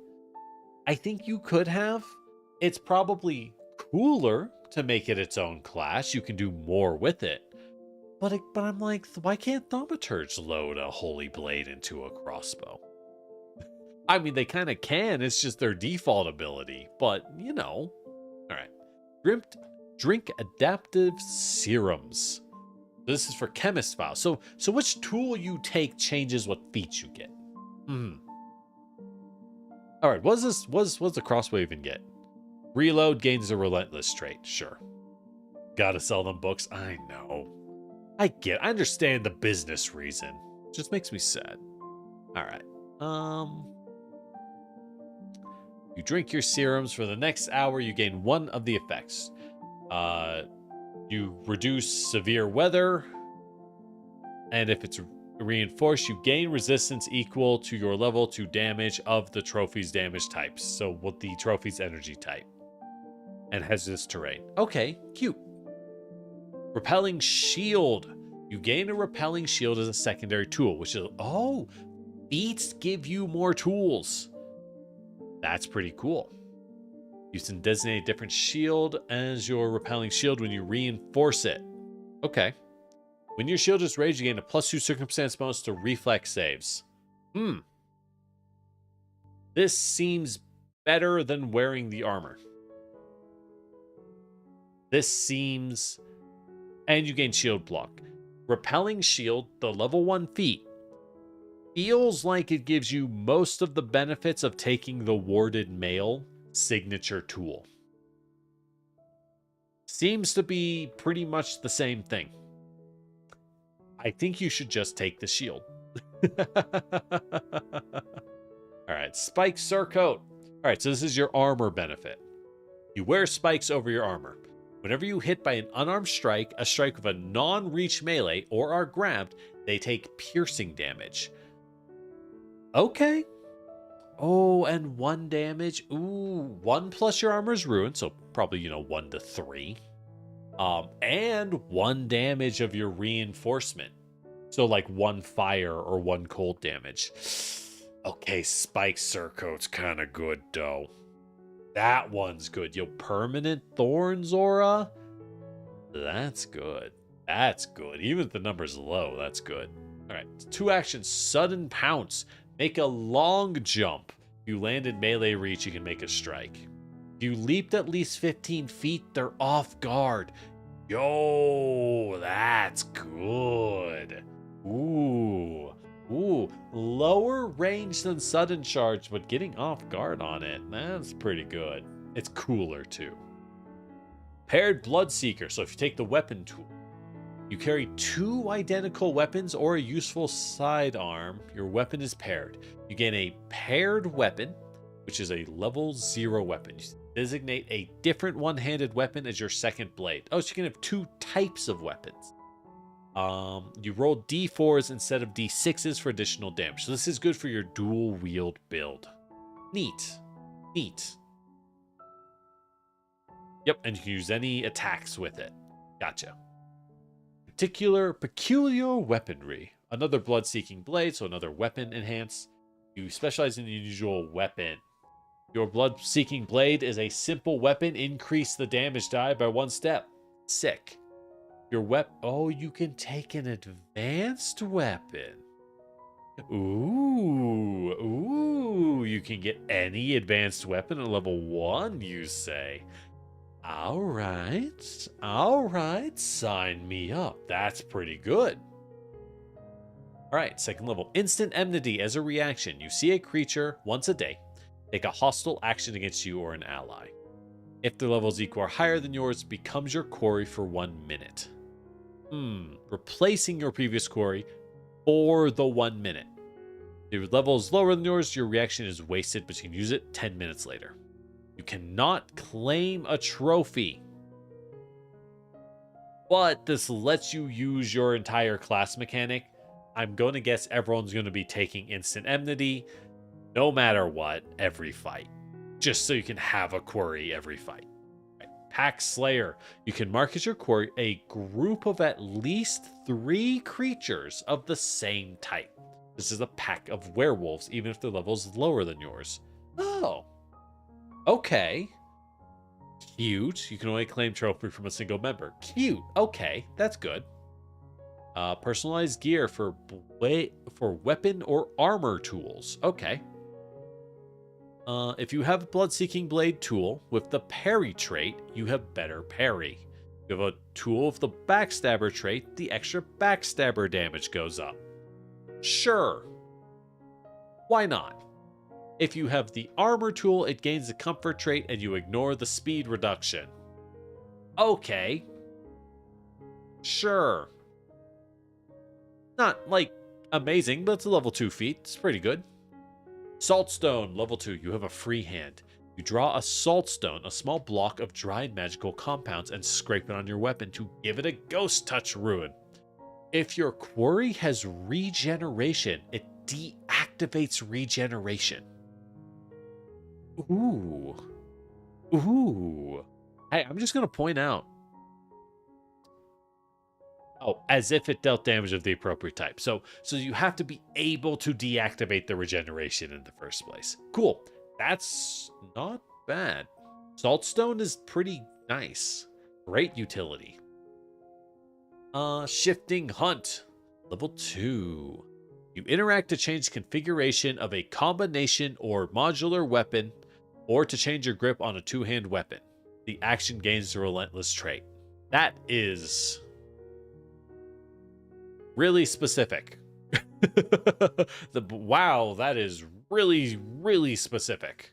A: I think you could have. It's probably cooler to make it its own class. You can do more with it. But I'm like, why can't Thaumaturge load a Holy Blade into a crossbow? I mean, they kind of can. It's just their default ability. But, you know. All right. Drink adaptive serums. This is for chemist files. So which tool you take changes what feats you get. All right, what's the crossbow even get? Reload gains a relentless trait. Sure. Gotta sell them books. I know. I understand the business reason. It just makes me sad. All right. You drink your serums for the next hour. You gain 1 of the effects. You reduce severe weather, and if it's reinforced, you gain resistance equal to your level to damage of the trophy's damage types. So what the trophy's energy type, and has this terrain. Okay, cute. Repelling shield. You gain a repelling shield as a secondary tool, which is feats give you more tools. That's pretty cool. You can designate a different shield as your repelling shield when you reinforce it. Okay. When your shield is raised, you gain a +2 circumstance bonus to reflex saves. This seems better than wearing the armor. And you gain shield block. Repelling shield, the level 1 feat, feels like it gives you most of the benefits of taking the warded mail signature tool. Seems to be pretty much the same thing. I think you should just take the shield. All right, spike surcoat. All right, so this is your armor benefit. You wear spikes over your armor. Whenever you hit by an unarmed strike, a strike with a non-reach melee, or are grabbed, they take piercing damage. Okay. Oh, and 1 damage. Ooh, 1 plus your armor's ruined, so probably, 1 to 3. And 1 damage of your reinforcement. So like 1 fire or 1 cold damage. Okay, spike surcoat's kind of good though. That one's good. Yo, permanent thorns aura? That's good. That's good. Even if the number's low, that's good. All right, 2 actions. Sudden pounce. Make a long jump. If you landed melee reach, you can make a strike. If you leaped at least 15 feet, they're off guard. Yo, that's good. Ooh. Ooh, lower range than sudden charge, but getting off guard on it, that's pretty good. It's cooler too. Paired Bloodseeker. So if you take the weapon tool, you carry 2 identical weapons or a useful sidearm. Your weapon is paired. You gain a paired weapon, which is a level 0 weapon. You designate a different one-handed weapon as your second blade. Oh, so you can have 2 types of weapons. You roll d4s instead of d6s for additional damage. So this is good for your dual wield build. Neat. Neat. Yep, and you can use any attacks with it. Gotcha. Peculiar weaponry. Another blood-seeking blade, so another weapon enhance. You specialize in the unusual weapon. Your blood-seeking blade is a simple weapon. Increase the damage die by 1 step. Sick. Your weapon. Oh, you can take an advanced weapon. Ooh. You can get any advanced weapon at level 1, you say. All right. Sign me up. That's pretty good. All right, 2nd level. Instant enmity. As a reaction, you see a creature once a day. Take a hostile action against you or an ally. If their level is equal or higher than yours, becomes your quarry for 1 minute. Replacing your previous quarry for the 1 minute. If your level is lower than yours, your reaction is wasted, but you can use it 10 minutes later. You cannot claim a trophy, but this lets you use your entire class mechanic. I'm going to guess everyone's going to be taking instant enmity no matter what every fight, just so you can have a quarry every fight. Pack Slayer. You can mark as your quarry a group of at least 3 creatures of the same type. This is a pack of werewolves, even if their level is lower than yours. Oh. Okay. Cute. You can only claim trophy from a single member. Cute. Okay, that's good. Personalized gear for weapon or armor tools. Okay. If you have a blood-seeking blade tool with the parry trait, you have better parry. If you have a tool with the backstabber trait, the extra backstabber damage goes up. Sure. Why not? If you have the armor tool, it gains the comfort trait and you ignore the speed reduction. Okay. Sure. Not, like, amazing, but it's a level 2 feat. It's pretty good. Saltstone, level 2. You have a free hand. You draw a saltstone, a small block of dried magical compounds, and scrape it on your weapon to give it a ghost touch ruin. If your quarry has regeneration, it deactivates regeneration. Ooh. Hey, I'm just going to point out. Oh, as if it dealt damage of the appropriate type. So you have to be able to deactivate the regeneration in the first place. Cool. That's not bad. Saltstone is pretty nice. Great utility. Shifting Hunt. Level 2. You interact to change configuration of a combination or modular weapon, or to change your grip on a 2-hand weapon. The action gains the Relentless trait. That is really specific. Wow, that is really, really specific.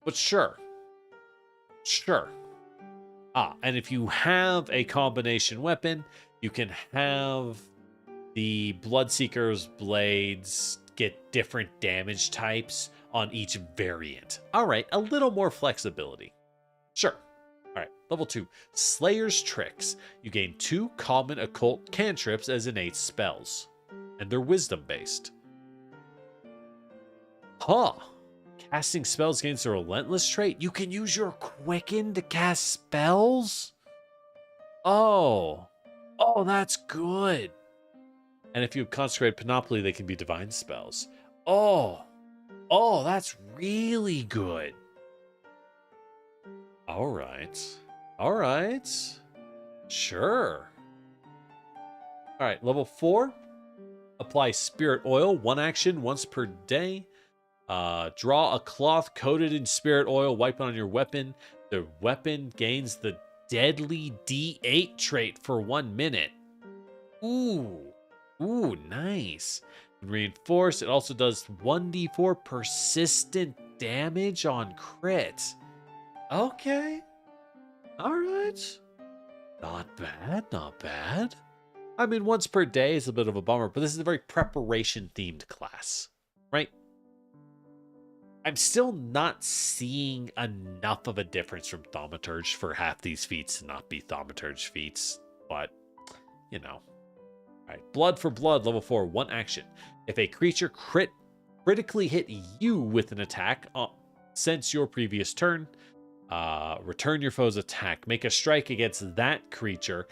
A: But sure. And if you have a combination weapon, you can have the Bloodseeker's blades get different damage types on each variant. All right, a little more flexibility. Sure. All right, level 2, Slayer's Tricks. You gain 2 common occult cantrips as innate spells, and they're wisdom based. Huh. Casting spells against a relentless trait. You can use your Quicken to cast spells? Oh. Oh, that's good. And if you consecrate Panoply, they can be divine spells. Oh. Oh, that's really good. All right. All right. Sure. All right, level 4. Apply Spirit Oil, 1 action once per day. Draw a cloth coated in Spirit Oil, wipe it on your weapon. The weapon gains the Deadly D8 trait for 1 minute. Ooh. Ooh, nice. Reinforce, it also does 1d4 persistent damage on crit. Okay. All right. Not bad, not bad. I mean, once per day is a bit of a bummer, but this is a very preparation-themed class, right? I'm still not seeing enough of a difference from Thaumaturge for half these feats to not be Thaumaturge feats, but, you know. All right, Blood for Blood, level 4, 1 action. If a creature critically hit you with an attack since your previous turn, return your foe's attack. Make a strike against that creature.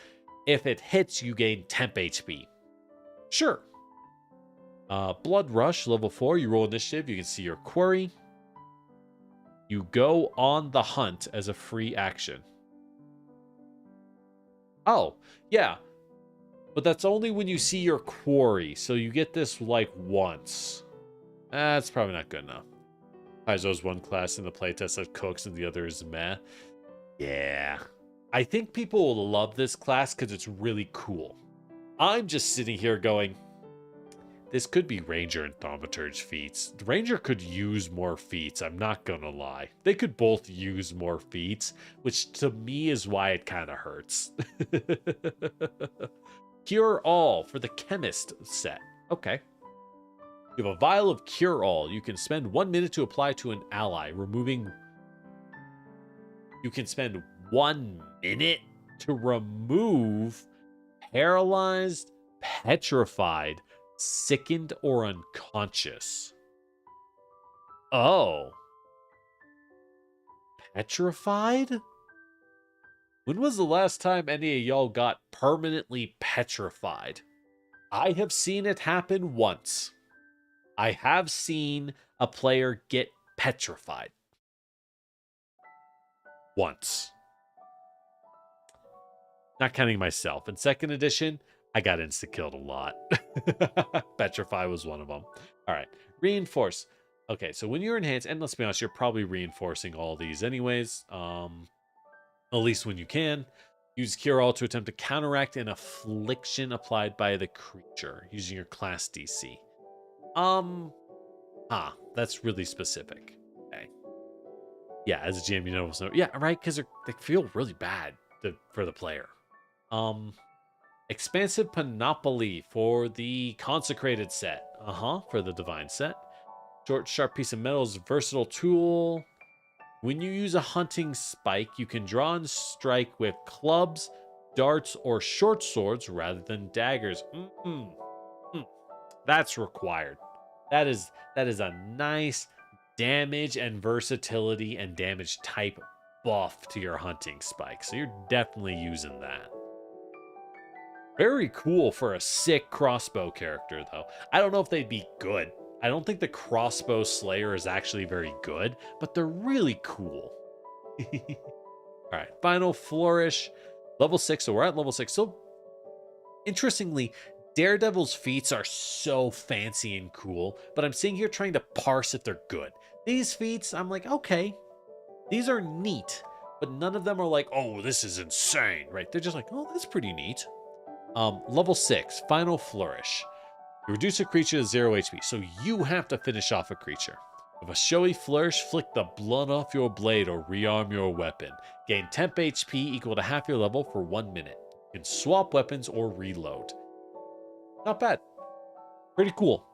A: If it hits, you gain temp HP. Sure. Blood Rush, level 4. You roll initiative. You can see your quarry. You go on the hunt as a free action. Oh, yeah. But that's only when you see your quarry. So you get this like once. That's probably not good enough. Paizo's one class in the playtest that cooks and the other is meh. Yeah. I think people will love this class because it's really cool. I'm just sitting here going, this could be Ranger and Thaumaturge feats. The Ranger could use more feats, I'm not gonna lie. They could both use more feats, which to me is why it kind of hurts. Cure All for the Chemist set. Okay. You have a vial of Cure All. You can spend 1 minute to apply to an ally, removing... You can spend 1 minute to remove paralyzed, petrified, sickened, or unconscious. Oh. Petrified? When was the last time any of y'all got permanently petrified? I have seen it happen once. I have seen a player get petrified. Once. Not counting myself. In 2nd edition, I got insta-killed a lot. Petrify was one of them. All right. Reinforce. Okay, so when you're enhanced, and let's be honest, you're probably reinforcing all these anyways. At least when you can. Use Cure All to attempt to counteract an affliction applied by the creature using your class DC. That's really specific. Okay. Yeah, as a GM, you know, so yeah, right, because they feel really bad for the player. Expansive Panoply for the Consecrated set. For the Divine set. Short, sharp piece of metal is a versatile tool. When you use a hunting spike, you can draw and strike with clubs, darts, or short swords rather than daggers. That's required. That is a nice damage and versatility and damage type buff to your hunting spike. So you're definitely using that. Very cool for a sick crossbow character, though. I don't know if they'd be good. I don't think the crossbow slayer is actually very good, but they're really cool. All right, final flourish. Level 6, so we're at level 6. So, interestingly, Daredevil's feats are so fancy and cool, but I'm sitting here trying to parse if they're good. These feats, I'm like, okay, these are neat, but none of them are like, oh, this is insane, right? They're just like, oh, that's pretty neat. Level 6, Final Flourish. You reduce a creature to 0 HP, so you have to finish off a creature. With a showy flourish, flick the blood off your blade or rearm your weapon. Gain temp HP equal to half your level for 1 minute. You can swap weapons or reload. Not bad. Pretty cool.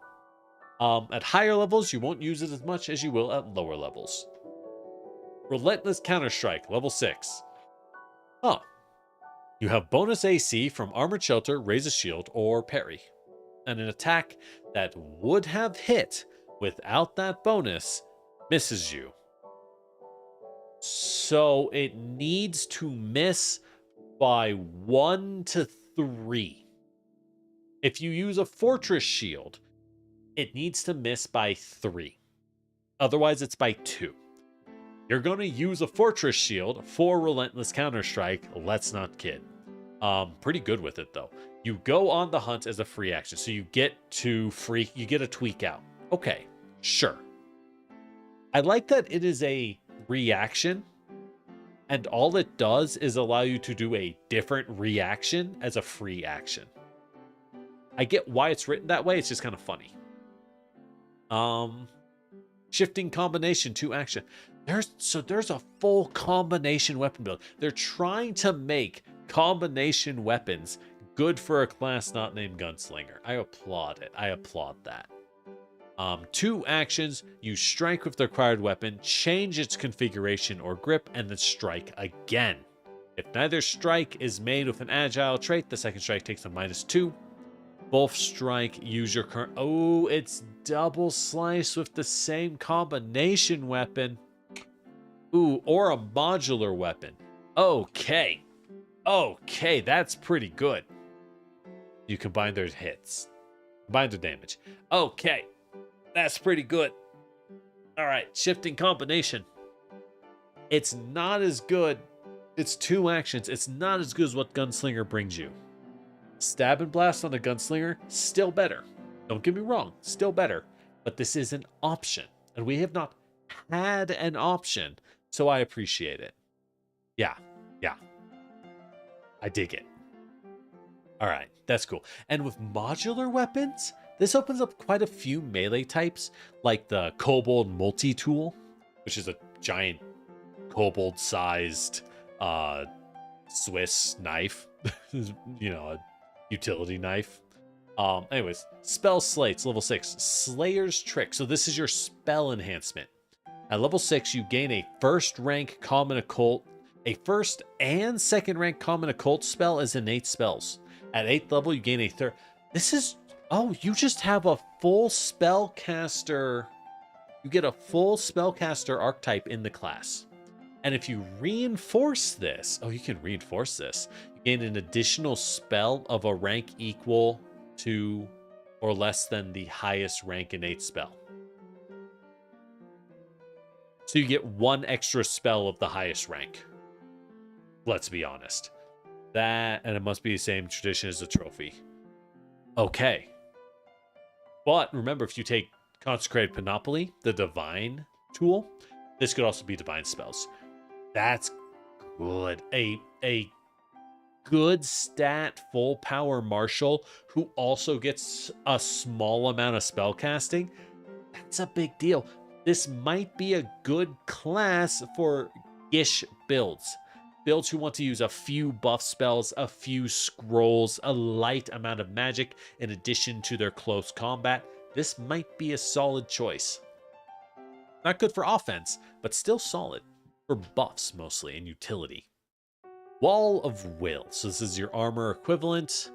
A: At higher levels, you won't use it as much as you will at lower levels. Relentless Counterstrike, level 6. Huh. You have bonus AC from Armored Shelter, Raise a Shield, or Parry. And an attack that would have hit without that bonus misses you. So it needs to miss by 1 to 3. If you use a Fortress Shield, it needs to miss by 3. Otherwise, it's by 2. You're going to use a Fortress Shield for Relentless Counterstrike. Let's not kid. Pretty good with it, though. You go on the hunt as a free action. So you get a tweak out. Okay, sure. I like that it is a reaction, and all it does is allow you to do a different reaction as a free action. I get why it's written that way. It's just kind of funny. Shifting combination to action. There's a full combination weapon build. They're trying to make combination weapons good for a class not named Gunslinger. I applaud it. I applaud that. 2 actions, you strike with the acquired weapon, change its configuration or grip, and then strike again. If neither strike is made with an agile trait, the second strike takes a -2. Both strike, use your current... Oh, it's double slice with the same combination weapon. Ooh, or a modular weapon. Okay. Okay, that's pretty good. You combine their hits. Combine their damage. Okay. That's pretty good. All right, shifting combination. It's not as good. It's 2 actions. It's not as good as what Gunslinger brings you. Stab and blast on a Gunslinger, still better. Don't get me wrong, still better. But this is an option, and we have not had an option, so I appreciate it. Yeah. I dig it. All right, that's cool. And with modular weapons, this opens up quite a few melee types, like the Kobold Multi-Tool, which is a giant kobold-sized Swiss knife. A utility knife. Anyways, Spell Slates, level 6. Slayer's Trick. So this is your spell enhancement. At level 6, you gain a first rank common occult. A first and second rank common occult spell as innate spells. At 8th level, you gain a third. This is... Oh, you just have a full spellcaster. You get a full spellcaster archetype in the class. And if you reinforce this... Oh, you can reinforce this. You gain an additional spell of a rank equal to or less than the highest rank innate spell. So you get 1 extra spell of the highest rank. Let's be honest. That, and it must be the same tradition as the trophy. Okay. But remember, if you take Consecrated Panoply, the divine tool, this could also be divine spells. That's good. A good stat full power marshal who also gets a small amount of spell casting. That's a big deal. This might be a good class for Gish builds. Builds who want to use a few buff spells, a few scrolls, a light amount of magic in addition to their close combat. This might be a solid choice. Not good for offense, but still solid. For buffs mostly and utility. Wall of Will. So this is your armor equivalent.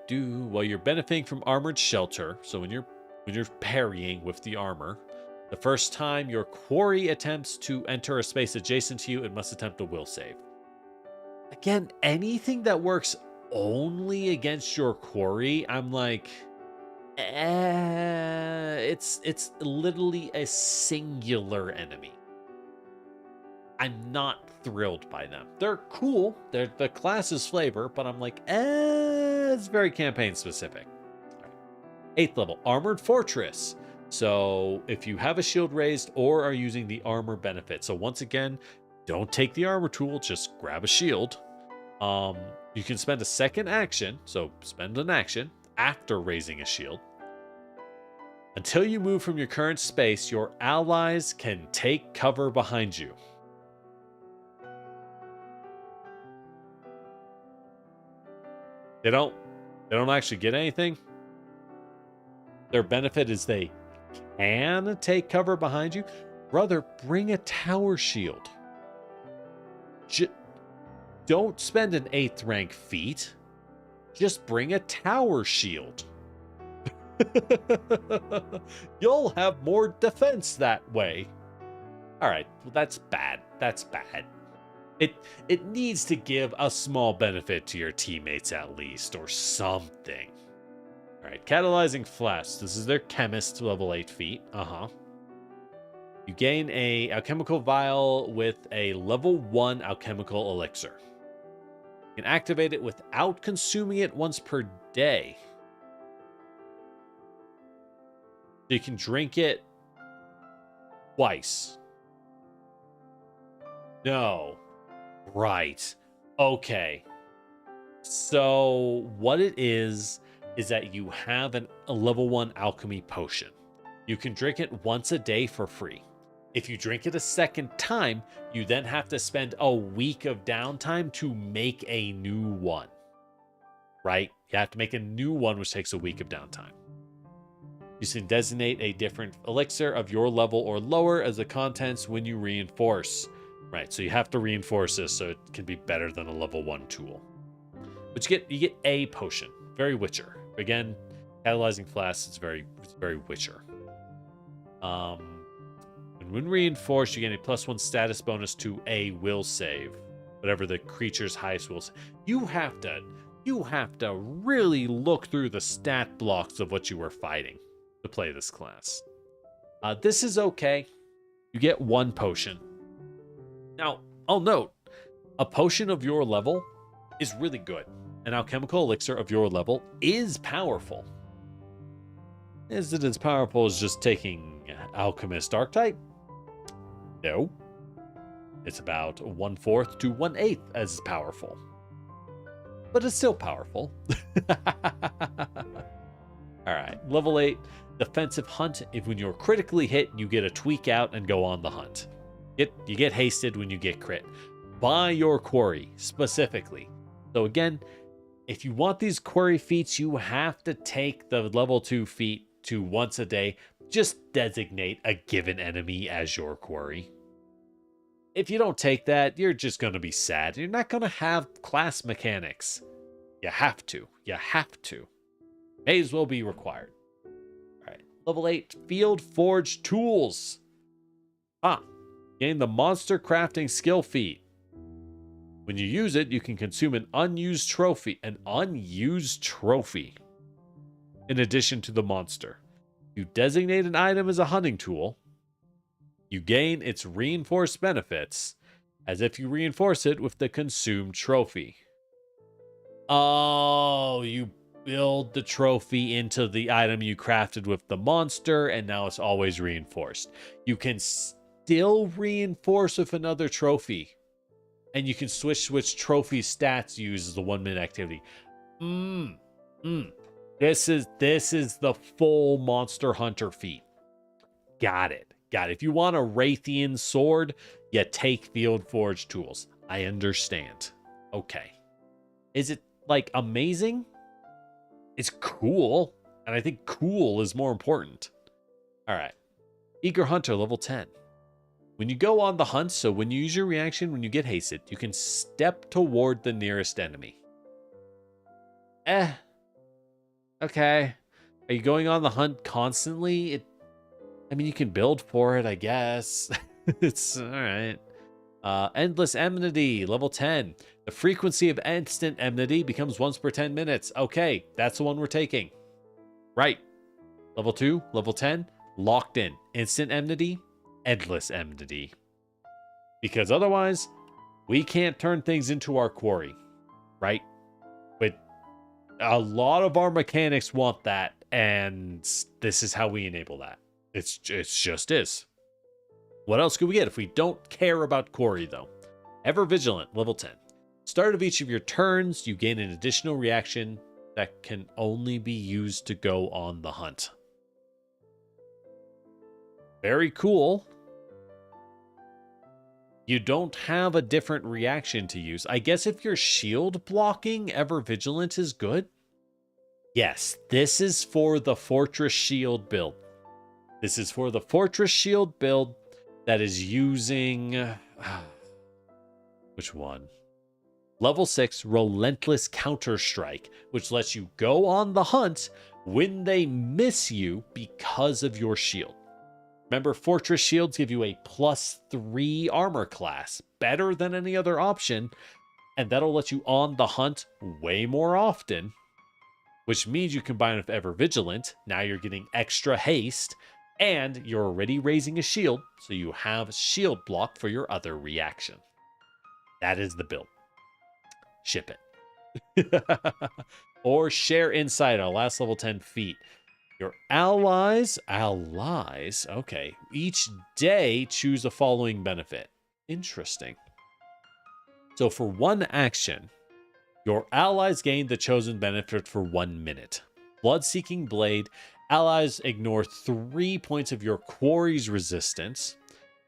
A: While you're benefiting from Armored Shelter, so when you're parrying with the armor, the first time your quarry attempts to enter a space adjacent to you, it must attempt a will save. Again, anything that works only against your quarry, I'm like, it's literally a singular enemy. I'm not thrilled by them. They're cool. They're the class's flavor, but I'm like, it's very campaign specific. All right. 8th level, Armored Fortress. So if you have a shield raised or are using the armor benefit. So once again, don't take the armor tool, just grab a shield. You can spend a second action, so spend an action after raising a shield. Until you move from your current space, your allies can take cover behind you. They don't They don't actually get anything. Their benefit is they can take cover behind you. Brother, bring a tower shield. Don't spend an 8th rank feat. Just bring a tower shield. You'll have more defense that way. All right, well, that's bad. That's bad. It needs to give a small benefit to your teammates at least, or something. All right, catalyzing flask. This is their chemist level 8 feat. You gain a alchemical vial with a level 1 alchemical elixir. You can activate it without consuming it once per day. So you can drink it twice. No. Right. Okay. So what it is that you have a level 1 alchemy potion. You can drink it once a day for free. If you drink it a second time, you then have to spend a week of downtime to make a new one. Right? You have to make a new one, which takes a week of downtime. You can designate a different elixir of your level or lower as the contents when you reinforce. Right, so you have to reinforce this so it can be better than a level 1 tool. But you get a potion. Very Witcher. Again, catalyzing flask is very Witcher. And when reinforced, you get a +1 status bonus to a will save. Whatever the creature's highest will save. You have to really look through the stat blocks of what you were fighting to play this class. This is okay. You get 1 potion. Now, I'll note, a potion of your level is really good. An alchemical elixir of your level is powerful. Is it as powerful as just taking Alchemist Archetype? No. It's about 1/4 to 1/8 as powerful. But it's still powerful. Alright, level 8, Defensive Hunt. If when you're critically hit, you get a tweak out and go on the hunt. You get hasted when you get crit. By your quarry, specifically. So again, if you want these quarry feats, you have to take the level 2 feat to once a day. Just designate a given enemy as your quarry. If you don't take that, you're just going to be sad. You're not going to have class mechanics. You have to. You have to. May as well be required. Alright, level 8, Field Forge Tools. Gain the Monster Crafting Skill feat. When you use it, you can consume an unused trophy. An unused trophy. In addition to the monster. You designate an item as a hunting tool. You gain its reinforced benefits as if you reinforce it with the consumed trophy. Oh, you build the trophy into the item you crafted with the monster, and now it's always reinforced. You can still reinforce with another trophy. And you can switch trophy stats used as the 1-minute activity. This is the full Monster Hunter feat. Got it. If you want a Raytheon sword, you take Field Forge Tools. I understand. Okay. Is it, like, amazing? It's cool. And I think cool is more important. Alright. Eager Hunter, level 10. When you go on the hunt, so when you use your reaction when you get hasted, you can step toward the nearest enemy. Okay. Are you going on the hunt constantly? I mean, you can build for it, I guess. It's alright. Endless Enmity, level 10. The frequency of instant enmity becomes once per 10 minutes. Okay, that's the one we're taking. Right. Level 2, level 10, locked in. Instant enmity, endless enmity. Because otherwise, we can't turn things into our quarry. Right? But a lot of our mechanics want that, and this is how we enable that. It's just is. What else could we get if we don't care about quarry, though? Ever Vigilant, level 10. Start of each of your turns, you gain an additional reaction that can only be used to go on the hunt. Very cool. You don't have a different reaction to use. I guess if you're shield blocking, Ever Vigilant is good. Yes, this is for the Fortress Shield build. This is for the Fortress Shield build that is using... which one? Level 6 Relentless Counter-Strike, which lets you go on the hunt when they miss you because of your shield. Remember, Fortress Shields give you a +3 armor class, better than any other option, and that'll let you on the hunt way more often, which means you combine with Ever Vigilant. Now you're getting extra haste, and you're already raising a shield, so you have shield block for your other reaction. That is the build. Ship it. Or share insight on last level 10 feet. Your allies, okay. Each day, choose the following benefit. Interesting. So for one action, your allies gain the chosen benefit for 1 minute. Blood-Seeking Blade, allies ignore 3 points of your quarry's resistance.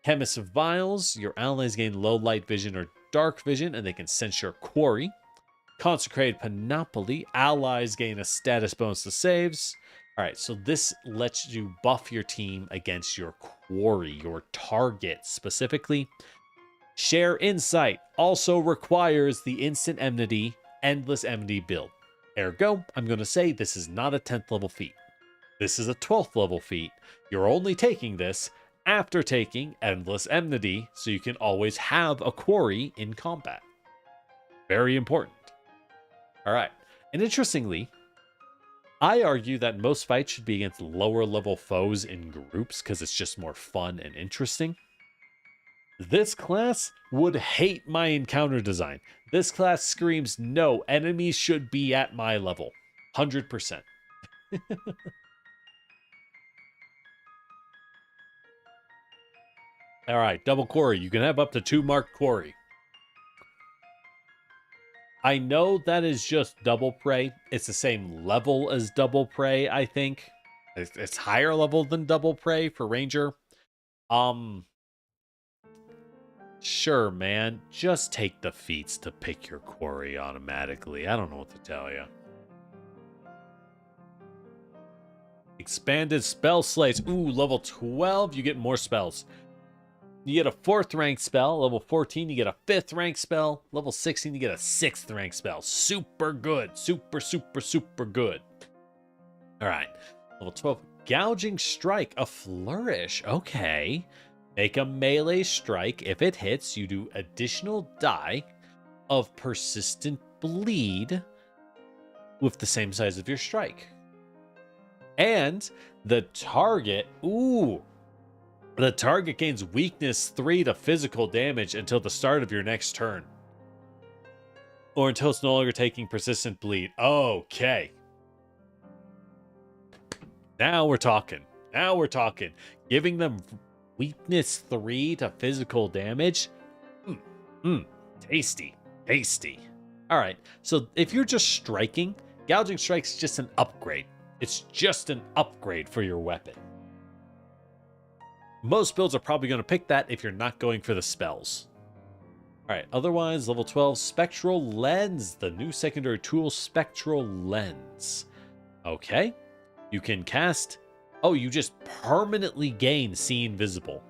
A: Chemist of Vials, your allies gain low light vision or dark vision, and they can sense your quarry. Consecrated Panoply, allies gain a status bonus to saves. All right, so this lets you buff your team against your quarry, your target specifically. Share Insight also requires the Instant Enmity, Endless Enmity build. Ergo, I'm going to say this is not a 10th level feat. This is a 12th level feat. You're only taking this after taking Endless Enmity, so you can always have a quarry in combat. Very important. All right, and interestingly, I argue that most fights should be against lower level foes in groups because it's just more fun and interesting. This class would hate my encounter design. This class screams, no, enemies should be at my level. 100%. All right, double quarry. You can have up to 2 marked quarry. I know that is just double prey. It's the same level as double prey, I think. It's higher level than double prey for ranger. Sure, man. Just take the feats to pick your quarry automatically. I don't know what to tell you. Expanded spell slates. Ooh, level 12, you get more spells. You get a 4th rank spell. Level 14, you get a 5th rank spell. Level 16, you get a 6th rank spell. Super good. Super, super, super good. All right. Level 12, Gouging Strike, a flourish. Okay. Make a melee strike. If it hits, you do additional die of persistent bleed with the same size of your strike. And the target, the target gains weakness 3 to physical damage until the start of your next turn. Or until it's no longer taking persistent bleed. Okay. Now we're talking. Giving them weakness 3 to physical damage. Tasty. All right. So if you're just striking, Gouging Strike's just an upgrade. It's just an upgrade for your weapon. Most builds are probably going to pick that if you're not going for the spells. All right, otherwise, level 12, Spectral Lens, the new secondary tool, Spectral Lens. Okay, you can cast... Oh, you just permanently gain See Invisible.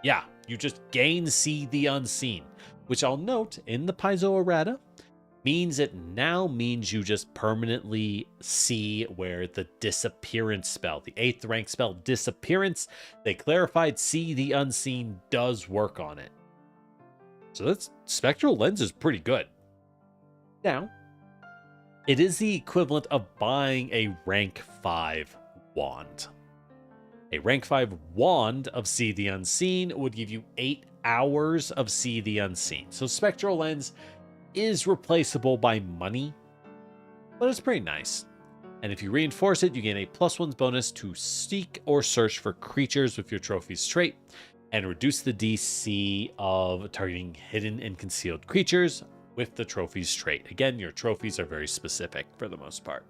A: Yeah, you just gain See the Unseen, which I'll note in the Paizo errata means you just permanently see where the disappearance spell, the 8th rank spell Disappearance, they clarified See the Unseen does work on it. So that's Spectral Lens is pretty good. Now, it is the equivalent of buying a rank 5 wand. A rank 5 wand of See the Unseen would give you 8 hours of See the Unseen. So Spectral Lens is replaceable by money, but it's pretty nice. And if you reinforce it, you gain a +1 bonus to seek or search for creatures with your trophies trait, and reduce the DC of targeting hidden and concealed creatures with the trophies trait. Again, your trophies are very specific for the most part.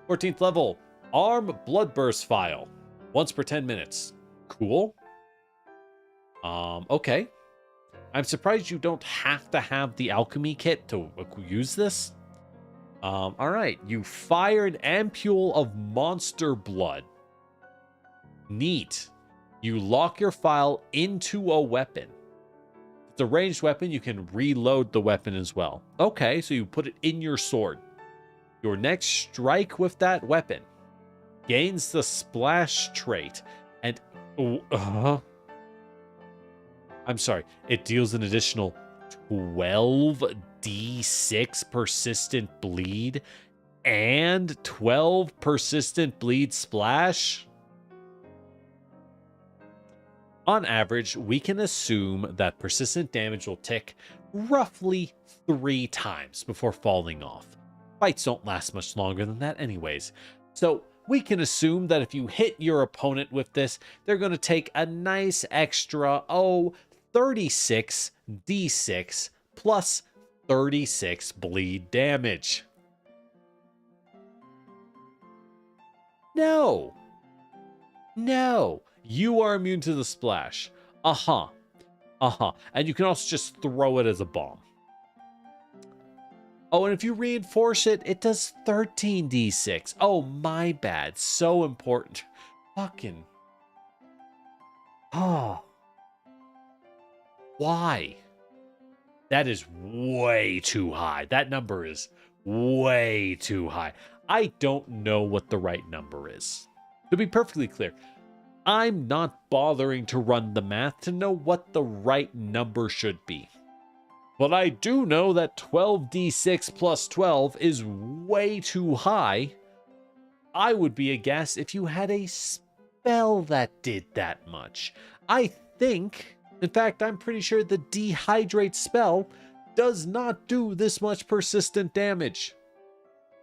A: 14th level, Arm Bloodburst File. Once per 10 minutes. Cool. Okay. I'm surprised you don't have to have the alchemy kit to use this. All right. You fire an ampule of monster blood. Neat. You lock your file into a weapon. If it's a ranged weapon, you can reload the weapon as well. Okay, so you put it in your sword. Your next strike with that weapon gains the splash trait, and I'm sorry, it deals an additional 12d6 persistent bleed and 12 persistent bleed splash. On average, we can assume that persistent damage will tick roughly 3 times before falling off. Fights don't last much longer than that anyways. So we can assume that if you hit your opponent with this, they're going to take a nice extra, 36 d6 plus 36 bleed damage. No, you are immune to the splash. And you can also just throw it as a bomb. Oh, and if you reinforce it, it does 13d6. Oh, my bad. So important. Fucking. Oh. Why? That is way too high. That number is way too high. I don't know what the right number is. To be perfectly clear, I'm not bothering to run the math to know what the right number should be. But I do know that 12d6 plus 12 is way too high. I would be aghast if you had a spell that did that much. I think, in fact, I'm pretty sure the dehydrate spell does not do this much persistent damage.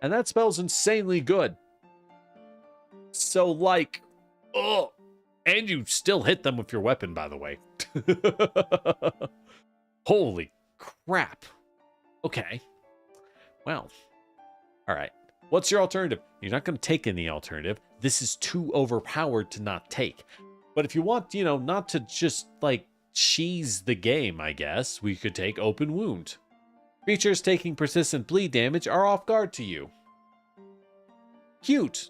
A: And that spell's insanely good. So, like, oh, and you still hit them with your weapon, by the way. Holy crap. Okay. Well. All right. What's your alternative? You're not going to take any alternative. This is too overpowered to not take. But if you want, not to just, like, cheese the game, I guess, we could take Open Wound. Creatures taking persistent bleed damage are off guard to you. Cute.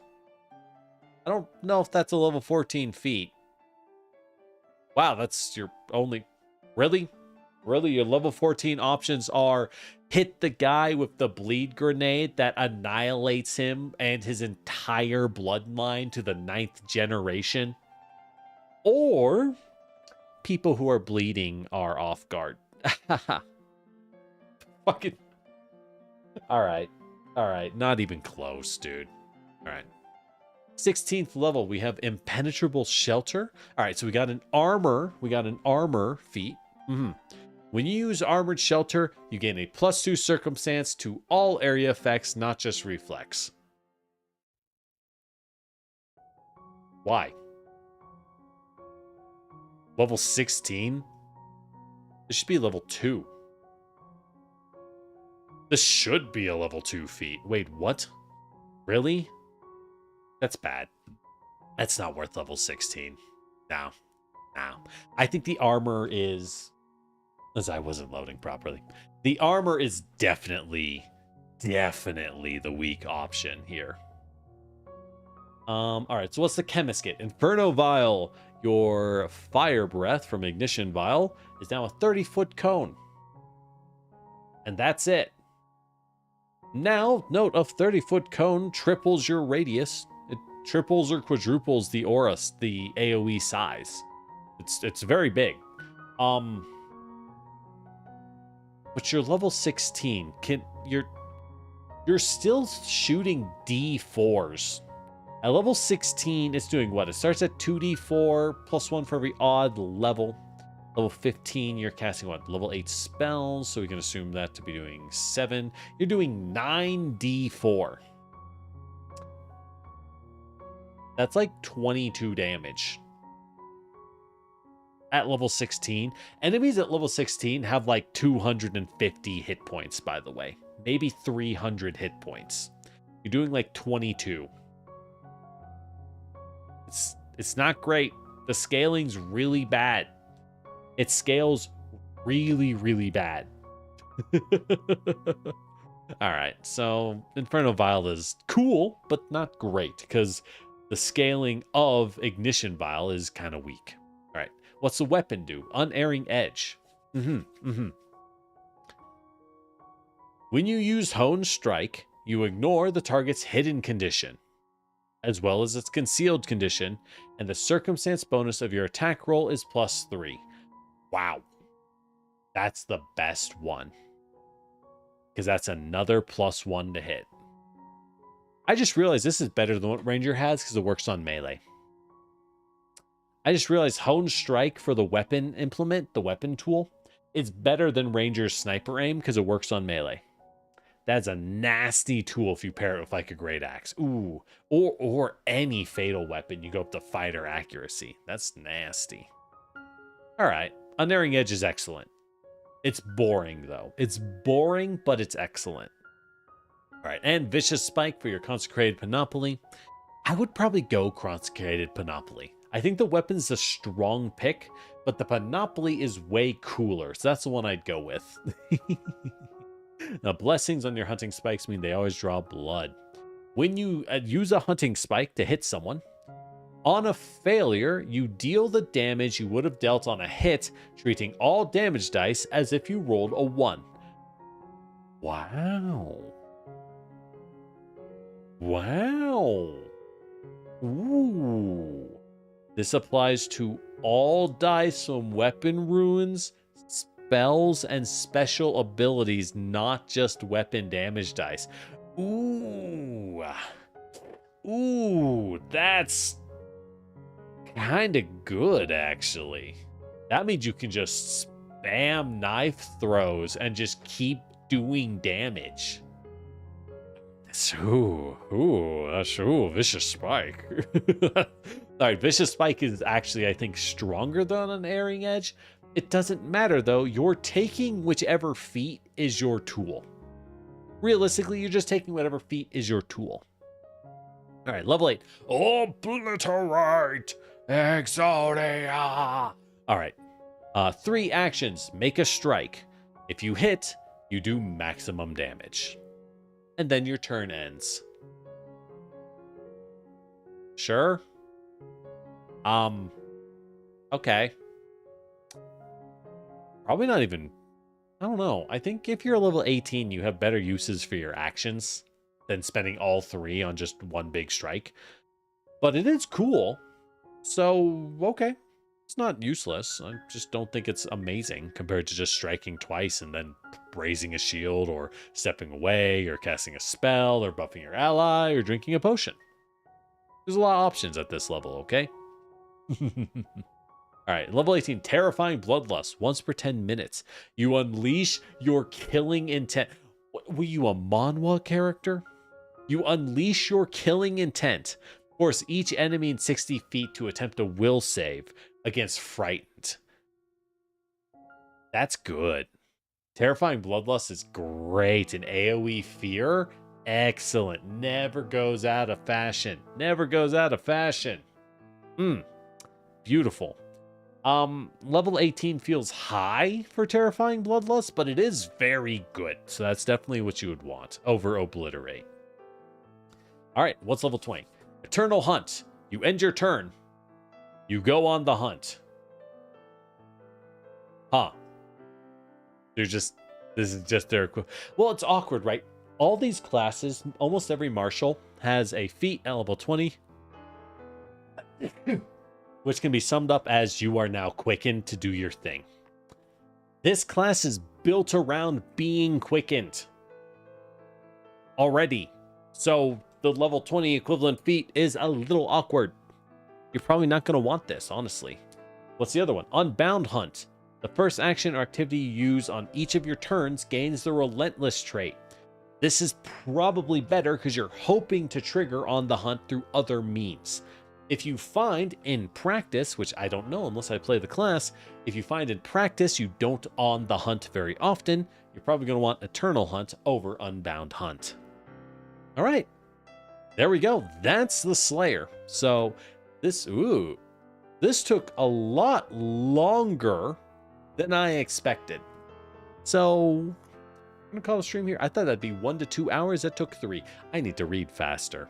A: I don't know if that's a level 14 feat. Wow, that's your only... Really? Really, your level 14 options are hit the guy with the bleed grenade that annihilates him and his entire bloodline to the 9th generation, or people who are bleeding are off guard. Fucking... All right. Not even close, dude. All right. 16th level, we have Impenetrable Shelter. All right, so we got an armor. We got an armor feat. When you use Armored Shelter, you gain a +2 circumstance to all area effects, not just reflex. Why? Level 16? This should be level 2. This should be a level 2 feat. Wait, what? Really? That's bad. That's not worth level 16. No. I think the armor is... As I wasn't loading properly. The armor is definitely the weak option here. All right, so what's the chemist get? Inferno Vial. Your fire breath from Ignition Vial is now a 30-foot cone. And that's it. Now, note, a 30-foot cone triples your radius. It triples or quadruples the aura, the AoE size. It's very big. But you're level 16. You're still shooting D4s. At level 16, it's doing what? It starts at 2d4 plus 1 for every odd level. Level 15, you're casting what? Level 8 spells, so we can assume that to be doing 7. You're doing 9d4. That's like 22 damage. At level 16. Enemies at level 16 have like 250 hit points, by the way. Maybe 300 hit points. You're doing like 22. It's not great. The scaling's really bad. It scales really, really bad. All right, so Inferno Vial is cool, but not great because the scaling of Ignition Vial is kind of weak. All right, what's the weapon do? Unerring Edge. When you use Hone Strike, you ignore the target's hidden condition, as well as its concealed condition, and the circumstance bonus of your attack roll is +3. Wow. That's the best one. Because that's another +1 to hit. I just realized this is better than what Ranger has because it works on melee. I just realized Hone Strike for the weapon implement, the weapon tool, is better than Ranger's Sniper Aim because it works on melee. That's a nasty tool if you pair it with like a Great Axe. Ooh. Or any fatal weapon. You go up to fighter accuracy. That's nasty. Alright. Unerring Edge is excellent. It's boring though. It's boring, but it's excellent. Alright, and Vicious Spike for your Consecrated Panoply. I would probably go Consecrated Panoply. I think the weapon's a strong pick, but the Panoply is way cooler, so that's the one I'd go with. Now, blessings on your hunting spikes mean they always draw blood. When you use a hunting spike to hit someone, on a failure, you deal the damage you would have dealt on a hit, treating all damage dice as if you rolled a 1. Wow. Wow. Ooh. This applies to all dice from weapon runes, spells, and special abilities, not just weapon damage dice. Ooh. Ooh, that's kind of good, actually. That means you can just spam knife throws and just keep doing damage. Vicious Spike. Alright, Vicious Spike is actually, I think, stronger than an Unerring Edge. It doesn't matter, though. You're taking whichever feat is your tool. Realistically, you're just taking whatever feat is your tool. Alright, level 8. Obliterate Exodia. Alright. 3 actions. Make a strike. If you hit, you do maximum damage. And then your turn ends. Sure? Okay. Probably not even... I don't know. I think if you're level 18, you have better uses for your actions than spending all 3 on just one big strike. But it is cool. So, okay. It's not useless. I just don't think it's amazing compared to just striking twice and then raising a shield or stepping away or casting a spell or buffing your ally or drinking a potion. There's a lot of options at this level, okay? Alright, level 18, Terrifying Bloodlust. Once per 10 minutes, you unleash your killing intent. Were you a manhwa character? You unleash your killing intent. Force each enemy in 60 feet to attempt a will save against Frightened. That's good. Terrifying Bloodlust is great. And AoE Fear, excellent. Never goes out of fashion. Never goes out of fashion. Beautiful. Level 18 feels high for Terrifying Bloodlust, but it is very good. So that's definitely what you would want over Obliterate. Alright, what's level 20? Eternal Hunt. You end your turn. You go on the hunt. Huh. This is just their... Well, it's awkward, right? All these classes, almost every martial has a feat at level 20, which can be summed up as you are now quickened to do your thing. This class is built around being quickened already. So the level 20 equivalent feat is a little awkward. You're probably not going to want this, honestly. What's the other one? Unbound Hunt. The first action or activity you use on each of your turns gains the Relentless trait. This is probably better because you're hoping to trigger on the hunt through other means. If you find in practice, which I don't know unless I play the class, if you find in practice you don't on the hunt very often, you're probably going to want Eternal Hunt over Unbound Hunt. All right. There we go. That's the Slayer. So this took a lot longer than I expected. So I'm gonna call the stream here. I thought that'd be 1 to 2 hours. That took 3. I need to read faster.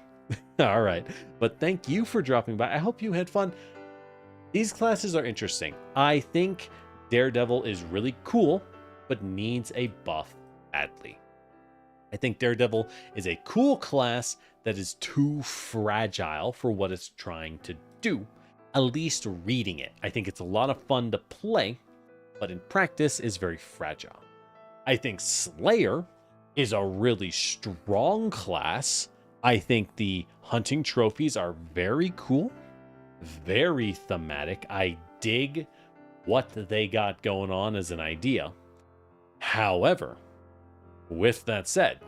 A: All right. But thank you for dropping by. I hope you had fun. These classes are interesting. I think Daredevil is really cool, but needs a buff badly. I think Daredevil is a cool class that is too fragile for what it's trying to do, at least reading it. I think it's a lot of fun to play, but in practice is very fragile. I think Slayer is a really strong class. I think the hunting trophies are very cool, very thematic. I dig what they got going on as an idea. However, with that said,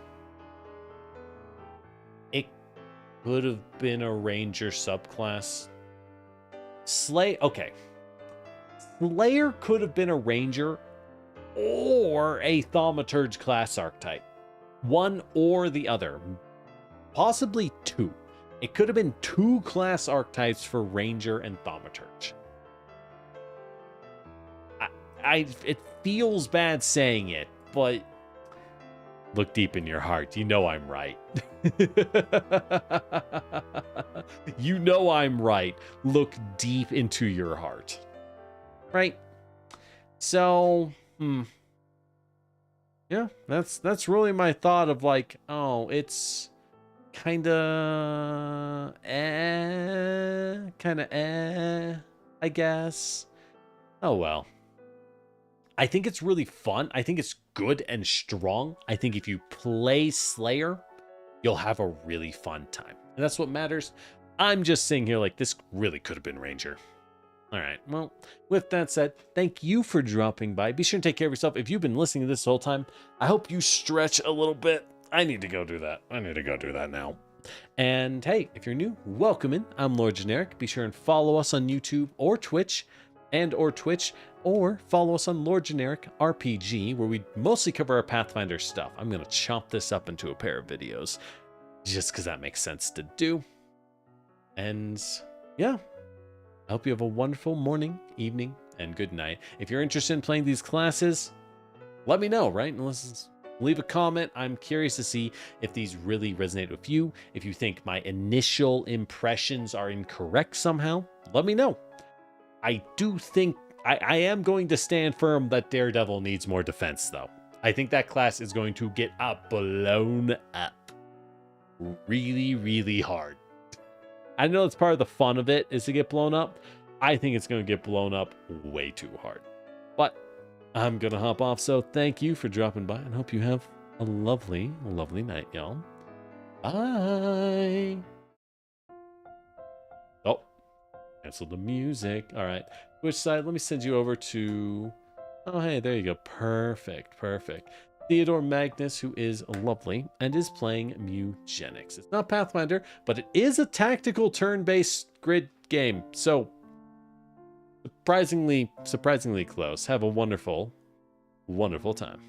A: it could have been a ranger subclass. Okay. Slayer could have been a ranger or a thaumaturge class archetype. One or the other. Possibly 2. It could have been 2 class archetypes for ranger and thaumaturge. It feels bad saying it, but look deep in your heart. You know I'm right. You know I'm right. Look deep into your heart. Right? So, yeah, that's really my thought of like, oh, it's kind of I guess. Oh well. I think it's really fun. I think it's good and strong. I think if you play Slayer, you'll have a really fun time. And that's what matters. I'm just sitting here like, this really could have been Ranger. All right. Well, with that said, thank you for dropping by. Be sure to take care of yourself. If you've been listening to this whole time, I hope you stretch a little bit. I need to go do that. I need to go do that now. And hey, if you're new, welcome in. I'm Lord Generic. Be sure and follow us on YouTube or Twitch or follow us on Lord Generic RPG, where we mostly cover our Pathfinder stuff. I'm going to chop this up into a pair of videos just because that makes sense to do. And yeah, I hope you have a wonderful morning, evening, and good night. If you're interested in playing these classes, let me know, right? Leave a comment. I'm curious to see if these really resonate with you. If you think my initial impressions are incorrect somehow, let me know. I do think I am going to stand firm that Daredevil needs more defense, though. I think that class is going to get blown up really, really hard. I know it's part of the fun of it is to get blown up. I think it's going to get blown up way too hard. But I'm going to hop off, so thank you for dropping by, and hope you have a lovely, lovely night, y'all. Bye! Oh, cancel the music. All right. Which side? Let me send you over to... Oh, hey, there you go. Perfect, perfect. Theodore Magnus, who is lovely and is playing Mugenics. It's not Pathfinder, but it is a tactical turn-based grid game. So, surprisingly close. Have a wonderful, wonderful time.